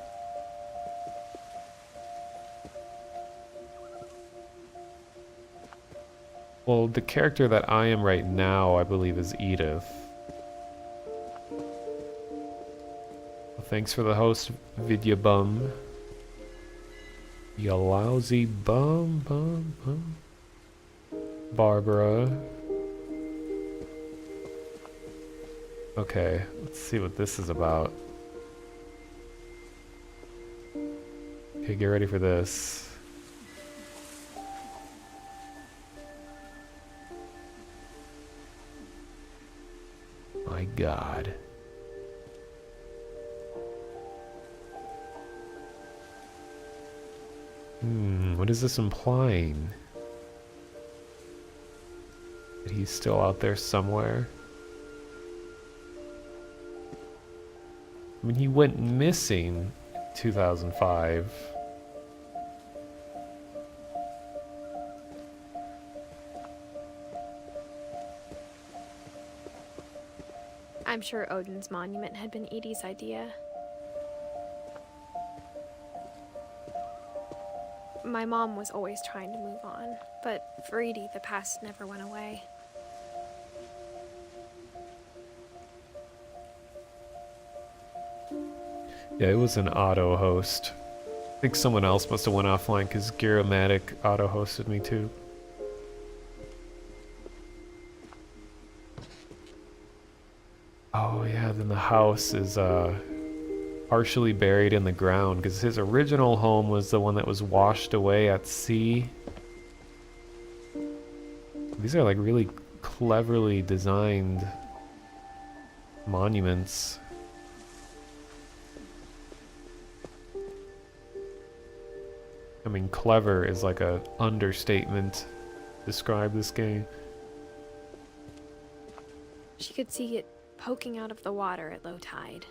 Well, the character that I am right now, I believe, is Edith. Well, thanks for the host, Vidya Bum. You lousy bum. Barbara. Okay, let's see what this is about. Okay, get ready for this. My God. What is this implying? That he's still out there somewhere? I mean, he went missing in 2005. I'm sure Odin's monument had been Edie's idea. My mom was always trying to move on, but for Edie, the past never went away. Yeah, it was an auto host. I think someone else must have went offline because Garomatic auto hosted me too. Oh yeah, then the house is partially buried in the ground because his original home was the one that was washed away at sea. These are like really cleverly designed monuments. I mean, clever is like a understatement to describe this game. She could see it poking out of the water at low tide.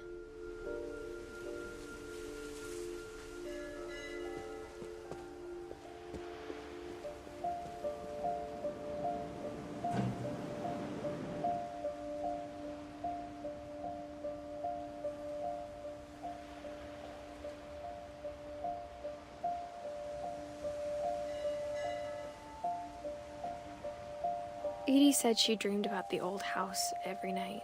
Edie said she dreamed about the old house every night.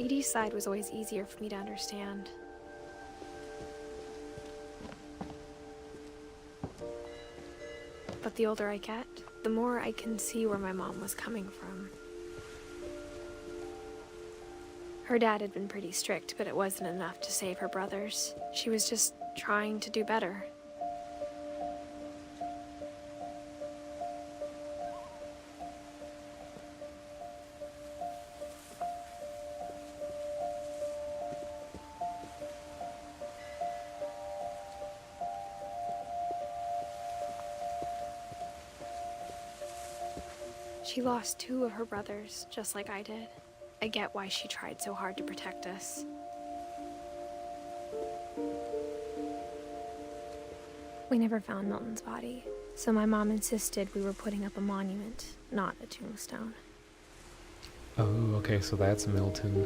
Edie's side was always easier for me to understand. But the older I get, the more I can see where my mom was coming from. Her dad had been pretty strict, but it wasn't enough to save her brothers. She was just trying to do better. She lost 2 of her brothers, just like I did. I get why she tried so hard to protect us. We never found Milton's body, so my mom insisted we were putting up a monument, not a tombstone. Oh, okay, so that's Milton.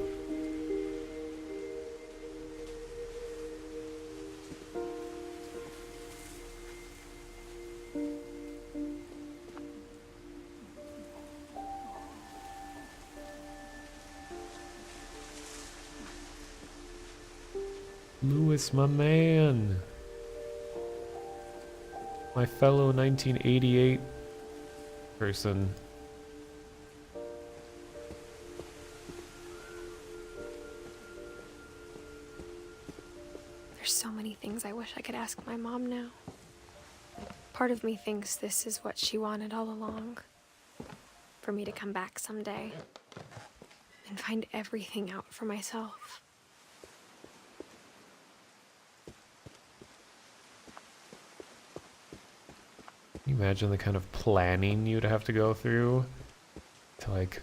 Lewis, my man. My fellow 1988 person. There's so many things I wish I could ask my mom now. Part of me thinks this is what she wanted all along. For me to come back someday and find everything out for myself. Can you imagine the kind of planning you'd have to go through to like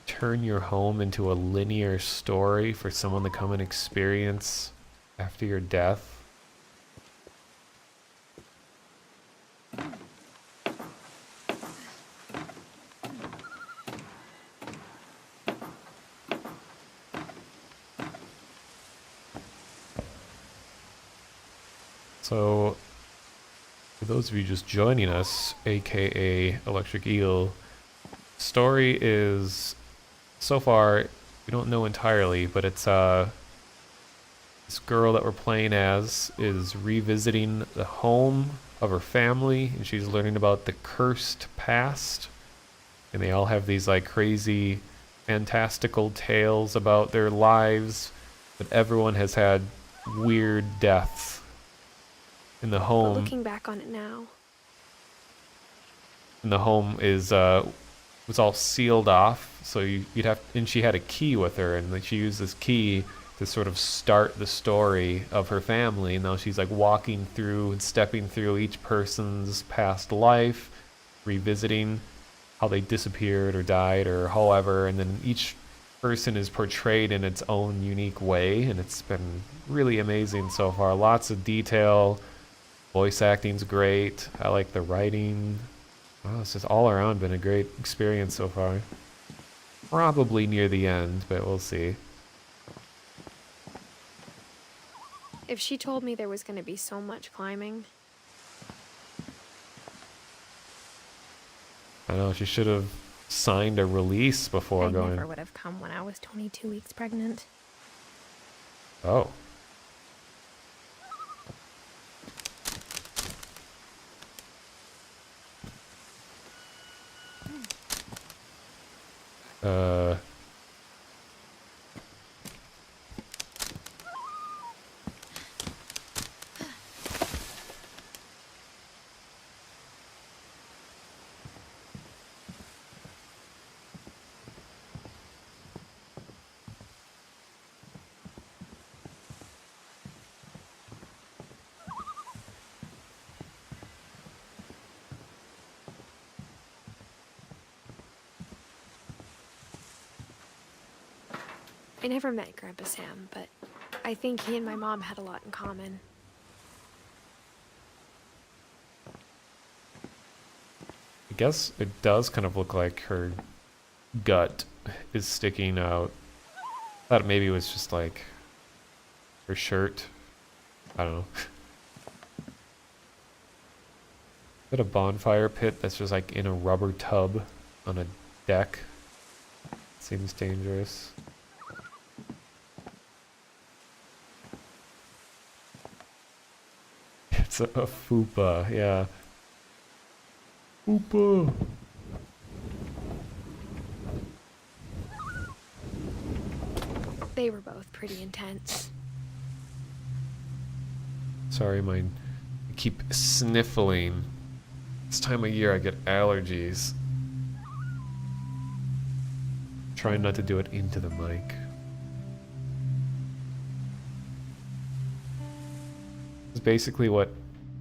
turn your home into a linear story for someone to come and experience after your death? So, for those of you just joining us, aka Electric Eel, story is, so far, we don't know entirely, but it's this girl that we're playing as is revisiting the home of her family, and she's learning about the cursed past, and they all have these like crazy, fantastical tales about their lives, but everyone has had weird deaths in the But home. looking back on it now, And the home is was all sealed off, so you'd have, and she had a key with her, and like she used this key to sort of start the story of her family. And now she's like walking through and stepping through each person's past life, revisiting how they disappeared or died or however, and then each person is portrayed in its own unique way, and it's been really amazing so far. Lots of detail, voice acting's great, I like the writing. Wow, it's just all around been a great experience so far. Probably near the end, but we'll see. if she told me there was going to be so much climbing, I know, she should have signed a release before I going. never would have come when I was 22 weeks pregnant. Oh. Uh. I never met Grandpa Sam, but I think he and my mom had a lot in common. I guess it does kind of look like her gut is sticking out. Thought maybe it was just like her shirt. I don't know. Is that a bonfire pit that's just like in a rubber tub on a deck? Seems dangerous. It's a fupa, yeah. Oopa. They were both pretty intense. Sorry, I keep sniffling. This time of year I get allergies. Trying not to do it into the mic. This is basically what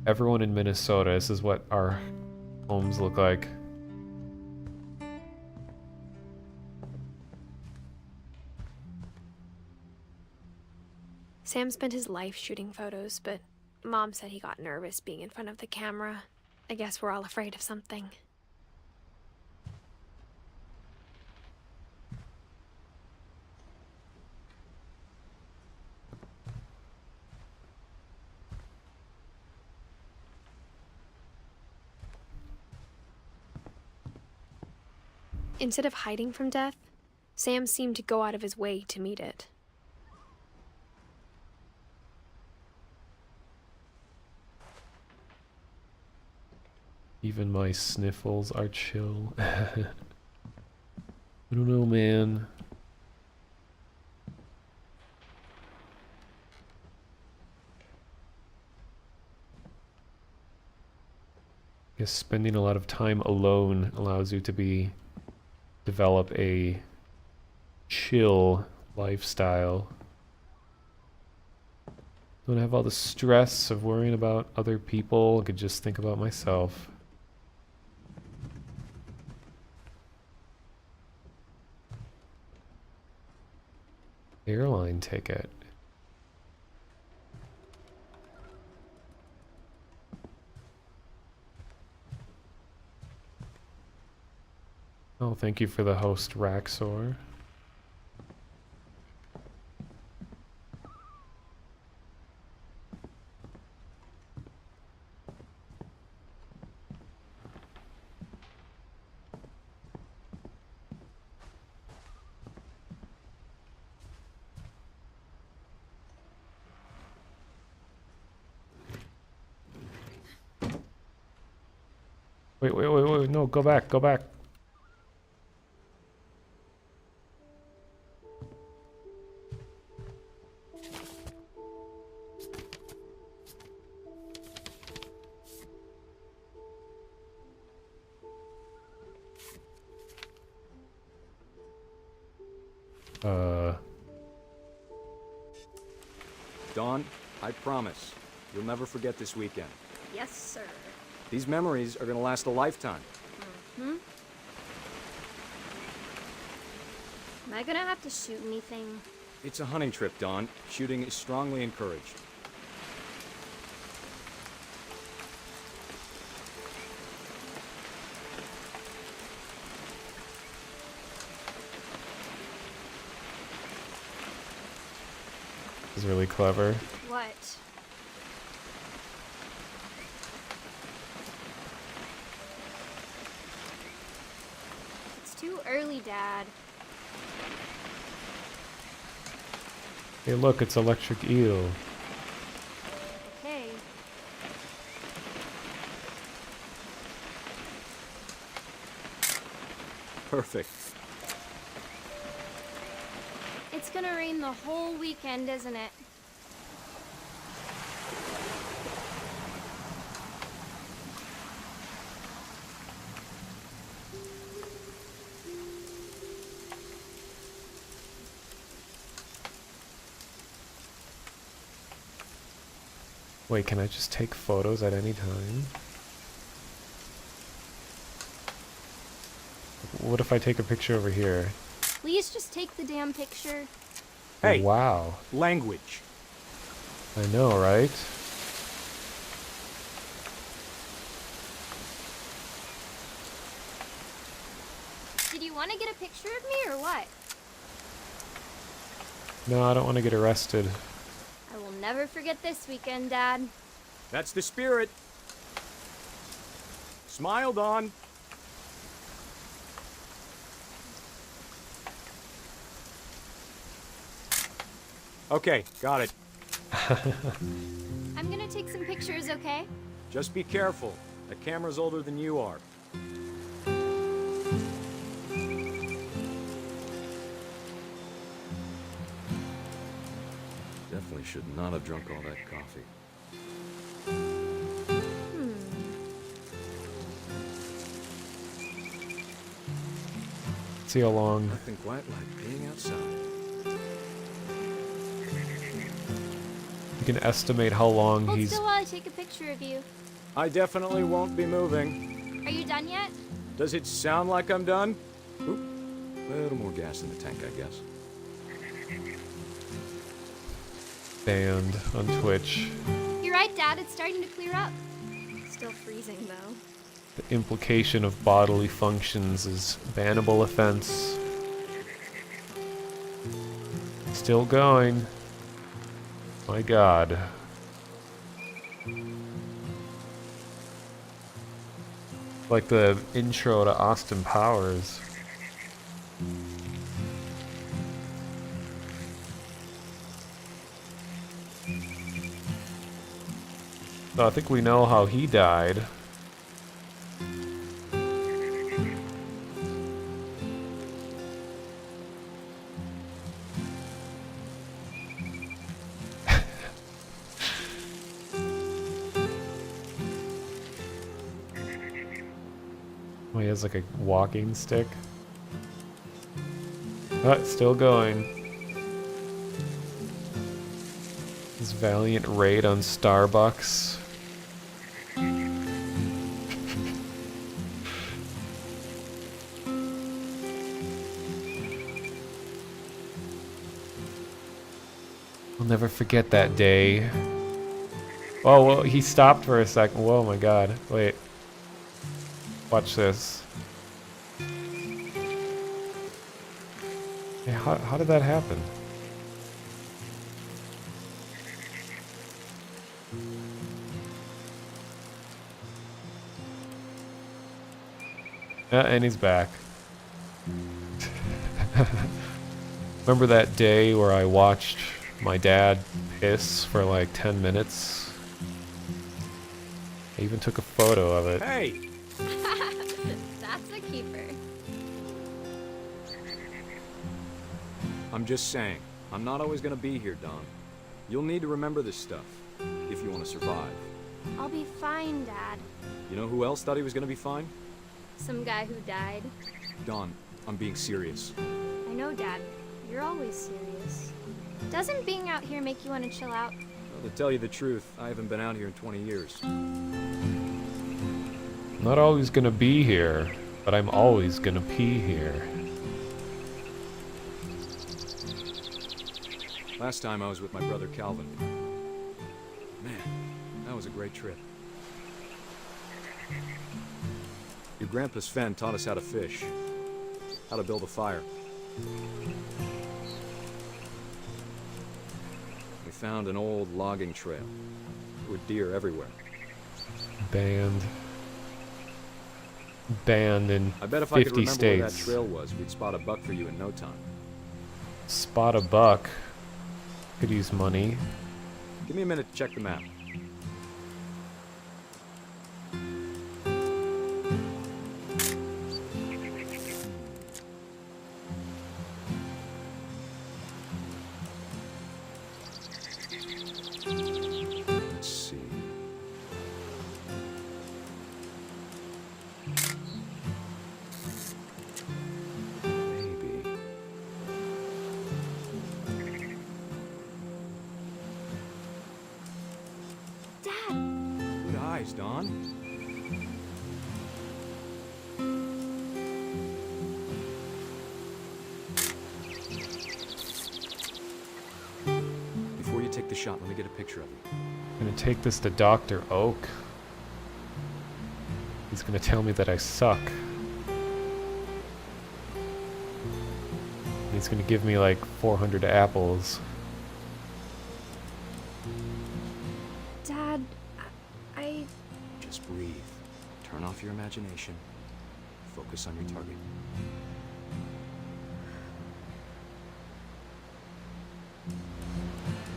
everyone in Minnesota, this is what our homes look like. Sam spent his life shooting photos, but Mom said he got nervous being in front of the camera. I guess we're all afraid of something. Instead of hiding from death, Sam seemed to go out of his way to meet it. Even my sniffles are chill. I don't know, man. Guess spending a lot of time alone allows you to develop a chill lifestyle. Don't have all the stress of worrying about other people. I could just think about myself. Airline ticket. Oh, thank you for the host, Raxor. Wait, no, go back. Dawn, I promise, you'll never forget this weekend. Yes, sir. These memories are gonna last a lifetime. Mm-hmm. Am I gonna have to shoot anything? It's a hunting trip, Dawn. Shooting is strongly encouraged. This is really clever. What? It's too early, Dad. Hey, look, it's Electric Eel. Okay. Perfect. It's gonna rain the whole weekend, isn't it? Wait, can I just take photos at any time? What if I take a picture over here? Please just take the damn picture. Hey! Wow. Language. I know, right? Did you want to get a picture of me or what? No, I don't want to get arrested. I will never forget this weekend, Dad. That's the spirit. Smile, Dawn. Okay, got it. I'm gonna take some pictures, okay? Just be careful. The camera's older than you are. Definitely should not have drunk all that coffee. See how long. Nothing quite like being outside. You can estimate how long Hold he's. still while I take a picture of you. I definitely won't be moving. Are you done yet? Does it sound like I'm done? Oop. A little more gas in the tank, I guess. Banned on Twitch. You're right, Dad. It's starting to clear up. Still freezing, though. The implication of bodily functions is bannable offense. Still going. My God. Like the intro to Austin Powers. So I think we know how he died. Oh, he has like a walking stick. Oh, it's still going. His valiant raid on Starbucks. I'll never forget that day. Oh, well, he stopped for a second. Whoa, my God. Wait. Watch this. Hey, how did that happen? And he's back. Remember that day where I watched my dad piss for like 10 minutes? I even took a photo of it. Hey! That's a keeper. I'm just saying, I'm not always gonna be here, Don. You'll need to remember this stuff, if you want to survive. I'll be fine, Dad. You know who else thought he was gonna be fine? Some guy who died. Don, I'm being serious. I know, Dad. You're always serious. Doesn't being out here make you want to chill out? Well, to tell you the truth, I haven't been out here in 20 years. Not always gonna be here, but I'm always gonna pee here. Last time I was with my brother Calvin. Man, that was a great trip. Your grandpa Sven taught us how to fish, how to build a fire. We found an old logging trail with deer everywhere. Banned in I bet if I could 50 remember where that states. trail was, we'd spot a buck for you in no time. Spot a buck. Could use money. Give me a minute to check the map. Let's see. Maybe. Dad! Good eyes, Don. Before you take the shot, let me get a picture of you. I'm gonna take this to Dr. Oak. He's gonna tell me that I suck. He's gonna give me like 400 apples. Dad, I... Just breathe. Turn off your imagination. Focus on your target.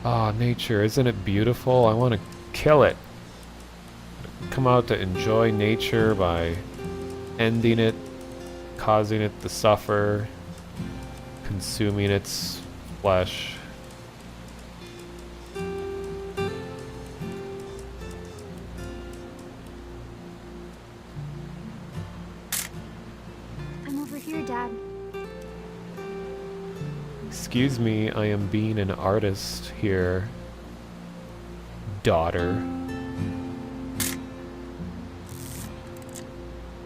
Ah, nature, isn't it beautiful? I want to kill it. Come out to enjoy nature by ending it, causing it to suffer, consuming its flesh. I'm over here, Dad. Excuse me, I am being an artist here, daughter.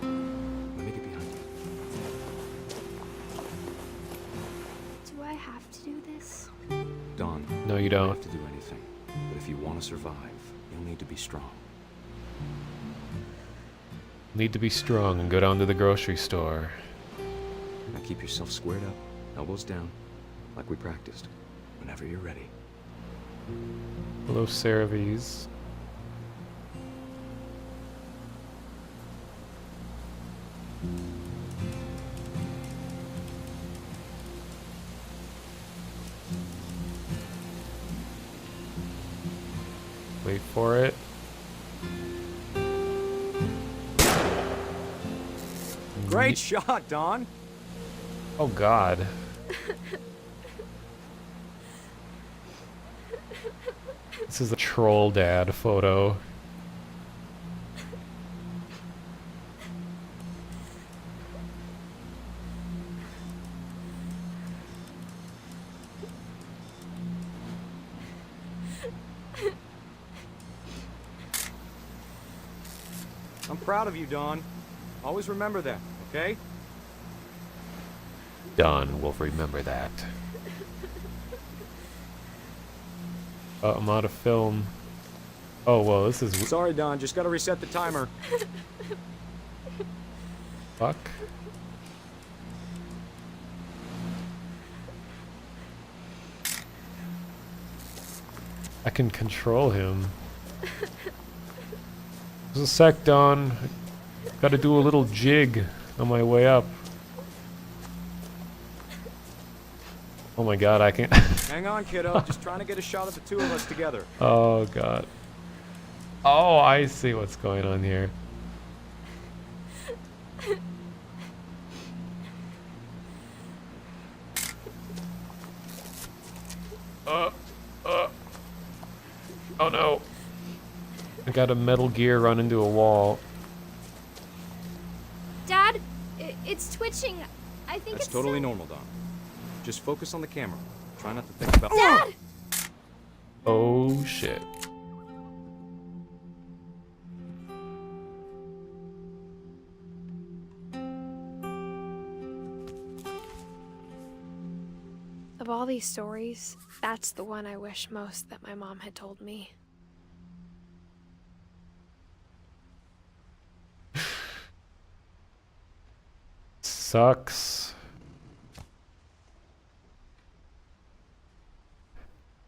Let me get behind you. Do I have to do this? Dawn. No, you You don't don't. have to do anything. But if you want to survive, you'll need to be strong. Need to be strong and go down to the grocery store. Now keep yourself squared up, elbows down, like we practiced. Whenever you're ready. Hello, Cereves. Wait for it. Great shot, Dawn! Oh God. This is a troll dad photo. I'm proud of you, Dawn. Always remember that, okay? Don will remember that. I'm out of film. Oh, well, this is... Sorry, Dawn. Just gotta reset the timer. Fuck. I can control him. Just a sec, Don. Gotta do a little jig on my way up. Oh my God, I can't... Hang on, kiddo. Just trying to get a shot of the two of us together. Oh God. Oh, I see what's going on here. Oh no. I got a Metal Gear run into a wall. Dad, it's twitching. I think That's it's totally so- normal, Dawn. Just focus on the camera. Try not to think about... Dad! Oh shit. Of all these stories, that's the one I wish most that my mom had told me. Sucks.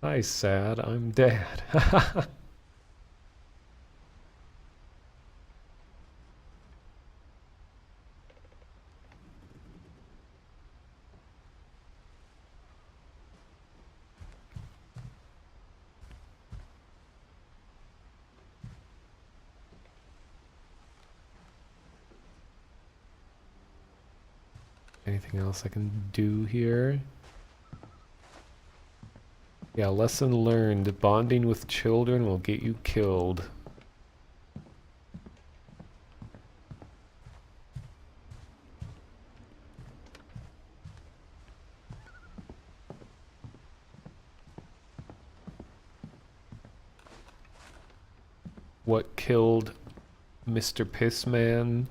Hi, sad. I'm dad. Anything else I can do here? Yeah, lesson learned. Bonding with children will get you killed. What killed Mr. Pissman?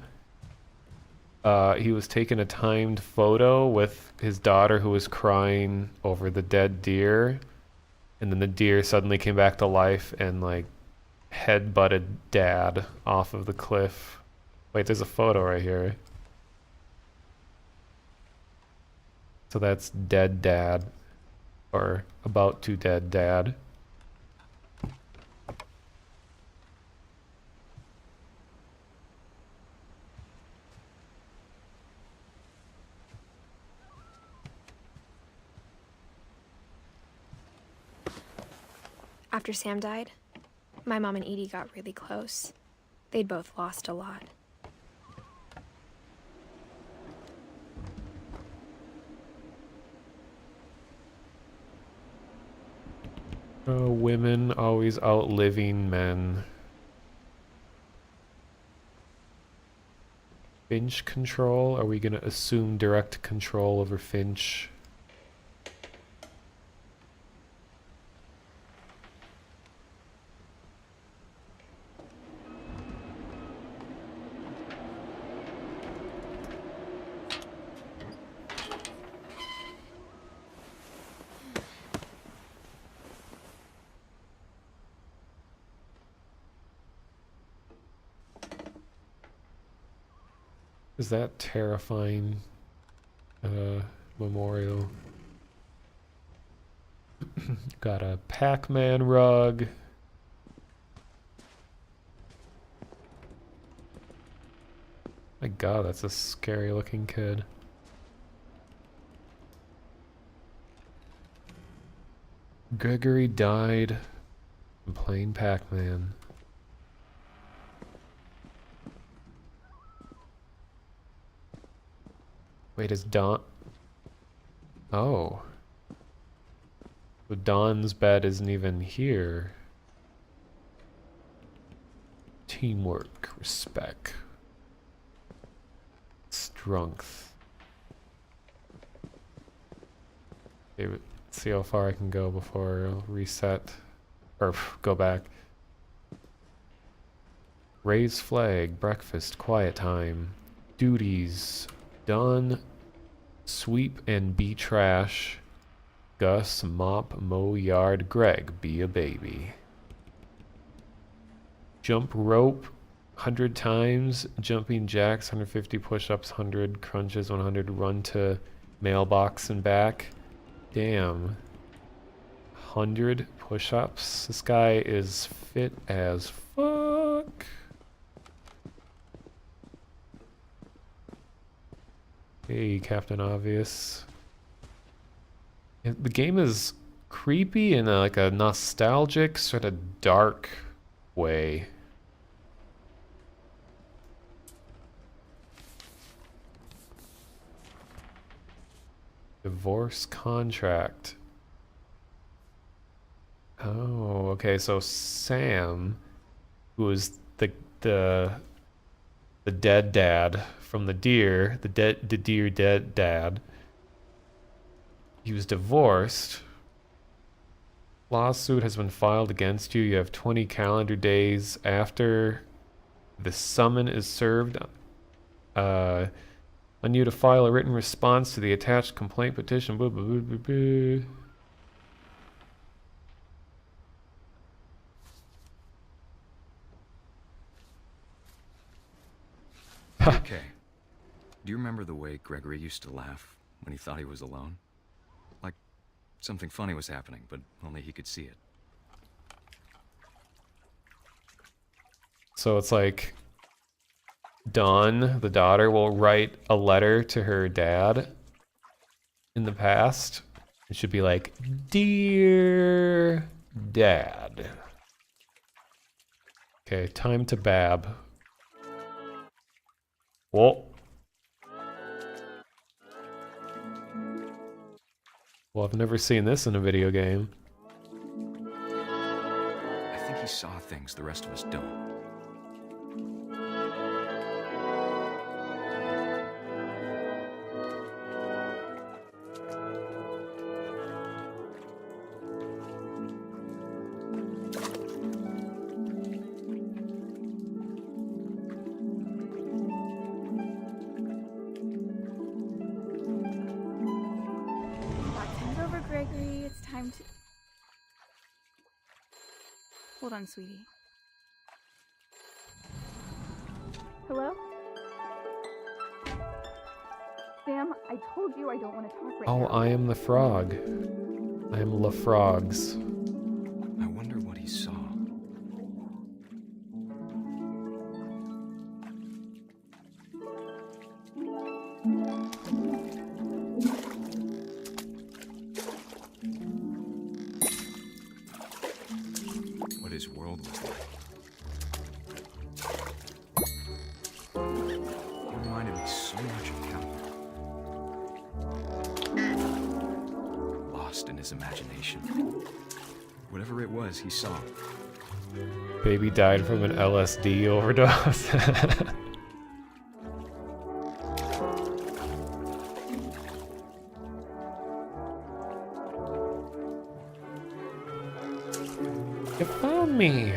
He was taking a timed photo with his daughter who was crying over the dead deer. And then the deer suddenly came back to life and, like, head-butted Dad off of the cliff. Wait, there's a photo right here. So that's dead Dad. Or about to dead Dad. After Sam died, my mom and Edie got really close. They'd both lost a lot. Oh, women always outliving men. Finch control? Are we gonna assume direct control over Finch? Is that terrifying memorial? Got a Pac-Man rug. My god, that's a scary looking kid. Gregory died from playing Pac-Man. Wait, is Don... Oh. So Don's bed isn't even here. Teamwork, respect, strength. Okay, let's see how far I can go before I'll reset. Or go back. Raise flag, breakfast, quiet time. Duties. Done. Sweep and be trash. Gus, mop, mow yard. Greg, be a baby. Jump rope 100 times. Jumping jacks 150 push-ups 100 crunches 100. Run to mailbox and back. Damn. 100 push-ups. This guy is fit as fuck. Hey, Captain Obvious. The game is creepy in like a nostalgic, sort of dark way. Divorce contract. Oh, okay. So Sam, who was the dead dad from the deer, the deer dead dad. He was divorced. Lawsuit has been filed against you. You have 20 calendar days after the summon is served on you to file a written response to the attached complaint petition. Blah, blah, blah, blah, blah. Okay. Do you remember the way Gregory used to laugh when he thought he was alone? Like something funny was happening, but only he could see it. So it's like Dawn, the daughter, will write a letter to her dad in the past. It should be like, Dear Dad. Okay, time to bab. Whoa. Well, I've never seen this in a video game. I think he saw things the rest of us don't. Time's over, Gregory. It's time to... Hold on, sweetie. Hello? Sam, I told you I don't want to talk right Oh, now. I am the frog. I am La Frogs. I wonder what he saw. What his world was like. He reminded me so much of Calvin. Lost in his imagination. whatever it was he saw. Baby died from an LSD overdose. You found me.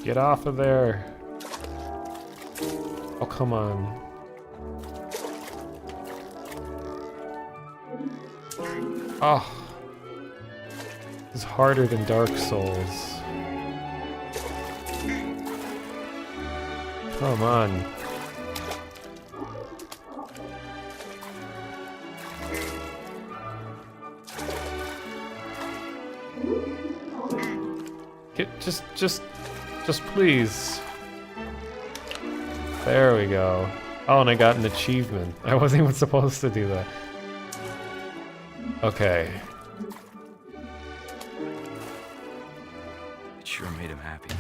Get off of there. Oh, come on. Oh. This is harder than Dark Souls. Come on. Just please. There we go. Oh, and I got an achievement. I wasn't even supposed to do that. Okay. It sure made him happy.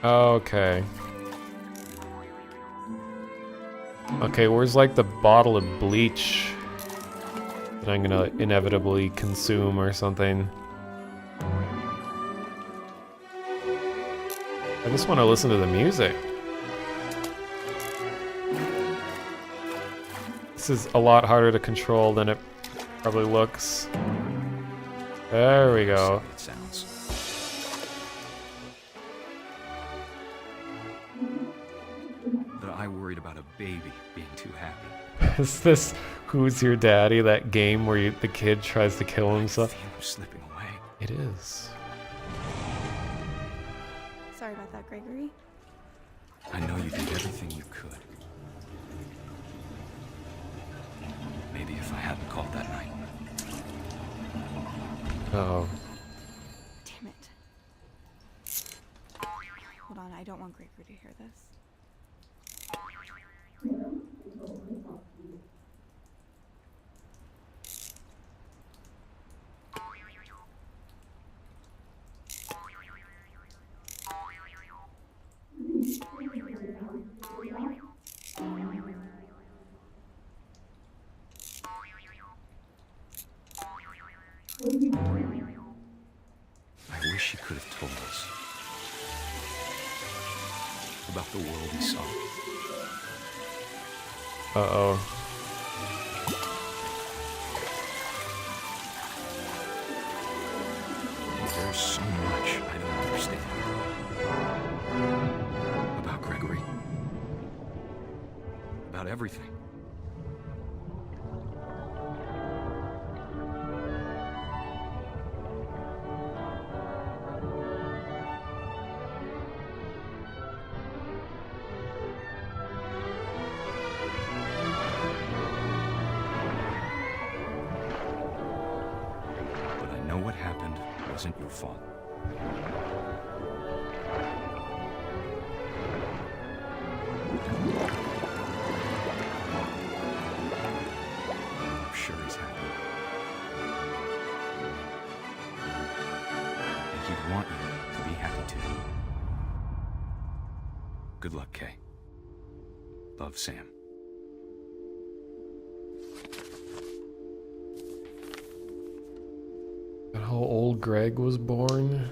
Okay. Okay, where's like the bottle of bleach that I'm gonna inevitably consume or something? I just want to listen to the music. This is a lot harder to control than it probably looks. There we go. It sounds. But I worried about a baby being too happy. Is this Who's Your Daddy, that game where the kid tries to kill himself? I feel him slipping away. It is. Sorry about that, Gregory. I know you did everything you could. Maybe if I hadn't called that night. Uh-oh. Damn it. Hold on, I don't want Gregory to hear this. I wish he could have told us about the world he saw. Uh-oh. There's so much I don't understand about Gregory. About everything. But I know what happened wasn't your fault. I'm sure he's happy. And he'd want you to be happy too. Good luck, Kay. Love, Sam. How old Greg was born?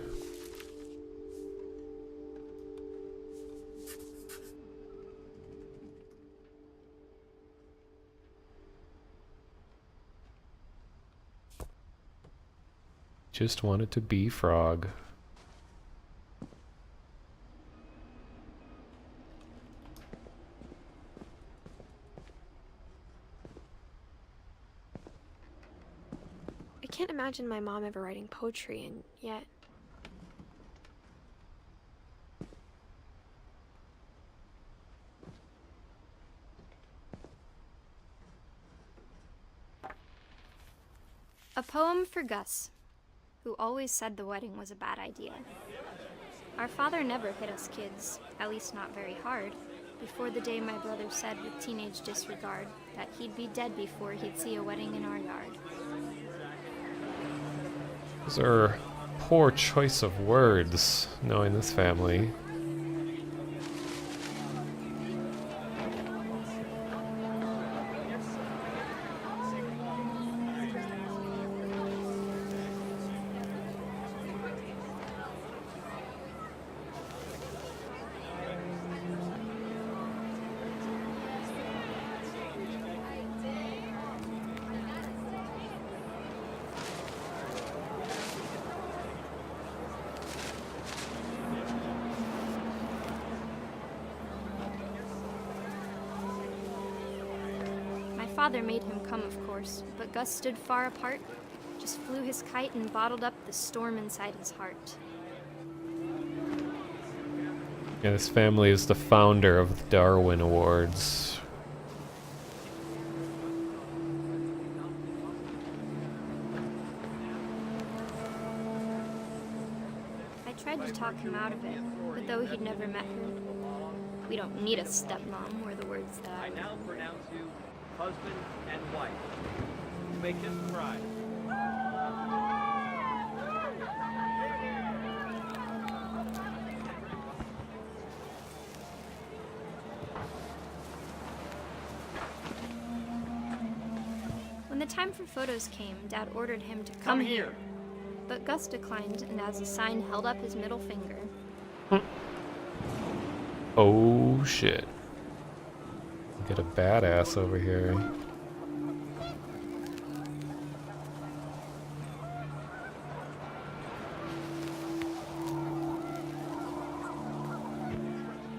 Just wanted to be Frog. I can't imagine my mom ever writing poetry, and yet. A poem for Gus, who always said the wedding was a bad idea. Our father never hit us kids, at least not very hard, before the day my brother said with teenage disregard that he'd be dead before he'd see a wedding in our yard. Those are poor choice of words, knowing this family. Father made him come, of course, but Gus stood far apart, just flew his kite and bottled up the storm inside his heart. Yeah, this family is the founder of the Darwin Awards. I tried to talk him out of it, but though he'd never met her, we don't need a stepmom, were the words that I now pronounce you husband and wife. Make him cry. When the time for photos came, Dad ordered him to come here. But Gus declined, and as a sign held up his middle finger. Oh shit. Get a badass over here.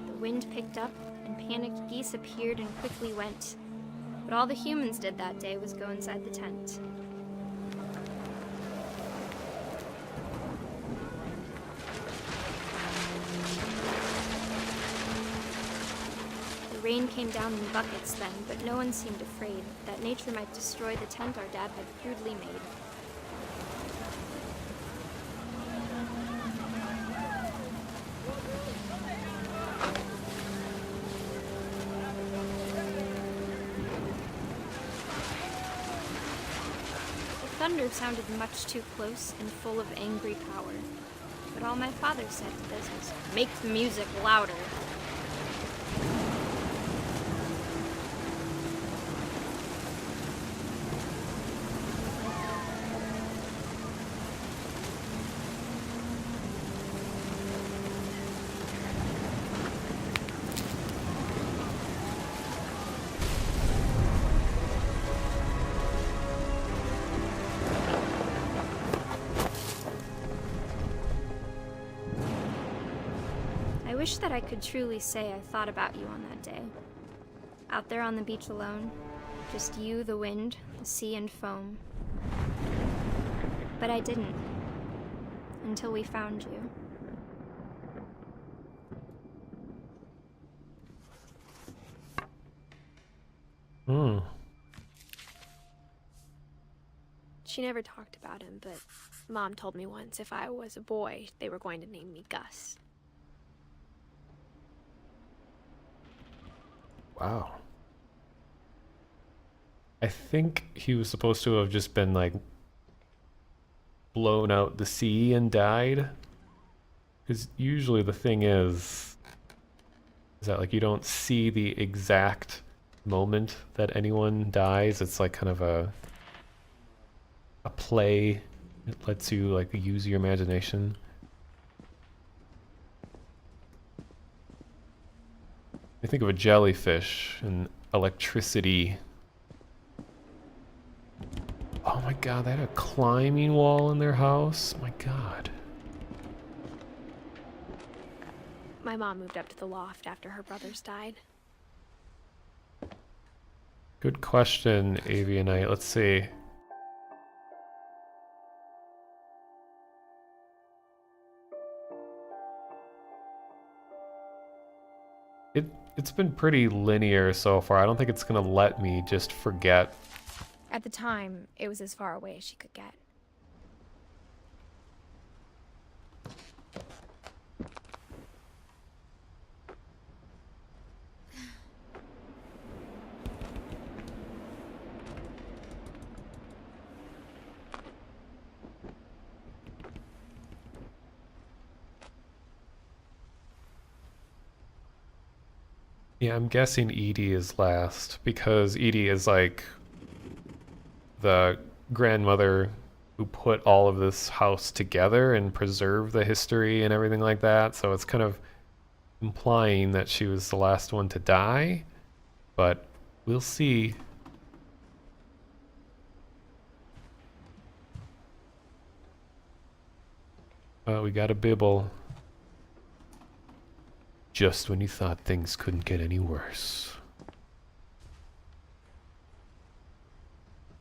The wind picked up, and panicked geese appeared and quickly went. But all the humans did that day was go inside the tent. The rain came down in buckets then, but no one seemed afraid that nature might destroy the tent our dad had crudely made. The thunder sounded much too close and full of angry power, but all my father said to this was, "Make the music louder." I wish that I could truly say I thought about you on that day. Out there on the beach alone, just you, the wind, the sea, and foam. But I didn't, until we found you. She never talked about him, but Mom told me once if I was a boy, they were going to name me Gus. Wow. I think he was supposed to have just been like blown out the sea and died. Because usually the thing is that like you don't see the exact moment that anyone dies. It's like kind of a play. It lets you like use your imagination. I think of a jellyfish and electricity. Oh my god, they had a climbing wall in their house? My god. My mom moved up to the loft after her brothers died. Good question, Avianite. Let's see. It's been pretty linear so far. I don't think it's gonna let me just forget. At the time, it was as far away as she could get. Yeah, I'm guessing Edie is last because Edie is like the grandmother who put all of this house together and preserved the history and everything like that. So it's kind of implying that she was the last one to die, but we'll see. We got a bibble. Just when you thought things couldn't get any worse.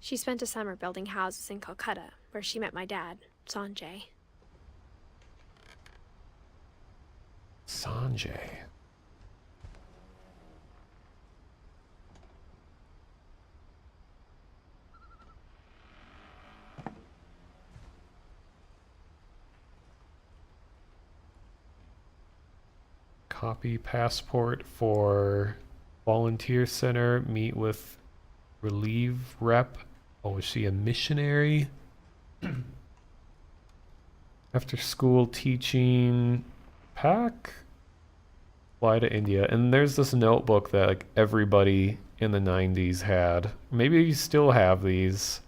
She spent a summer building houses in Calcutta, where she met my dad, Sanjay. Sanjay. Copy passport for volunteer center. Meet with relieve rep. Oh, is she a missionary? After school teaching. Pack. Fly to India. And there's this notebook that like everybody in the 90s had. Maybe you still have these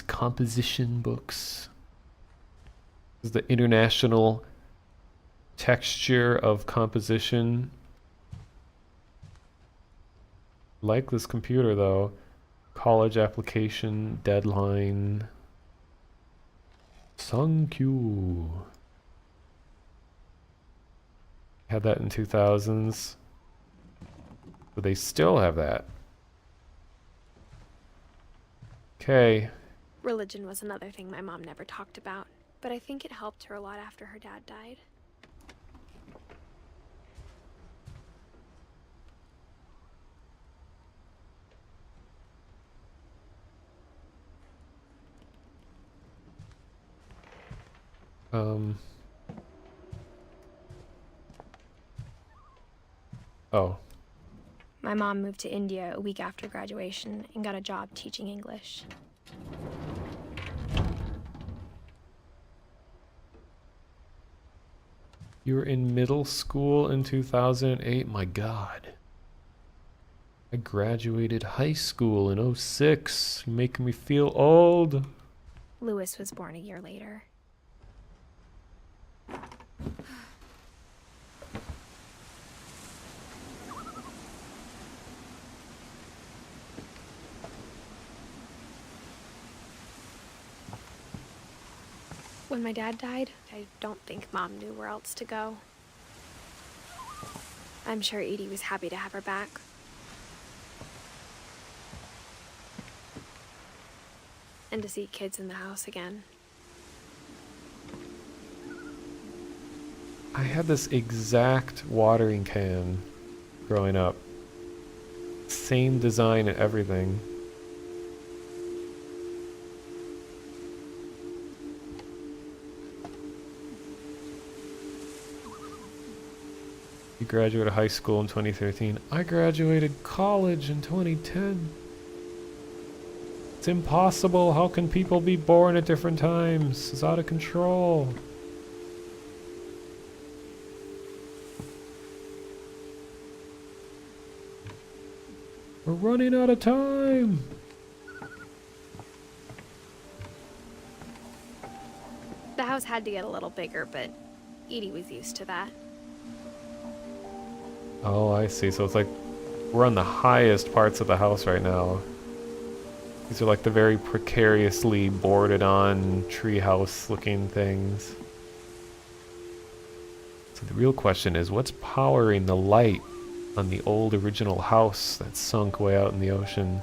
composition books. This is the International Texture of Composition. Like this computer though. College application deadline. Sungkyu. Had that in 2000s. But they still have that. Okay. Religion was another thing my mom never talked about, but I think it helped her a lot after her dad died. Oh. My mom moved to India a week after graduation and got a job teaching English. You were in middle school in 2008? My God. I graduated high school in 06. You're making me feel old. Lewis was born a year later. When my dad died, I don't think Mom knew where else to go. I'm sure Edie was happy to have her back. And to see kids in the house again. I had this exact watering can growing up. Same design and everything. You graduated high school in 2013. I graduated college in 2010. It's impossible. How can people be born at different times? It's out of control. We're running out of time. The house had to get a little bigger, but Edie was used to that. Oh, I see. So it's like we're on the highest parts of the house right now. These are like the very precariously boarded on treehouse looking things. So the real question is, what's powering the light on the old original house that's sunk way out in the ocean?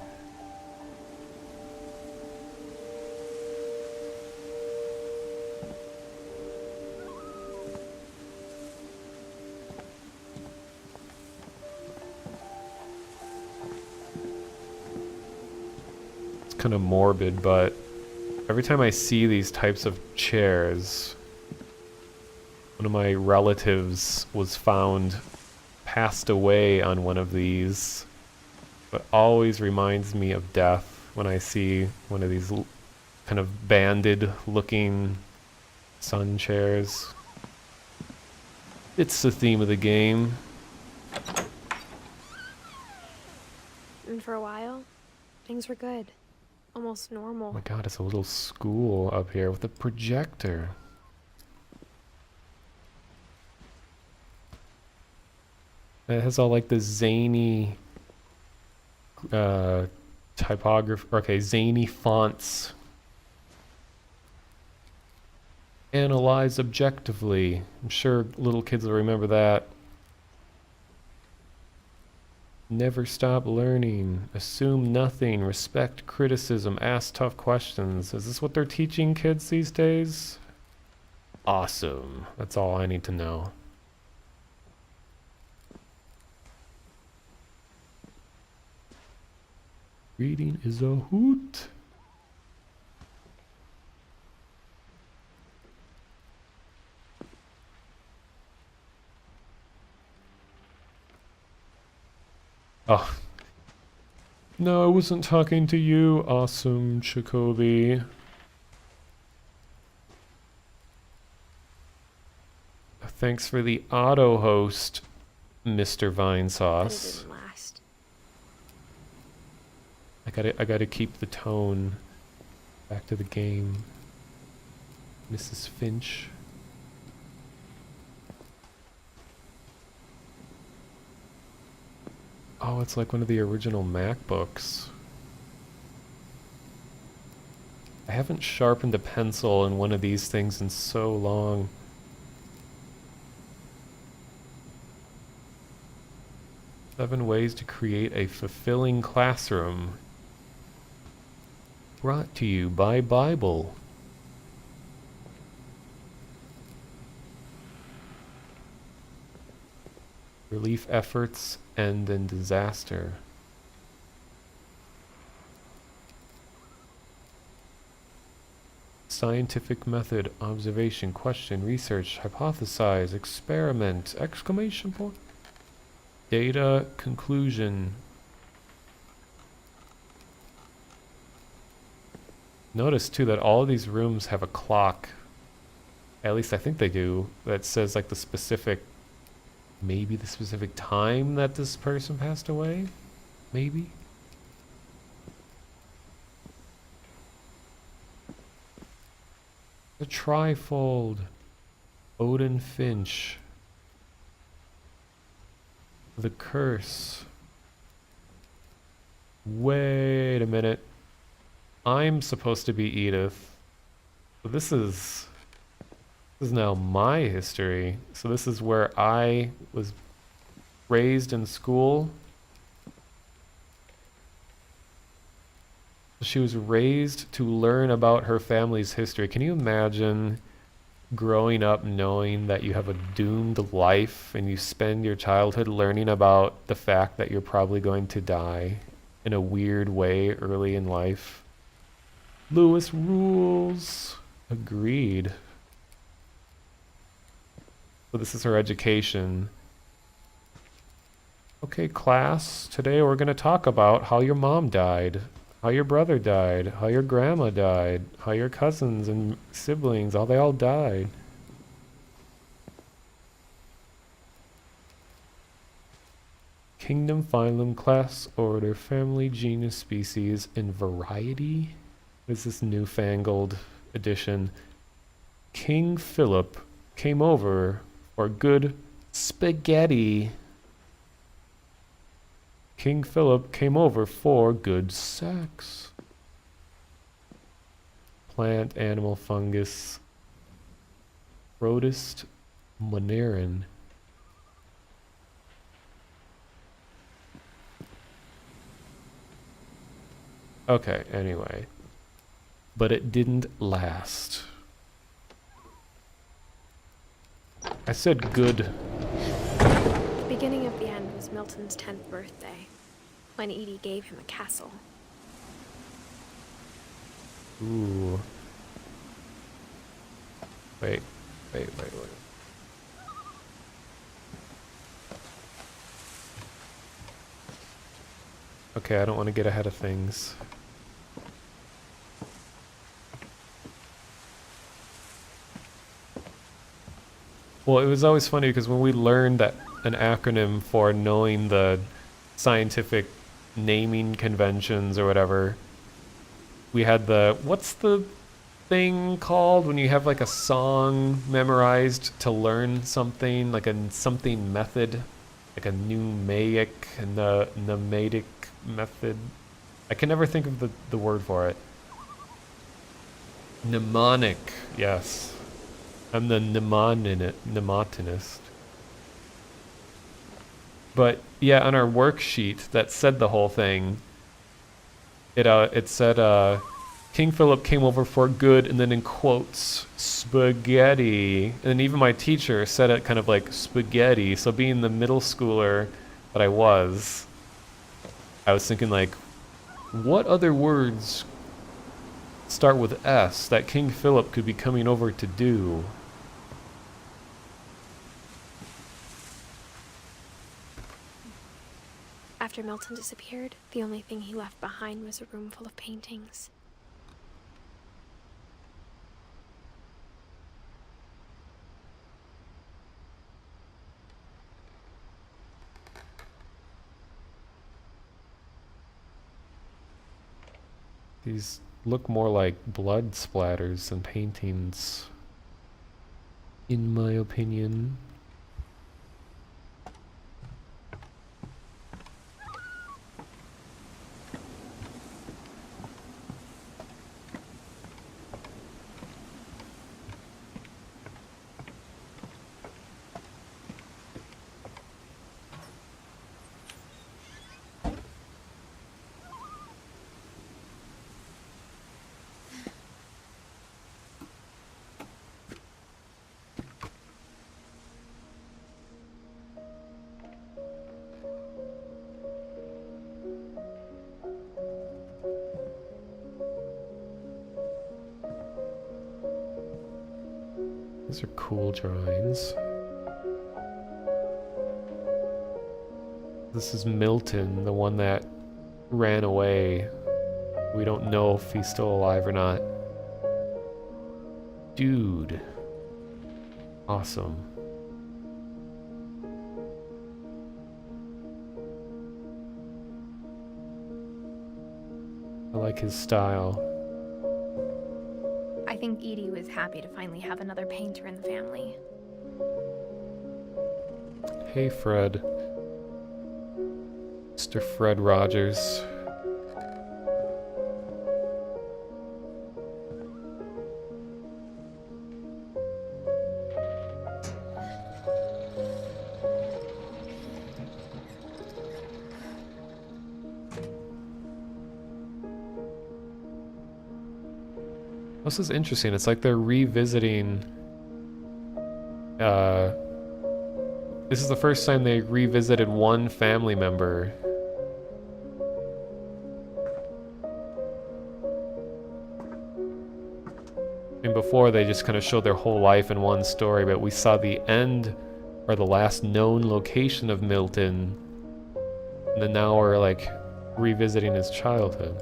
Kind of morbid, but every time I see these types of chairs, one of my relatives was found passed away on one of these, but always reminds me of death when I see one of these kind of banded looking sun chairs. It's the theme of the game. And for a while, things were good. Almost normal. Oh my god, it's a little school up here with a projector. It has all like the zany typography, okay, zany fonts. Analyze objectively. I'm sure little kids will remember that. Never stop learning. Assume nothing. Respect criticism. Ask tough questions. Is this what they're teaching kids these days? Awesome. That's all I need to know. Reading is a hoot. Oh. No, I wasn't talking to you, awesome Jacoby. Thanks for the auto host, Mr. Vinesauce. But it didn't last. I gotta keep the tone. Back to the game. Mrs. Finch. Oh, it's like one of the original MacBooks. I haven't sharpened a pencil in one of these things in so long. Seven ways to create a fulfilling classroom. Brought to you by Bible. Relief efforts end in disaster. Scientific method, observation, question, research, hypothesize, experiment, exclamation point. Data, conclusion. Notice too that all of these rooms have a clock. At least I think they do. That says like the specific, maybe the specific time that this person passed away? Maybe? The trifold. Odin Finch. The curse. Wait a minute. I'm supposed to be Edith. So this is now my history. So this is where I was raised in school. She was raised to learn about her family's history. Can you imagine growing up knowing that you have a doomed life and you spend your childhood learning about the fact that you're probably going to die in a weird way early in life? Lewis rules. Agreed. So this is her education. Okay, class, today we're going to talk about how your mom died, how your brother died, how your grandma died, how your cousins and siblings, how they all died. Kingdom, phylum, class, order, family, genus, species, and variety? What is this newfangled edition? King Philip came over for good spaghetti. King Philip came over for good sex. Plant, animal, fungus. Protist monerin. Okay, anyway. But it didn't last. I said good. The beginning of the end was Milton's 10th birthday, when Edie gave him a castle. Ooh. Wait. Okay, I don't want to get ahead of things. Well, it was always funny because when we learned that an acronym for knowing the scientific naming conventions or whatever, we had what's the thing called when you have like a song memorized to learn something, like a something method, like a pneumatic method. I can never think of the word for it. Mnemonic, yes. I'm the mnemotonist. But yeah, on our worksheet that said the whole thing, it said King Philip came over for good, and then in quotes, spaghetti. And even my teacher said it kind of like spaghetti. So being the middle schooler that I was thinking like, what other words start with S that King Philip could be coming over to do? After Milton disappeared, the only thing he left behind was a room full of paintings. These look more like blood splatters than paintings, in my opinion. These are cool drawings. This is Milton, the one that ran away. We don't know if he's still alive or not. Dude. Awesome. I like his style. I think Edie was happy to finally have another painter in the family. Hey, Fred. Mr. Fred Rogers. This is interesting. It's like they're revisiting. This is the first time they revisited one family member. And before they just kind of showed their whole life in one story, but we saw the end or the last known location of Milton. And then now we're like revisiting his childhood.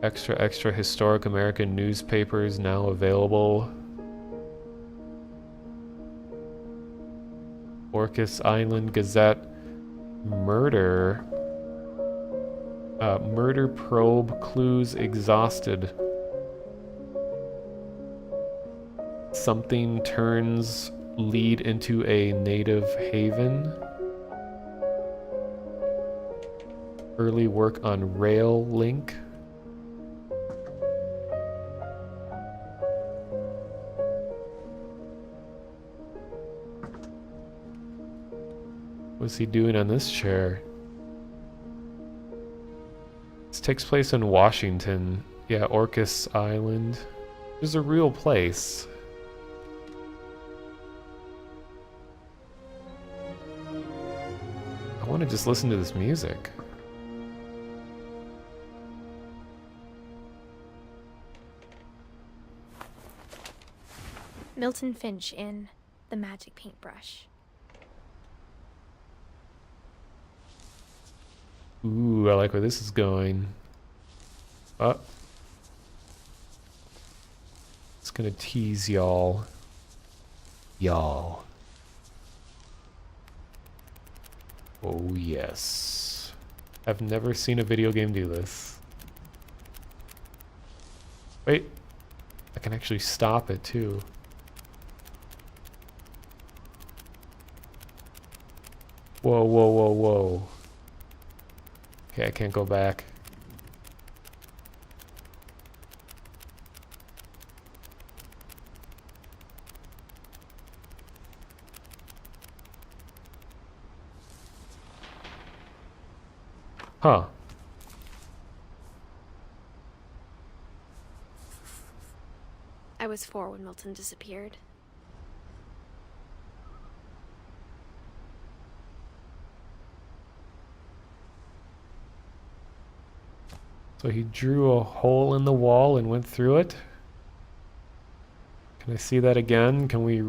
Extra historic American newspapers now available. Orcas Island Gazette. Murder. Murder probe clues exhausted. Something turns lead into a native haven. Early work on rail link. What's he doing on this chair? This takes place in Washington. Yeah, Orcas Island. This is a real place. I want to just listen to this music. Milton Finch in The Magic Paintbrush. Ooh, I like where this is going. Oh. It's gonna tease y'all. Y'all. Oh yes. I've never seen a video game do this. Wait. I can actually stop it too. Whoa, whoa, whoa, whoa. Okay, I can't go back. Huh. I was 4 when Milton disappeared. So he drew a hole in the wall and went through it. Can I see that again? Can we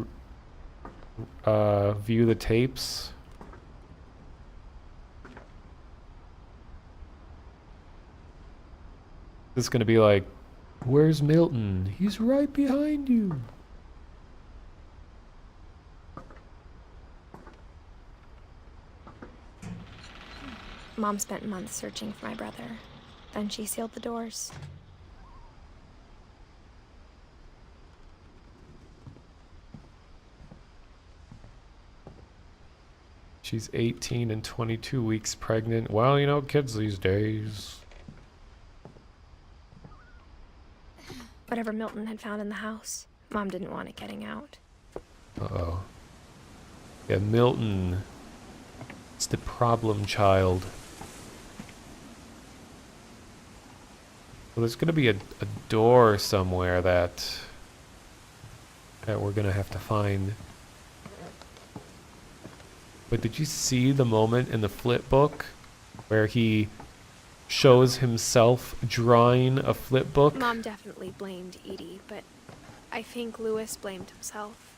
view the tapes? This is gonna be like, where's Milton? He's right behind you. Mom spent months searching for my brother. Then she sealed the doors. She's 18 and 22 weeks pregnant. Well, you know, kids these days. Whatever Milton had found in the house, Mom didn't want it getting out. Uh-oh. Yeah, Milton. It's the problem child. Well, there's gonna be a door somewhere that we're gonna have to find. But did you see the moment in the flip book where he shows himself drawing a flip book? Mom definitely blamed Edie, but I think Lewis blamed himself.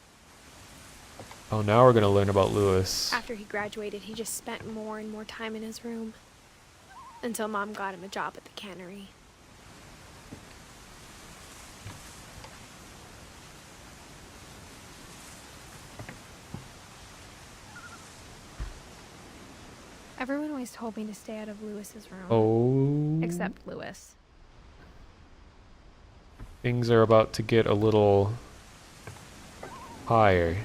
Oh, now we're gonna learn about Lewis. After he graduated, he just spent more and more time in his room. Until Mom got him a job at the cannery. Everyone always told me to stay out of Lewis's room. Oh. Except Lewis. Things are about to get a little higher.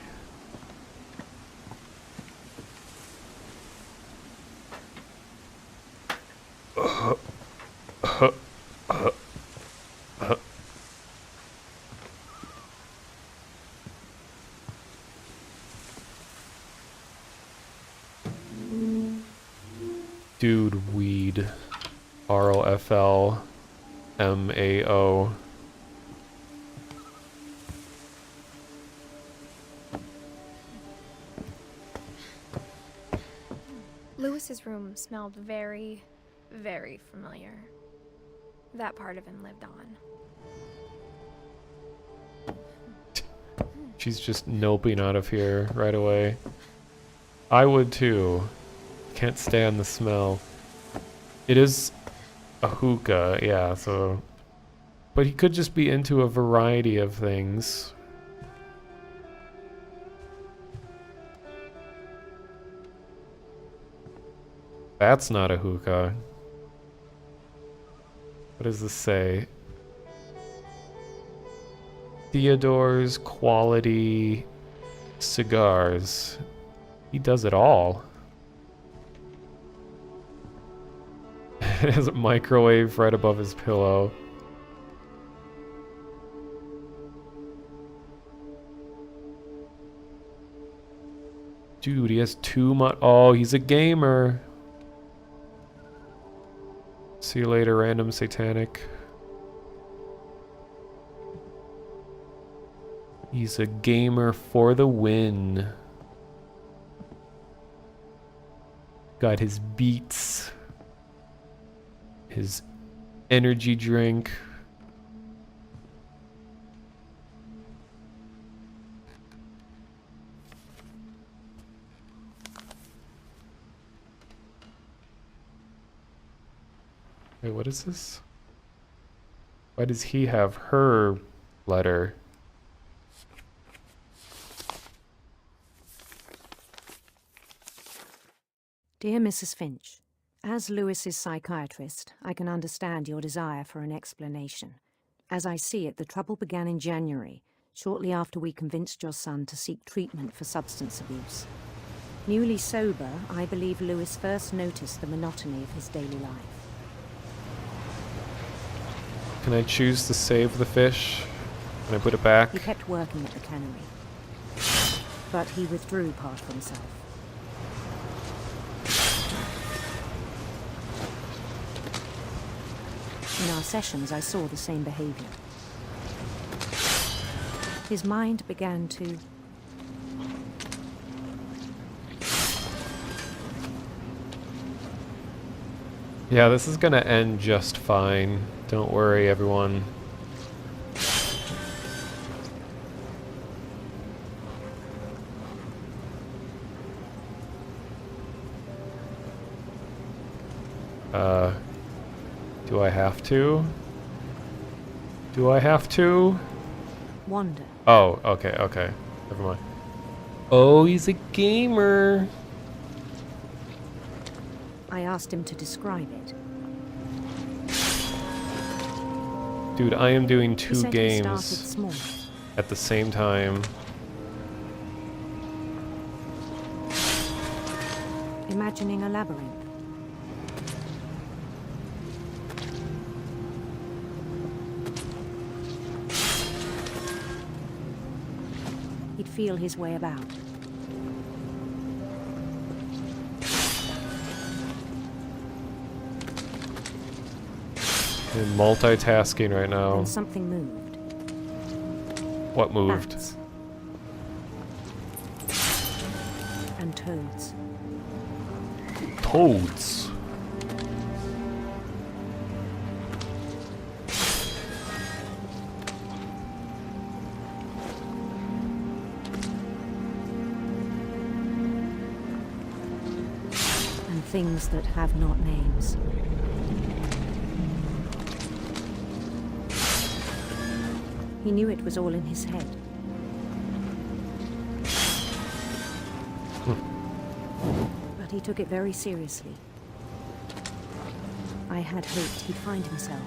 Dude weed. ROFLMAO. Lewis's room smelled very, very familiar. That part of him lived on. She's just noping out of here right away. I would too. Can't stand the smell. It is a hookah, yeah, so... But he could just be into a variety of things. That's not a hookah. What does this say? Theodore's Quality Cigars. He does it all. It has a microwave right above his pillow. Dude, he has 2 oh, he's a gamer. See you later, random satanic. He's a gamer for the win. Got his beats. His energy drink. Wait, what is this? Why does he have her letter? Dear Mrs. Finch, as Lewis's psychiatrist, I can understand your desire for an explanation. As I see it, the trouble began in January, shortly after we convinced your son to seek treatment for substance abuse. Newly sober, I believe Lewis first noticed the monotony of his daily life. Can I choose to save the fish? Can I put it back? He kept working at the cannery, but he withdrew part of himself. In our sessions, I saw the same behavior. His mind began to... Yeah, this is gonna end just fine. Don't worry, everyone. Do I have to? Do I have to? Wander. Oh, okay, okay. Never mind. Oh, he's a gamer. I asked him to describe it. Dude, I am doing He 2 said he started games small. at the same time. Imagining a labyrinth. He'd feel his way about. I'm multitasking right now. Then something moved. What moved? Bats. And toads. Toads. And things that have not names. He knew it was all in his head. But he took it very seriously. I had hoped he'd find himself.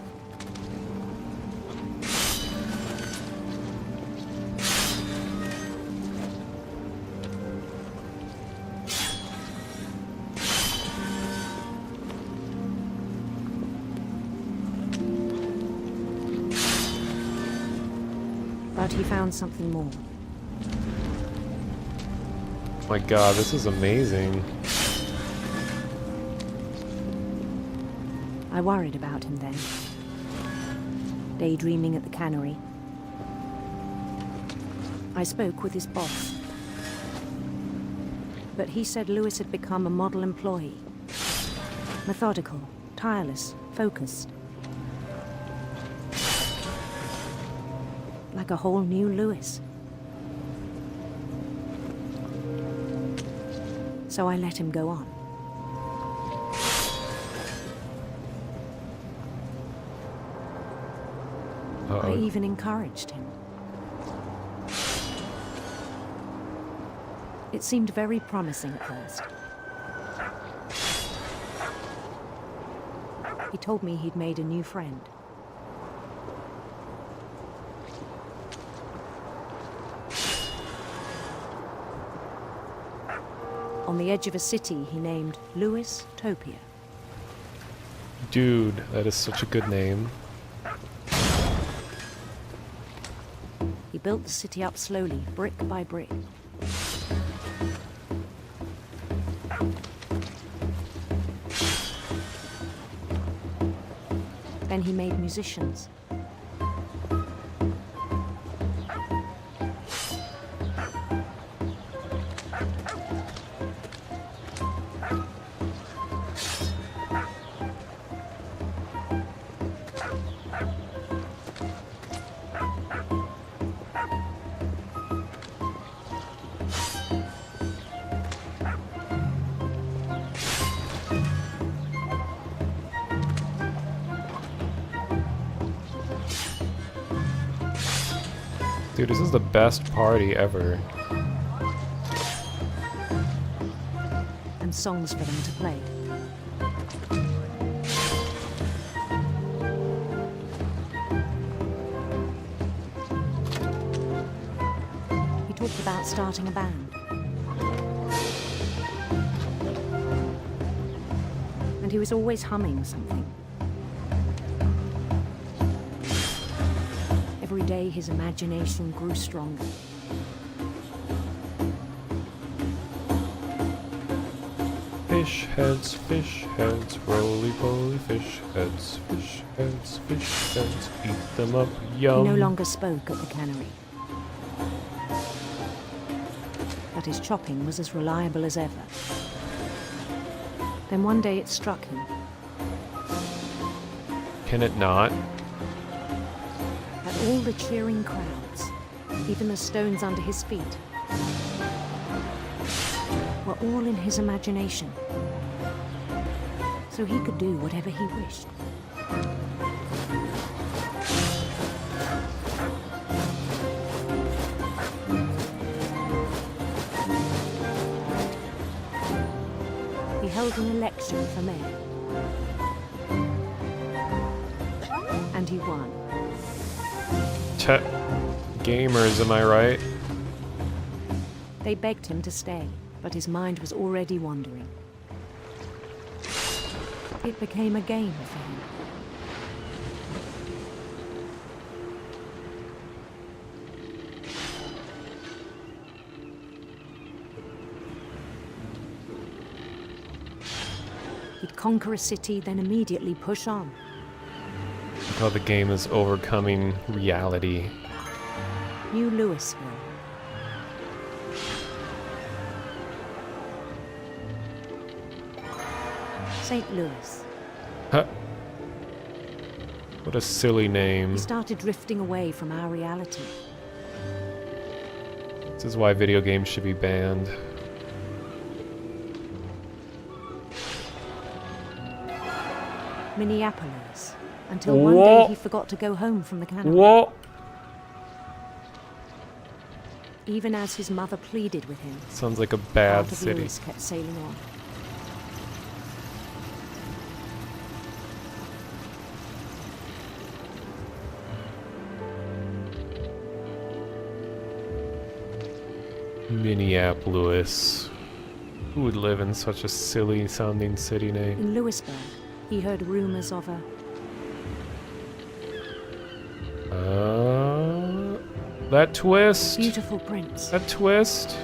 But he found something more. My god, this is amazing. I worried about him then. Daydreaming at the cannery. I spoke with his boss. But he said Lewis had become a model employee. Methodical, tireless, focused. Like a whole new Lewis. So I let him go on. I even encouraged him. It seemed very promising at first. He told me he'd made a new friend. On the edge of a city he named Lewis Topia. Dude, that is such a good name. He built the city up slowly, brick by brick. Then he made musicians. Dude, this is the best party ever. And songs for them to play. He talked about starting a band. And he was always humming something. Every day his imagination grew stronger. Fish heads, roly-poly fish heads, eat them up, yum. He no longer spoke at the cannery. But his chopping was as reliable as ever. Then one day it struck him. Can it not? That all the cheering crowds, even the stones under his feet, were all in his imagination. So he could do whatever he wished. He held an election for mayor. And he won. Gamers, am I right? They begged him to stay, but his mind was already wandering. It became a game for him. He'd conquer a city, then immediately push on. Look how the game is overcoming reality. New Louisville. St. Louis. Huh. What a silly We name. started drifting away from our reality. This is why video games should be banned. Minneapolis. Until one day he forgot to go home from the cannery. What? Even as his mother pleaded with him, Sounds like a bad part of city. Louis kept sailing on. Minneapolis. Who would live in such a silly sounding city name? In Louisburg, he heard rumors of a That twist. beautiful prince. That twist.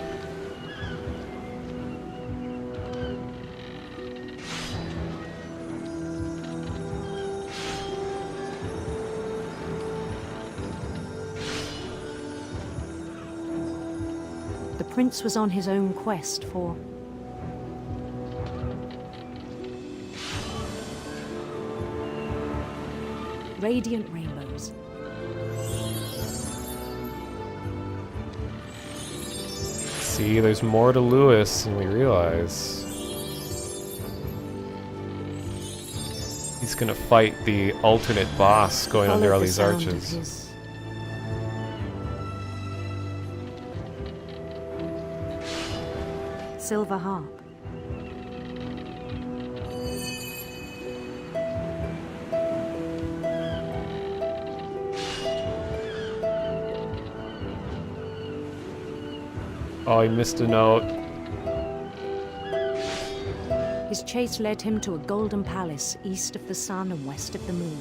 The prince was on his own quest for radiant rainbows. See, there's more to Lewis than we realize. He's gonna fight the alternate boss going under Followed all the these sound of arches. his silver harp. Oh, he missed a note. His chase led him to a golden palace east of the sun and west of the moon.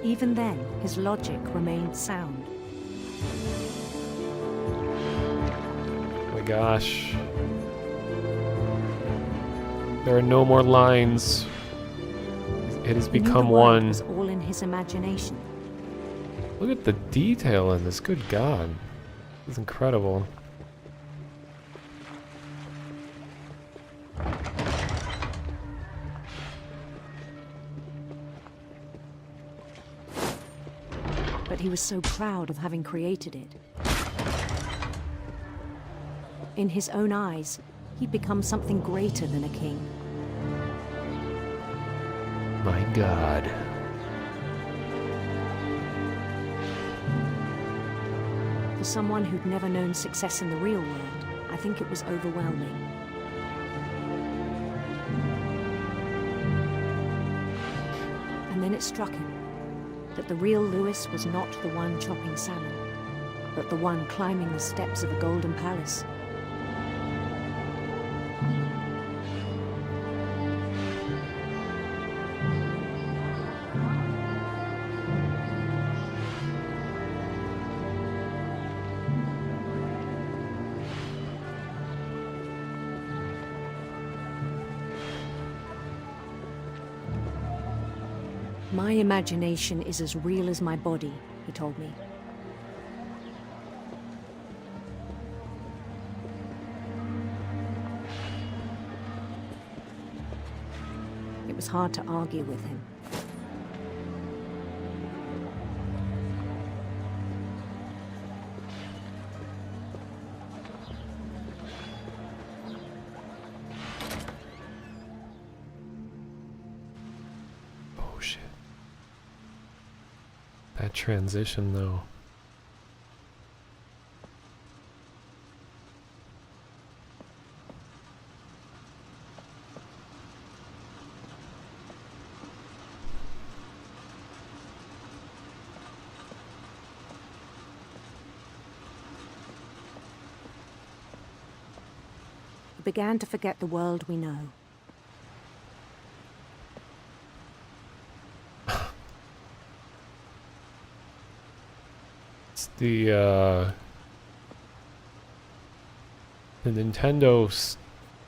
Even then, his logic remained sound. Oh my gosh. There are no more lines. It has He knew become the world one. was all in his imagination. Look at the detail in this. Good God. This is incredible. But he was so proud of having created it. In his own eyes, he'd become something greater than a king. My God. For someone who'd never known success in the real world, I think it was overwhelming. And then it struck him that the real Lewis was not the one chopping salmon, but the one climbing the steps of a golden palace. My imagination is as real as my body, he told me. It was hard to argue with him. Oh shit. That transition though. We began to forget the world we know. It's the Nintendo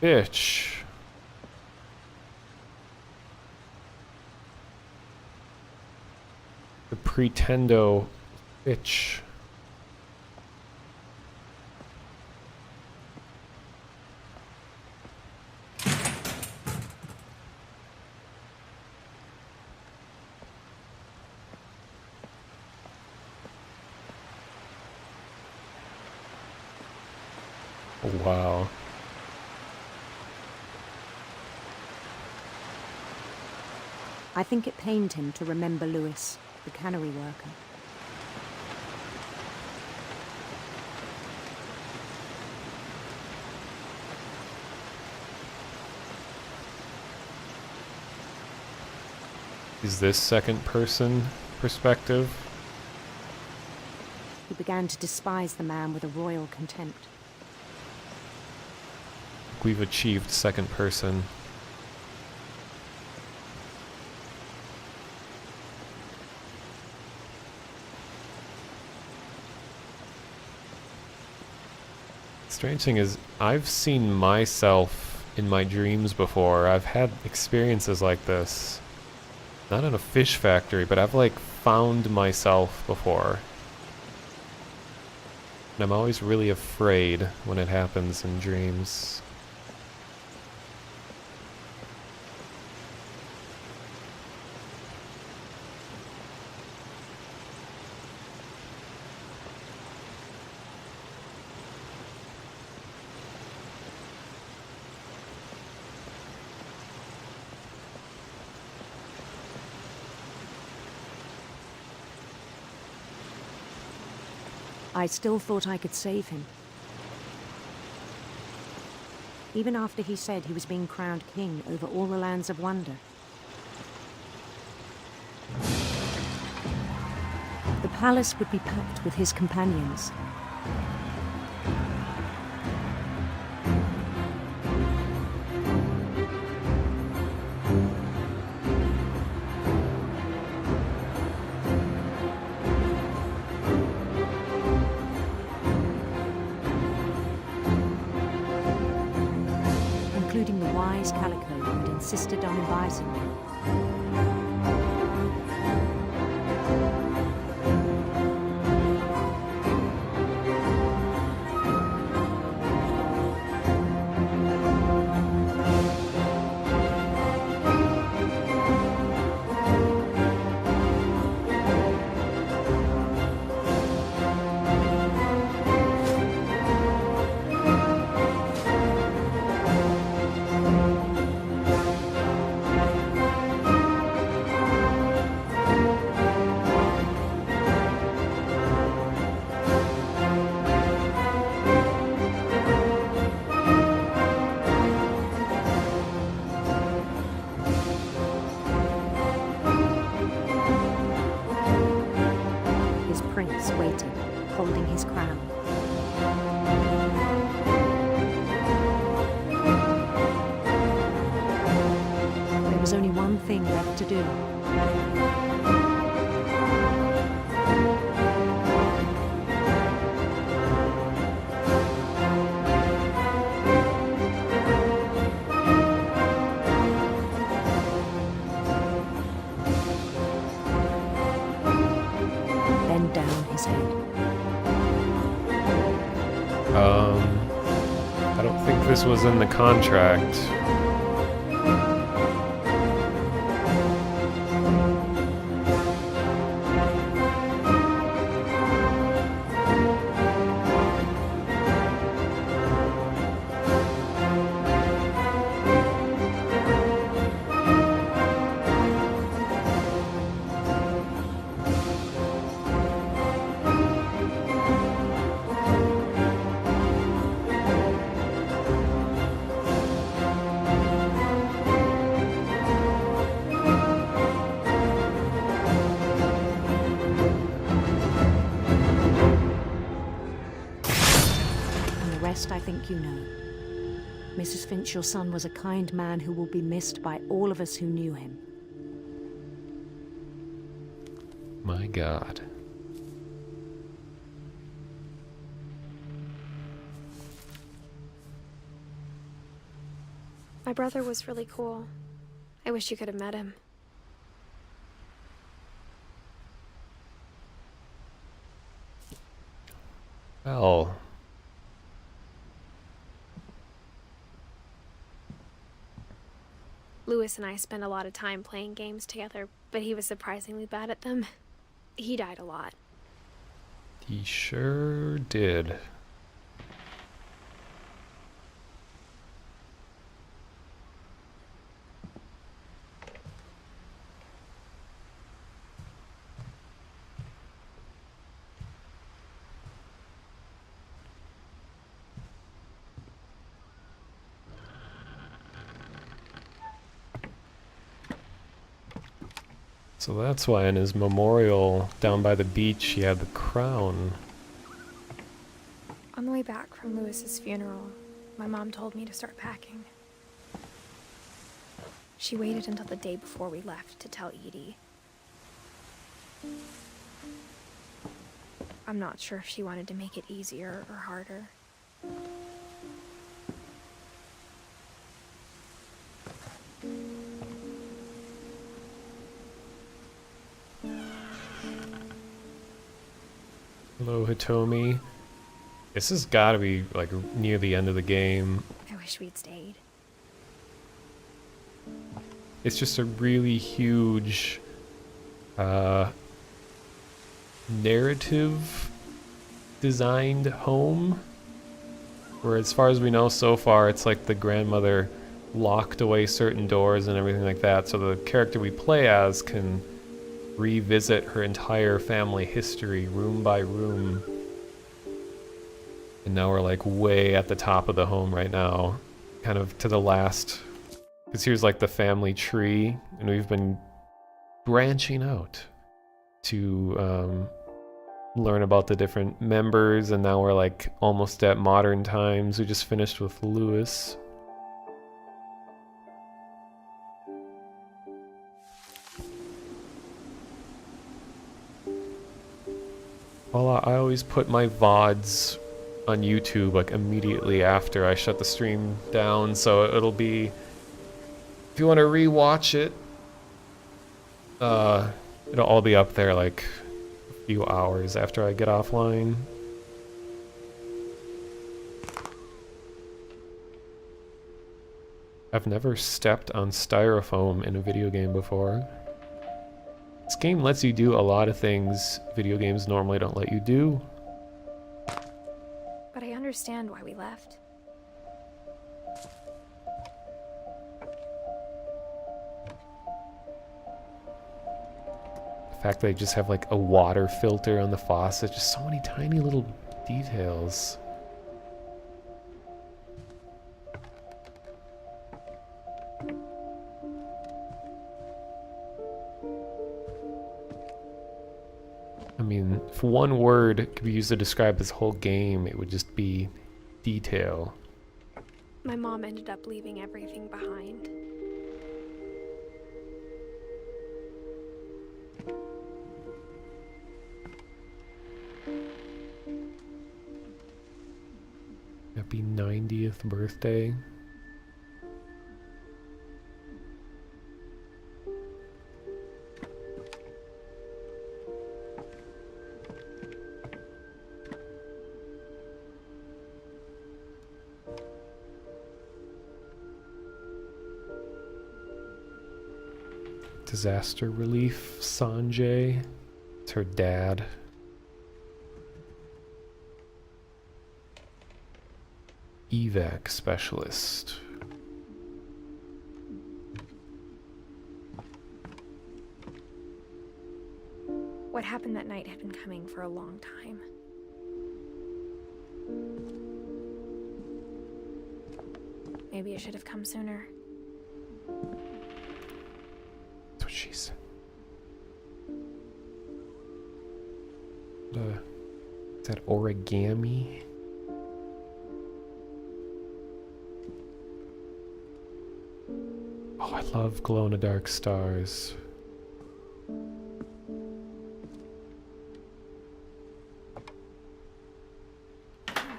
Switch. The Pretendo Switch. Wow. I think it pained him to remember Lewis, the cannery worker. Is this second person perspective? He began to despise the man with a royal contempt. We've achieved second person. Strange thing is, I've seen myself in my dreams before. I've had experiences like this. Not in a fish factory, but I've like found myself before. And I'm always really afraid when it happens in dreams. I still thought I could save him. Even after he said he was being crowned king over all the lands of wonder. The palace would be packed with his companions. Including the wise Calico, insisted on inviting me. His prince waited, holding his crown. There was only one thing left to do. Bend down his head. I don't think this was in the contract. I think you know. Mrs. Finch, your son was a kind man who will be missed by all of us who knew him. My God. My brother was really cool. I wish you could have met him. Well, Lewis and I spent a lot of time playing games together, but he was surprisingly bad at them. He died a lot. he sure did. So that's why in his memorial down by the beach he had the crown. On the way back from Lewis's funeral, my mom told me to start packing. She waited until the day before we left to tell Edie. I'm not sure if she wanted to make it easier or harder. Hello, Hitomi. This has got to be like near the end of the game. I wish we'd stayed. It's just a really huge narrative designed home where, as far as we know so far, it's like the grandmother locked away certain doors and everything like that, so the character we play as can revisit her entire family history room by room. And now we're like way at the top of the home right now, kind of to the last, because here's like the family tree, and we've been branching out to learn about the different members, and now we're like almost at modern times. We just finished with Lewis. Well, I always put my VODs on YouTube like immediately after I shut the stream down, so it'll be If you want to rewatch it, it'll all be up there like a few hours after I get offline. I've never stepped on styrofoam in a video game before. This game lets you do a lot of things video games normally don't let you do. But I understand why we left. The fact that they just have like a water filter on the faucet, just so many tiny little details. I mean, if one word could be used to describe this whole game, it would just be detail. My mom ended up leaving everything behind. Happy 90th birthday. Disaster relief, Sanjay. It's her dad. Evac specialist. What happened that night had been coming for a long time. Maybe it should have come sooner. That's what she said. Is that origami? Oh, I love glow-in-the-dark stars.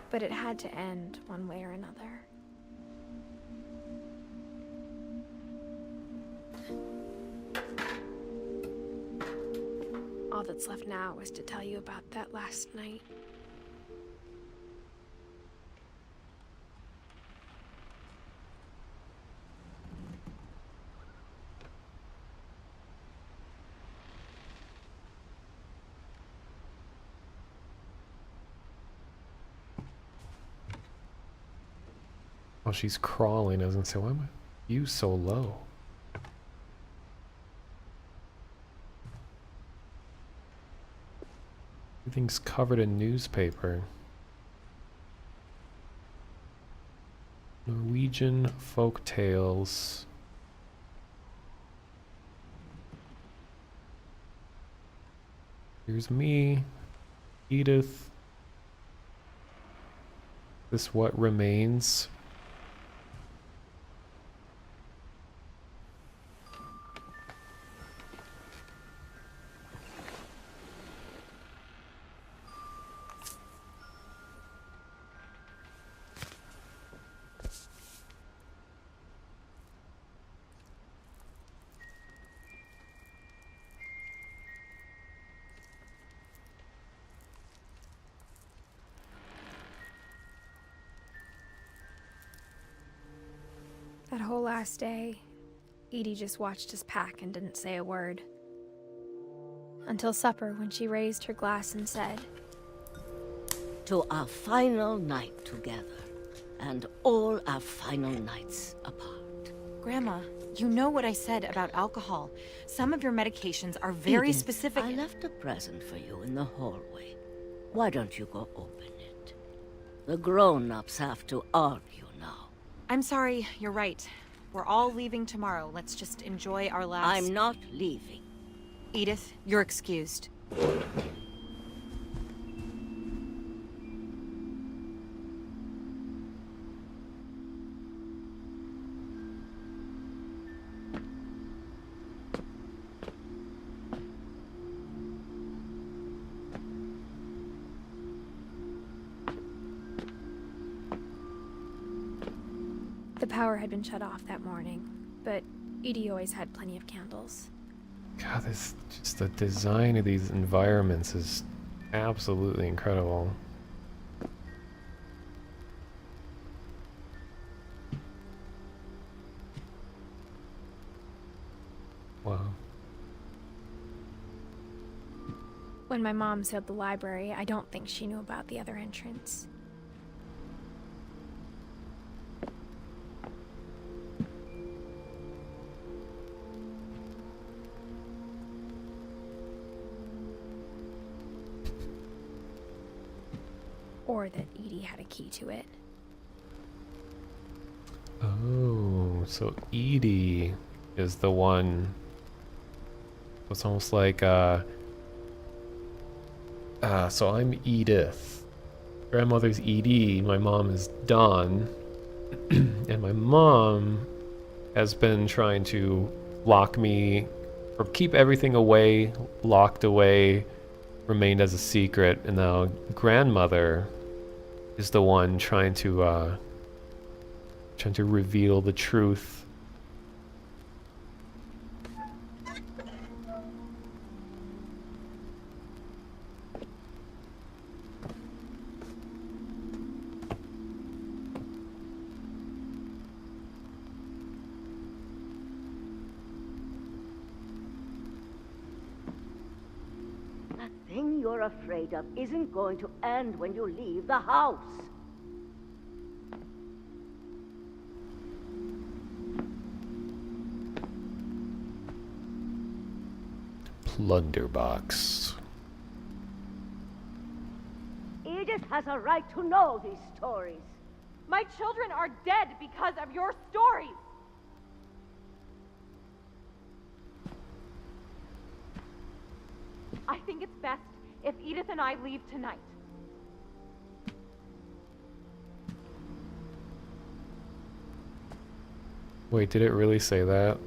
But it had to end one way or another. All that's left now is to tell you about that last night. Oh, she's crawling. I was gonna say, why am you so low? Everything's covered in newspaper. Norwegian folk tales. Here's me, Edith. This what remains. That whole last day, Edie just watched us pack and didn't say a word. Until supper, when she raised her glass and said, "To our final night together, and all our final nights apart." Grandma, you know what I said about alcohol. Some of your medications are very Edith, specific. I left a present for you in the hallway. Why don't you go open it? The grown-ups have to argue now. I'm sorry, you're right. We're all leaving tomorrow. Let's just enjoy our last... I'm not leaving. Edith, you're excused. the power had been shut off that morning, but Edie always had plenty of candles. God, just the design of these environments is absolutely incredible. Wow. When my mom sealed the library, I don't think she knew about the other entrance. Or that Edie had a key to it. Oh, so Edie is the one. It's almost like, so I'm Edith. Grandmother's Edie, my mom is Dawn. And my mom has been trying to lock me, or keep everything away, locked away, remained as a secret, and now grandmother is the one trying to reveal the truth. The thing you're afraid of isn't going to end when you leave the house. Plunderbox. Edith has a right to know these stories. My children are dead because of your stories! I think it's best if Edith and I leave tonight. Wait, did it really say that?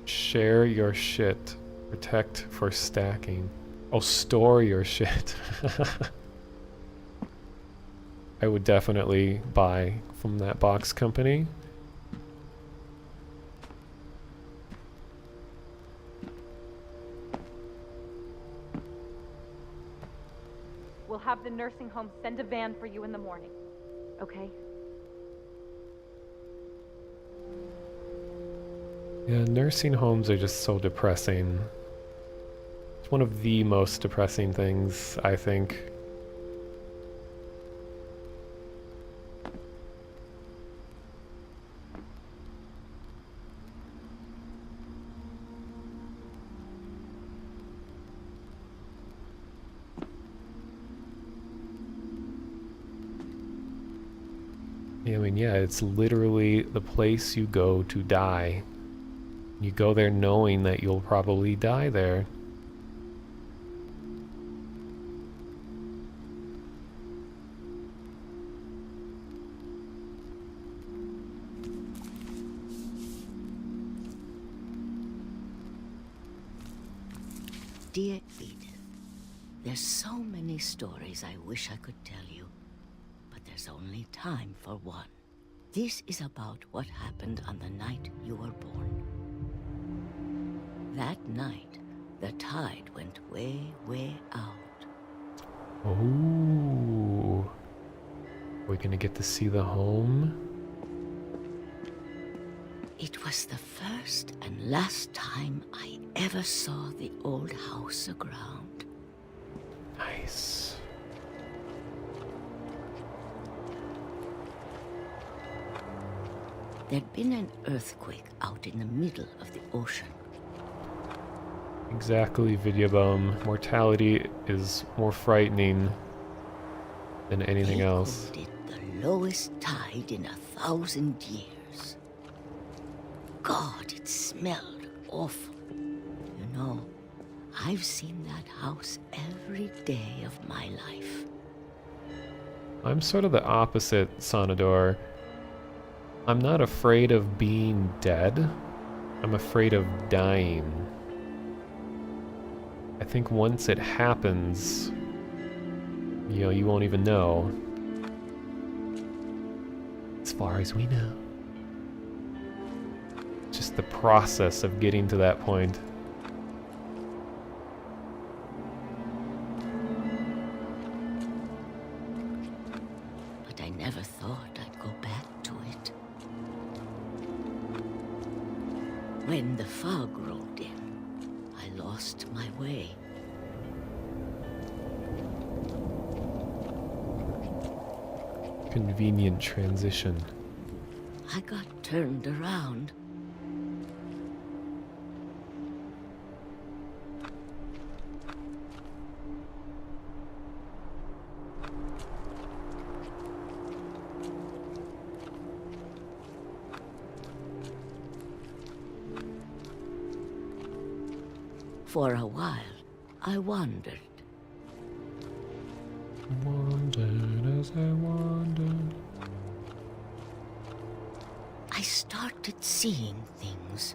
Share your shit. Protect for stacking. Oh, store your shit. I would definitely buy from that box company. We'll have the nursing home send a van for you in the morning, okay? Yeah, nursing homes are just so depressing. It's one of the most depressing things, I think. Yeah, I mean, yeah, it's literally the place you go to die. You go there knowing that you'll probably die there. Dear Edith, there's so many stories I wish I could tell you, but there's only time for one. This is about what happened on the night you were born. That night, the tide went way, way out. Oh. We're gonna get to see the home? It was the first and last time I ever saw the old house aground. Nice. There'd been an earthquake out in the middle of the ocean. Exactly, Vidyabum. Mortality is more frightening than anything else. They called it the lowest tide in 1,000 years. God, it smelled awful. You know, I've seen that house every day of my life. I'm sort of the opposite, Sonador. I'm not afraid of being dead. I'm afraid of dying. I think once it happens, you know, you won't even know. As far as we know. just the process of getting to that point. But I never thought I'd go back to it. When the fog rolled in, I lost my way. Convenient transition. I got turned around. For a while, I wandered. Wandered as I wandered. I started seeing things.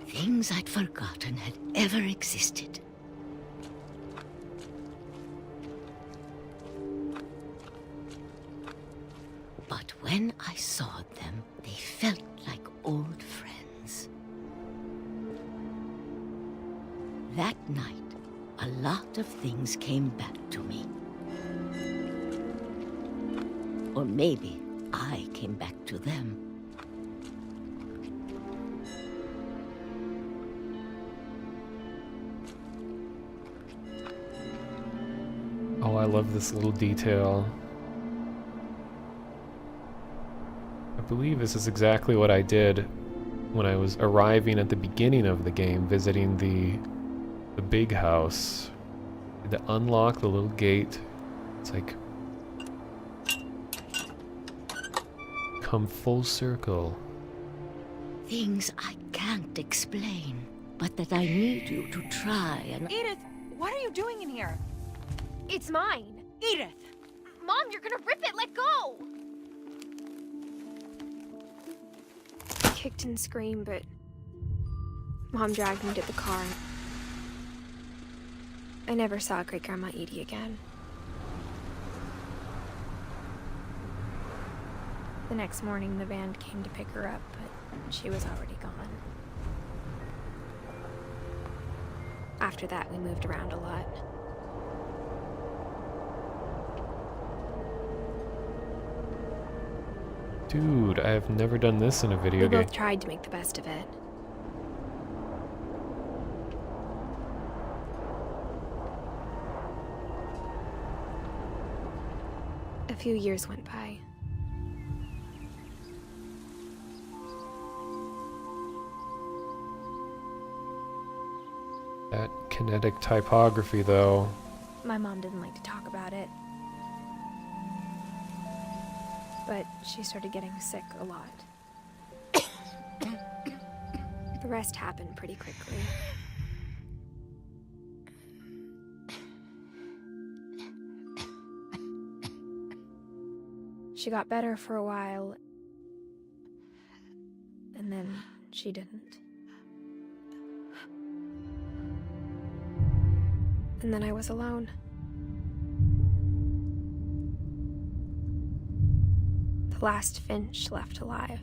Things I'd forgotten had ever existed. But when I saw them, they felt like old friends. That night, a lot of things came back to me. Or maybe I came back to them. Oh, I love this little detail. I believe this is exactly what I did when I was arriving at the beginning of the game, visiting the big house. To unlock the little gate, it's like come full circle. Things I can't explain, but that I need you to try and... Edith, what are you doing in here? It's mine. Edith! Mom, you're gonna rip it. Let go! I kicked and screamed, but Mom dragged me to the car. I never saw Great-Grandma Edie again. The next morning, the van came to pick her up, but she was already gone. After that, we moved around a lot. Dude, I have never done this in a video We game. both tried to make the best of it. A few years went by. That kinetic typography, though. My mom didn't like to talk about it. But she started getting sick a lot. The rest happened pretty quickly. She got better for a while, and then she didn't. And then I was alone. The last Finch left alive.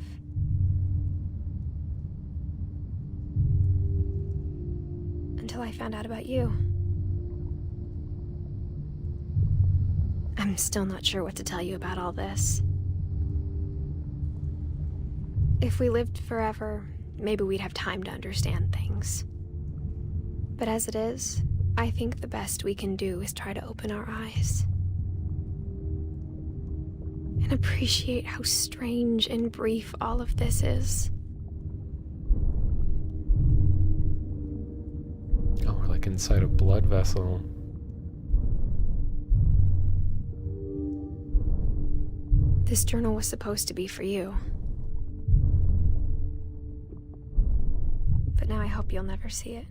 Until I found out about you. I'm still not sure what to tell you about all this. If we lived forever, maybe we'd have time to understand things. But as it is, I think the best we can do is try to open our eyes. And appreciate how strange and brief all of this is. Oh, we're like inside a blood vessel. This journal was supposed to be for you. But now I hope you'll never see it.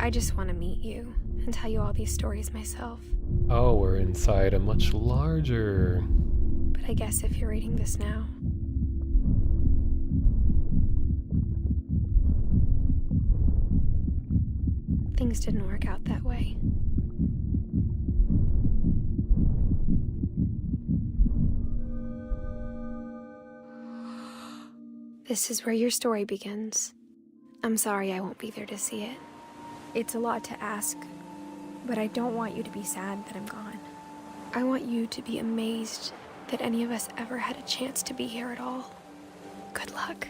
I just want to meet you and tell you all these stories myself. Oh, we're inside a much larger... But I guess if you're reading this now, things didn't work out that way. This is where your story begins. I'm sorry I won't be there to see it. It's a lot to ask, but I don't want you to be sad that I'm gone. I want you to be amazed that any of us ever had a chance to be here at all. Good luck.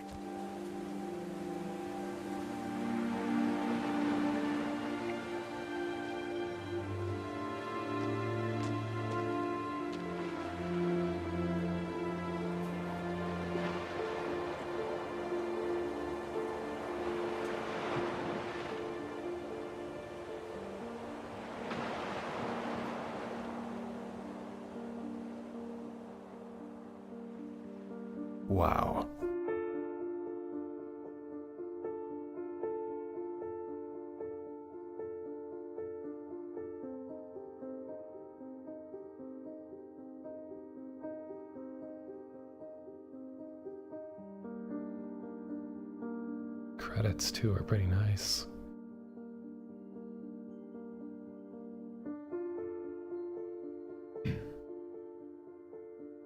Wow. Credits too are pretty nice.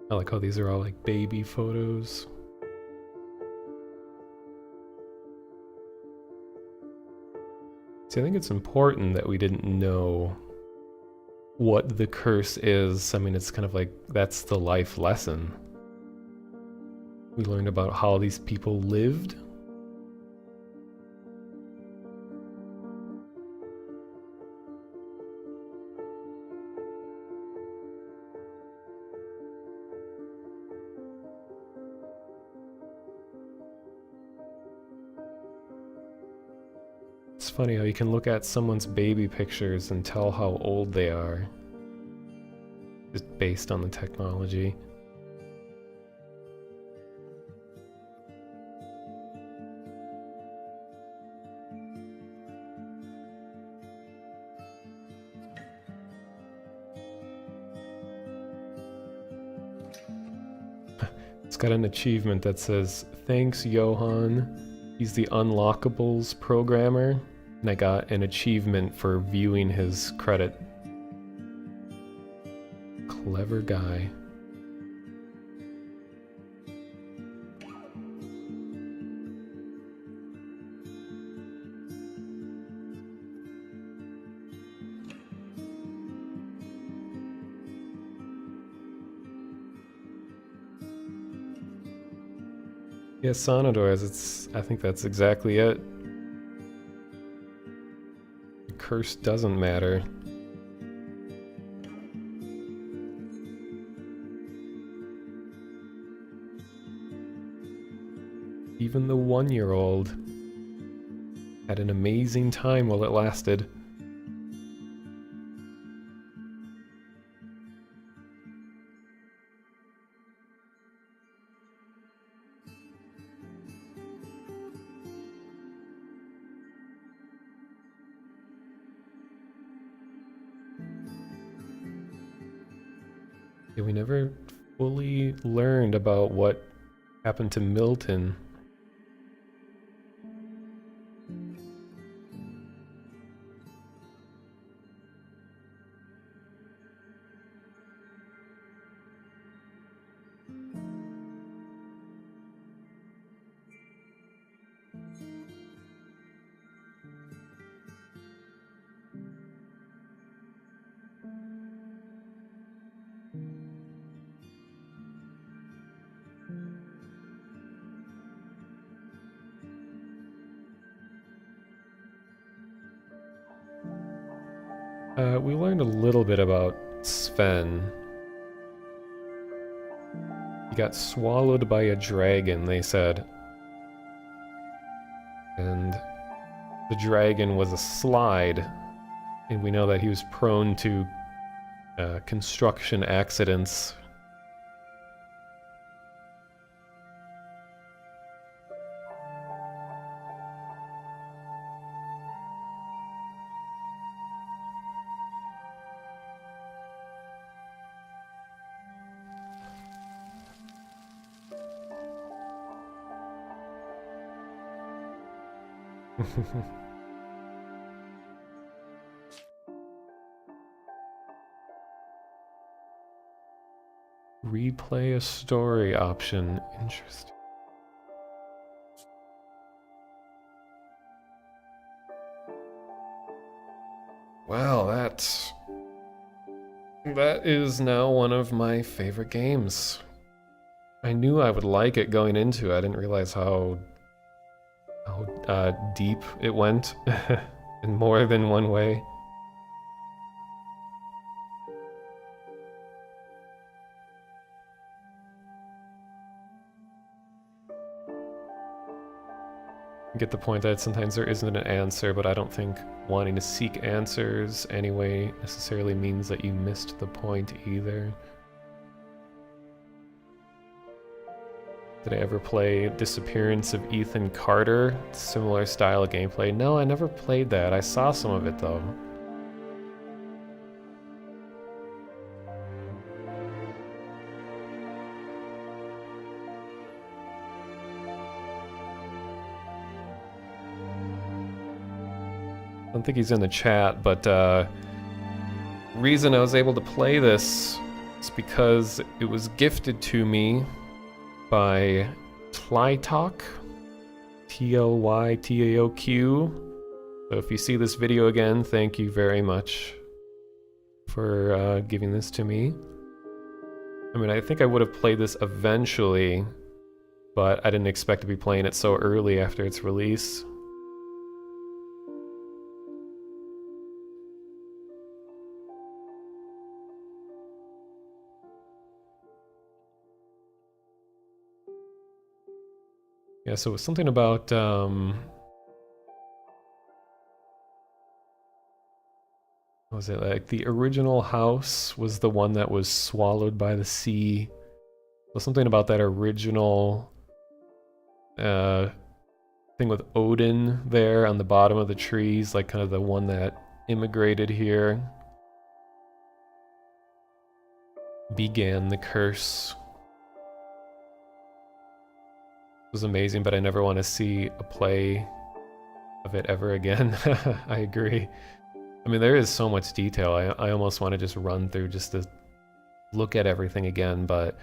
I like how these are all like baby photos. See, I think it's important that we didn't know what the curse is. I mean, it's kind of like, that's the life lesson. We learned about how these people lived. It's funny how you can look at someone's baby pictures and tell how old they are, just based on the technology. It's got an achievement that says, "Thanks, Johan. He's the Unlockables programmer." And I got an achievement for viewing his credit. Clever guy. Yeah, Sonodors, I think that's exactly it. The curse doesn't matter. Even the 1-year-old had an amazing time while it lasted. Yeah, we never fully learned about what happened to Milton. We learned a little bit about Sven. He got swallowed by a dragon, they said. And the dragon was a slide. And we know that he was prone to construction accidents. replay a story option. Interesting. Well, that is now one of my favorite games. I knew I would like it going into it. I didn't realize how deep it went in more than one way. I get the point that sometimes there isn't an answer, but I don't think wanting to seek answers anyway necessarily means that you missed the point either. Did I ever play Disappearance of Ethan Carter? Similar style of gameplay. No, I never played that. I saw some of it though. I don't think he's in the chat, but reason I was able to play this is because it was gifted to me by Tlytalk, T-L-Y-T-A-O-Q. So if you see this video again, thank you very much for giving this to me. I mean, I think I would have played this eventually, but I didn't expect to be playing it so early after its release. Yeah, so it was something about, what was it, like the original house was the one that was swallowed by the sea. So something about that original thing with Odin there on the bottom of the trees, like kind of the one that immigrated here. Began the curse. Was amazing, but I never want to see a play of it ever again. I agree. I mean, there is so much detail. I almost want to just run through just to look at everything again, but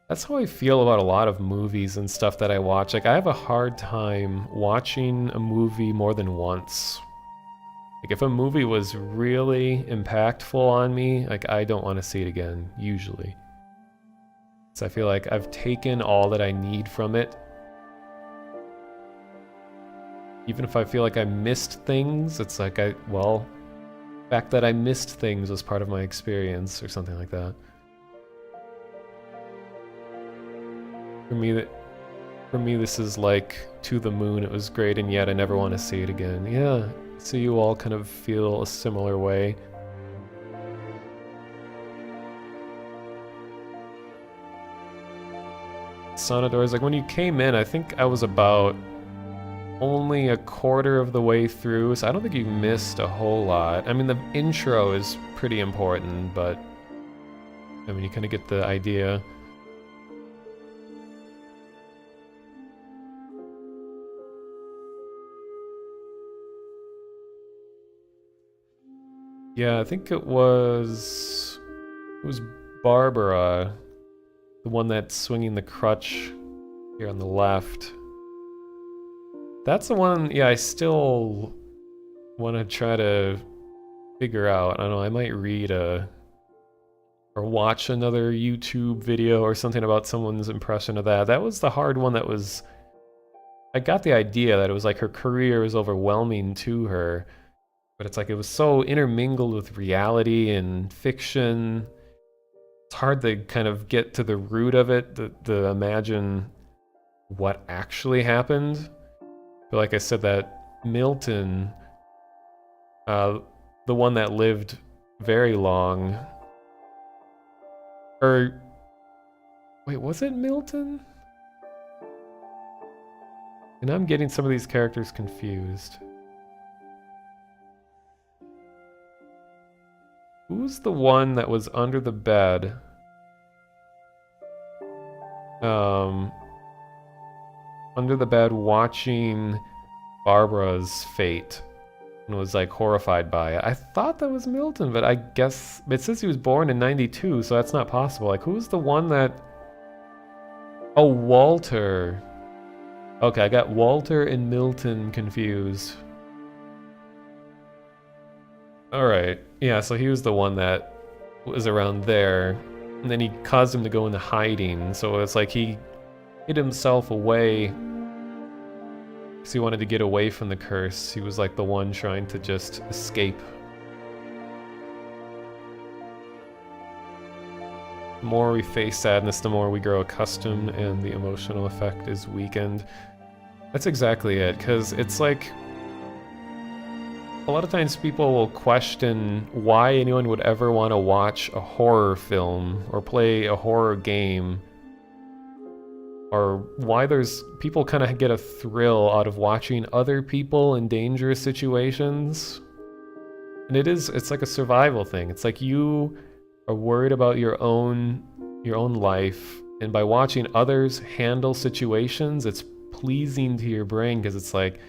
that's how I feel about a lot of movies and stuff that I watch. Like, I have a hard time watching a movie more than once. Like, if a movie was really impactful on me, like, I don't want to see it again, usually. So I feel like I've taken all that I need from it. Even if I feel like I missed things, it's like well, the fact that I missed things was part of my experience or something like that. For me, this is like To the Moon. It was great, and yet I never want to see it again. Yeah, so you all kind of feel a similar way. Sonador is like, when you came in, I think I was about only a quarter of the way through, so I don't think you missed a whole lot. I mean, the intro is pretty important, but I mean, you kind of get the idea. Yeah, I think it was Barbara, the one that's swinging the crutch here on the left. That's the one, yeah, I still want to try to figure out. I don't know, I might read or watch another YouTube video or something about someone's impression of that. That was the hard one that was... I got the idea that it was like her career was overwhelming to her, but it's like it was so intermingled with reality and fiction. It's hard to kind of get to the root of it, to imagine what actually happened. But like I said, that Milton, the one that lived very long, or wait, was it Milton? And I'm getting some of these characters confused. Who's the one that was under the bed? Under the bed watching Barbara's fate. and was like horrified by it. I thought that was Milton, but I guess it says he was born in 92, so that's not possible. Like, who's the one that... Oh, Walter. Okay, I got Walter and Milton confused. Alright, yeah, so he was the one that was around there, and then he caused him to go into hiding, so it's like he hid himself away because he wanted to get away from the curse. He was like the one trying to just escape. The more we face sadness, the more we grow accustomed and the emotional effect is weakened. That's exactly it, because it's like a lot of times people will question why anyone would ever want to watch a horror film or play a horror game, or why there's people kind of get a thrill out of watching other people in dangerous situations. And it's like a survival thing. It's like you are worried about your own life, and by watching others handle situations, it's pleasing to your brain because it's like,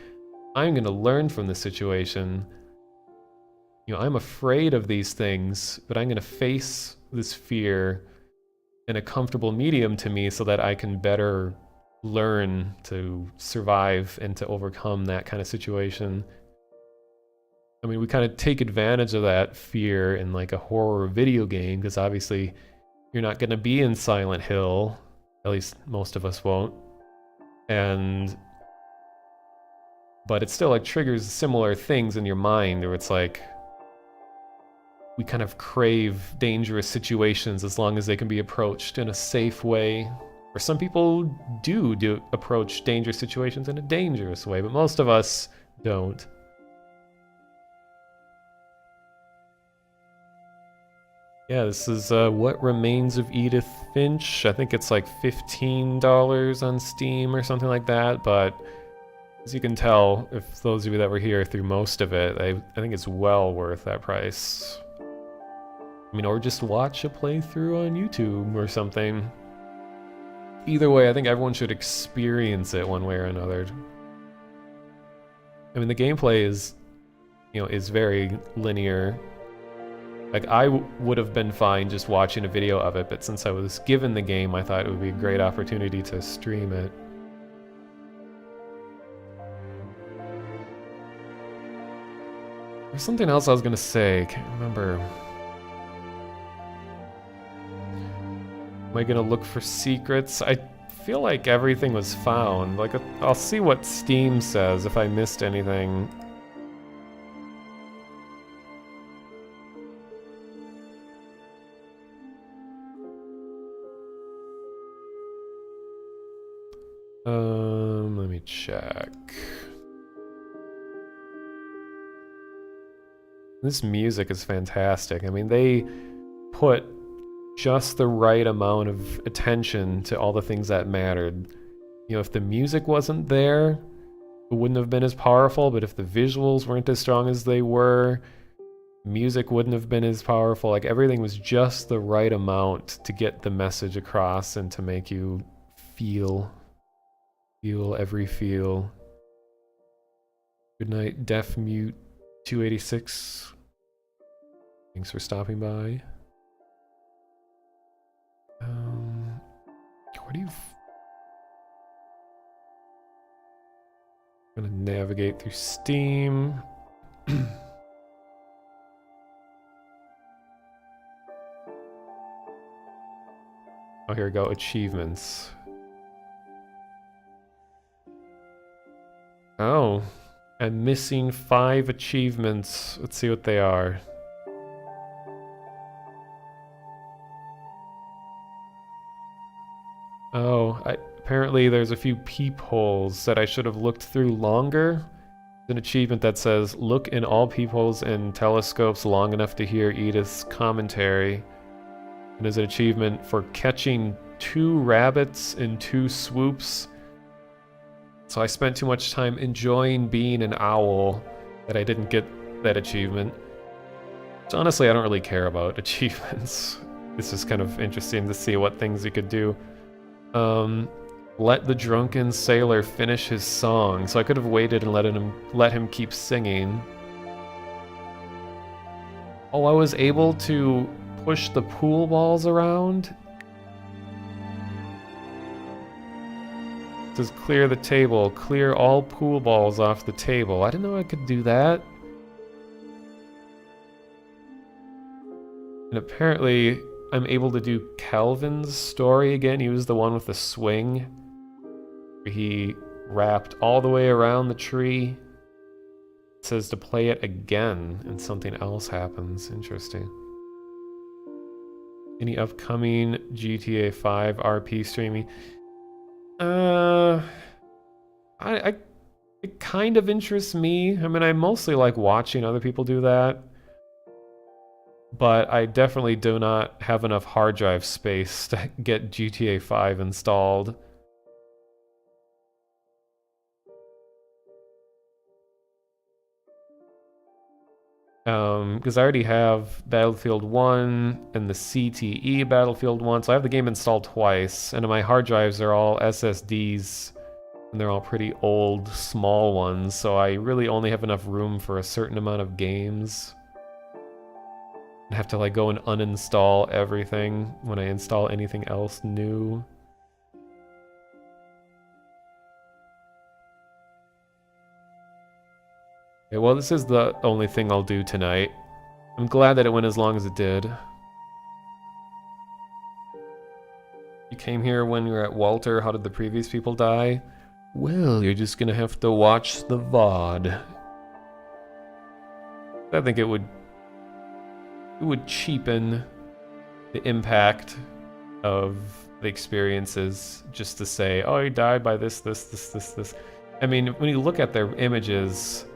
I'm going to learn from this situation. You know, I'm afraid of these things, but I'm going to face this fear in a comfortable medium to me so that I can better learn to survive and to overcome that kind of situation. I mean, we kind of take advantage of that fear in like a horror video game, because obviously you're not going to be in Silent Hill, at least most of us won't. But it still like triggers similar things in your mind, where it's like we kind of crave dangerous situations as long as they can be approached in a safe way. Or some people do approach dangerous situations in a dangerous way, but most of us don't. Yeah, this is What Remains of Edith Finch. I think it's like $15 on Steam or something like that, but as you can tell, if those of you that were here through most of it, I think it's well worth that price. I mean, or just watch a playthrough on YouTube or something. Either way, I think everyone should experience it one way or another. I mean, the gameplay is, you know, is very linear. Like, I would have been fine just watching a video of it, but since I was given the game, I thought it would be a great opportunity to stream it. There's something else I was gonna say, can't remember. Am I gonna look for secrets? I feel like everything was found. Like, I'll see what Steam says if I missed anything. Let me check. This music is fantastic. I mean, they put just the right amount of attention to all the things that mattered. You know, if the music wasn't there, it wouldn't have been as powerful, but if the visuals weren't as strong as they were, music wouldn't have been as powerful. Like, everything was just the right amount to get the message across and to make you feel every feel. Good night, Deaf Mute 286. Thanks for stopping by. Where do you... I'm gonna navigate through Steam. Oh, here we go, achievements. Oh, I'm missing 5 achievements. Let's see what they are. Oh, apparently there's a few peepholes that I should have looked through longer. There's an achievement that says, look in all peepholes and telescopes long enough to hear Edith's commentary. And there's an achievement for catching 2 rabbits in 2 swoops. So I spent too much time enjoying being an owl that I didn't get that achievement. So honestly, I don't really care about achievements. It's just kind of interesting to see what things you could do. Let the drunken sailor finish his song. So I could have waited and let him keep singing. Oh, I was able to push the pool balls around? It says clear the table. Clear all pool balls off the table. I didn't know I could do that. And apparently, I'm able to do Calvin's story again. He was the one with the swing. He wrapped all the way around the tree. It says to play it again, and something else happens. Interesting. Any upcoming GTA 5 RP streaming? It kind of interests me. I mean, I mostly like watching other people do that. But I definitely do not have enough hard drive space to get GTA 5 installed. Because I already have Battlefield 1 and the CTE Battlefield 1, so I have the game installed twice, and my hard drives are all SSDs, and they're all pretty old, small ones, so I really only have enough room for a certain amount of games. I have to like go and uninstall everything when I install anything else new. Okay, well, this is the only thing I'll do tonight. I'm glad that it went as long as it did. You came here when you were at Walter. How did the previous people die? Well, you're just gonna have to watch the VOD. I think it would cheapen the impact of the experiences just to say, oh, he died by this. I mean, when you look at their images,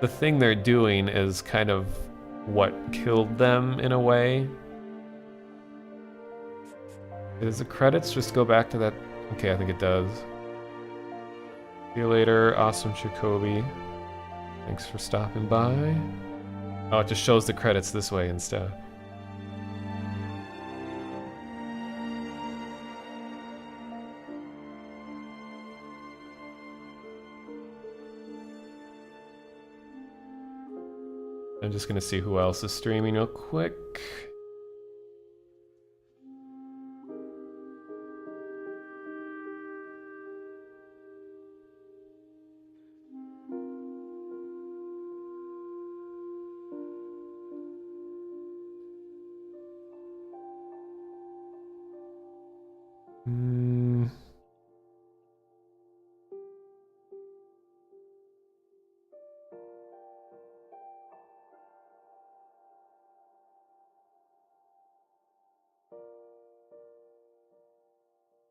the thing they're doing is kind of what killed them in a way. Does the credits just go back to that? Okay, I think it does. See you later, awesome Jacoby. Thanks for stopping by. Oh, it just shows the credits this way instead. I'm just gonna see who else is streaming real quick.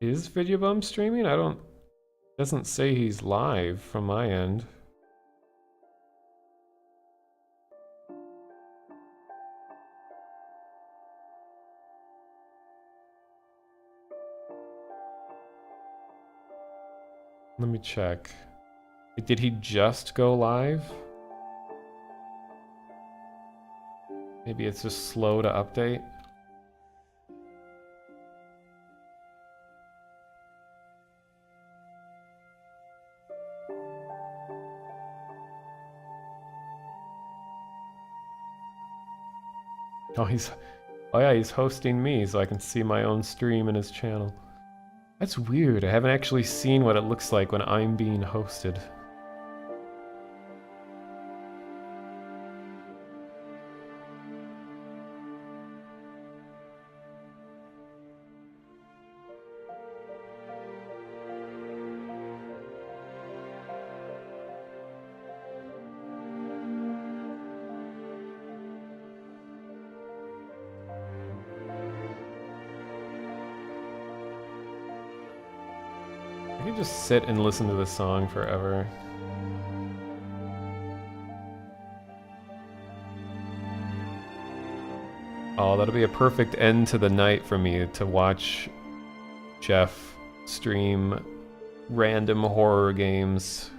Is Videobum streaming? Doesn't say he's live from my end. Let me check. Did he just go live? Maybe it's just slow to update. Oh yeah, he's hosting me so I can see my own stream in his channel. That's weird. I haven't actually seen what it looks like when I'm being hosted. I could just sit and listen to this song forever. Oh, that'll be a perfect end to the night for me to watch Jeff stream random horror games.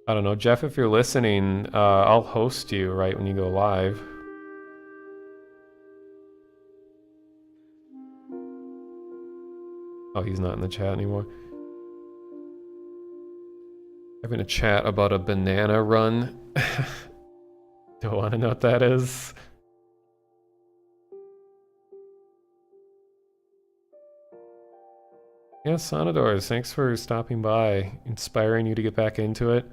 I don't know, Jeff, if you're listening, I'll host you right when you go live. Oh, he's not in the chat anymore. Having a chat about a banana run. Don't want to know what that is. Yeah, Sonadors, thanks for stopping by, inspiring you to get back into it.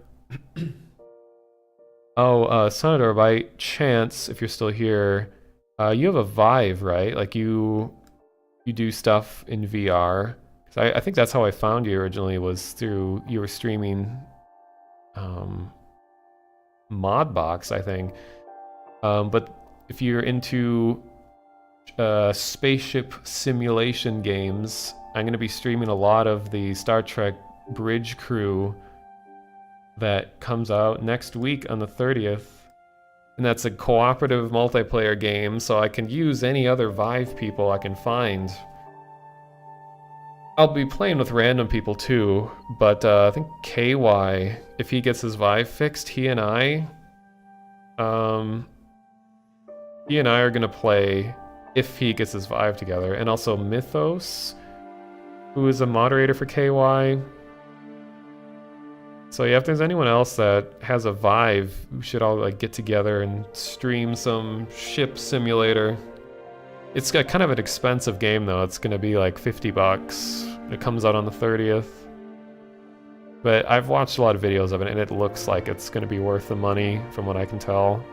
Oh, Sonador, by chance, if you're still here, you have a Vive, right? Like you do stuff in VR. 'Cause I think that's how I found you originally, was through you were streaming Modbox, I think. But if you're into spaceship simulation games, I'm going to be streaming a lot of the Star Trek Bridge Crew that comes out next week on the 30th. And that's a cooperative multiplayer game, so I can use any other Vive people I can find. I'll be playing with random people too, but I think KY, if he gets his Vive fixed, he and I are gonna play if he gets his Vive together. And also Mythos, who is a moderator for KY. So yeah, if there's anyone else that has a Vive, we should all like get together and stream some ship simulator. It's got kind of an expensive game though. It's gonna be like $50. It comes out on the 30th. But I've watched a lot of videos of it and it looks like it's gonna be worth the money from what I can tell.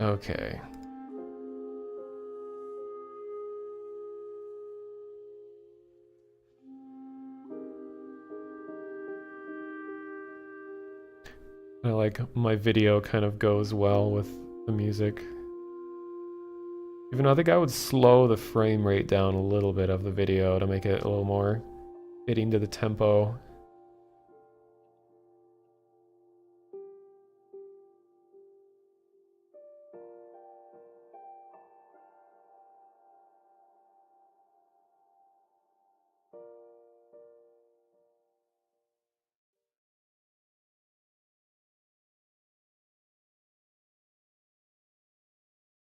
Okay. I like my video kind of goes well with the music. Even though I think I would slow the frame rate down a little bit of the video to make it a little more fitting to the tempo.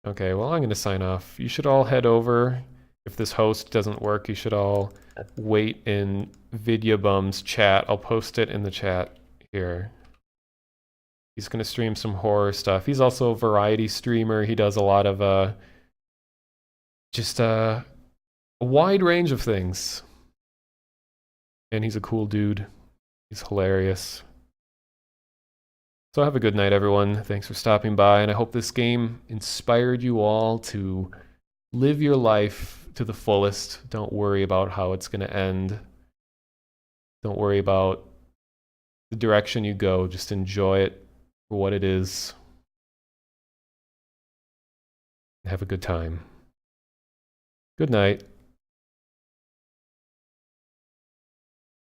Okay, well, I'm going to sign off. You should all head over. If this host doesn't work, you should all wait in Vidyabum's chat. I'll post it in the chat here. He's going to stream some horror stuff. He's also a variety streamer. He does a lot of just a wide range of things. And he's a cool dude. He's hilarious. So have a good night, everyone. Thanks for stopping by, and I hope this game inspired you all to live your life to the fullest. Don't worry about how it's going to end. Don't worry about the direction you go. Just enjoy it for what it is. Have a good time. Good night.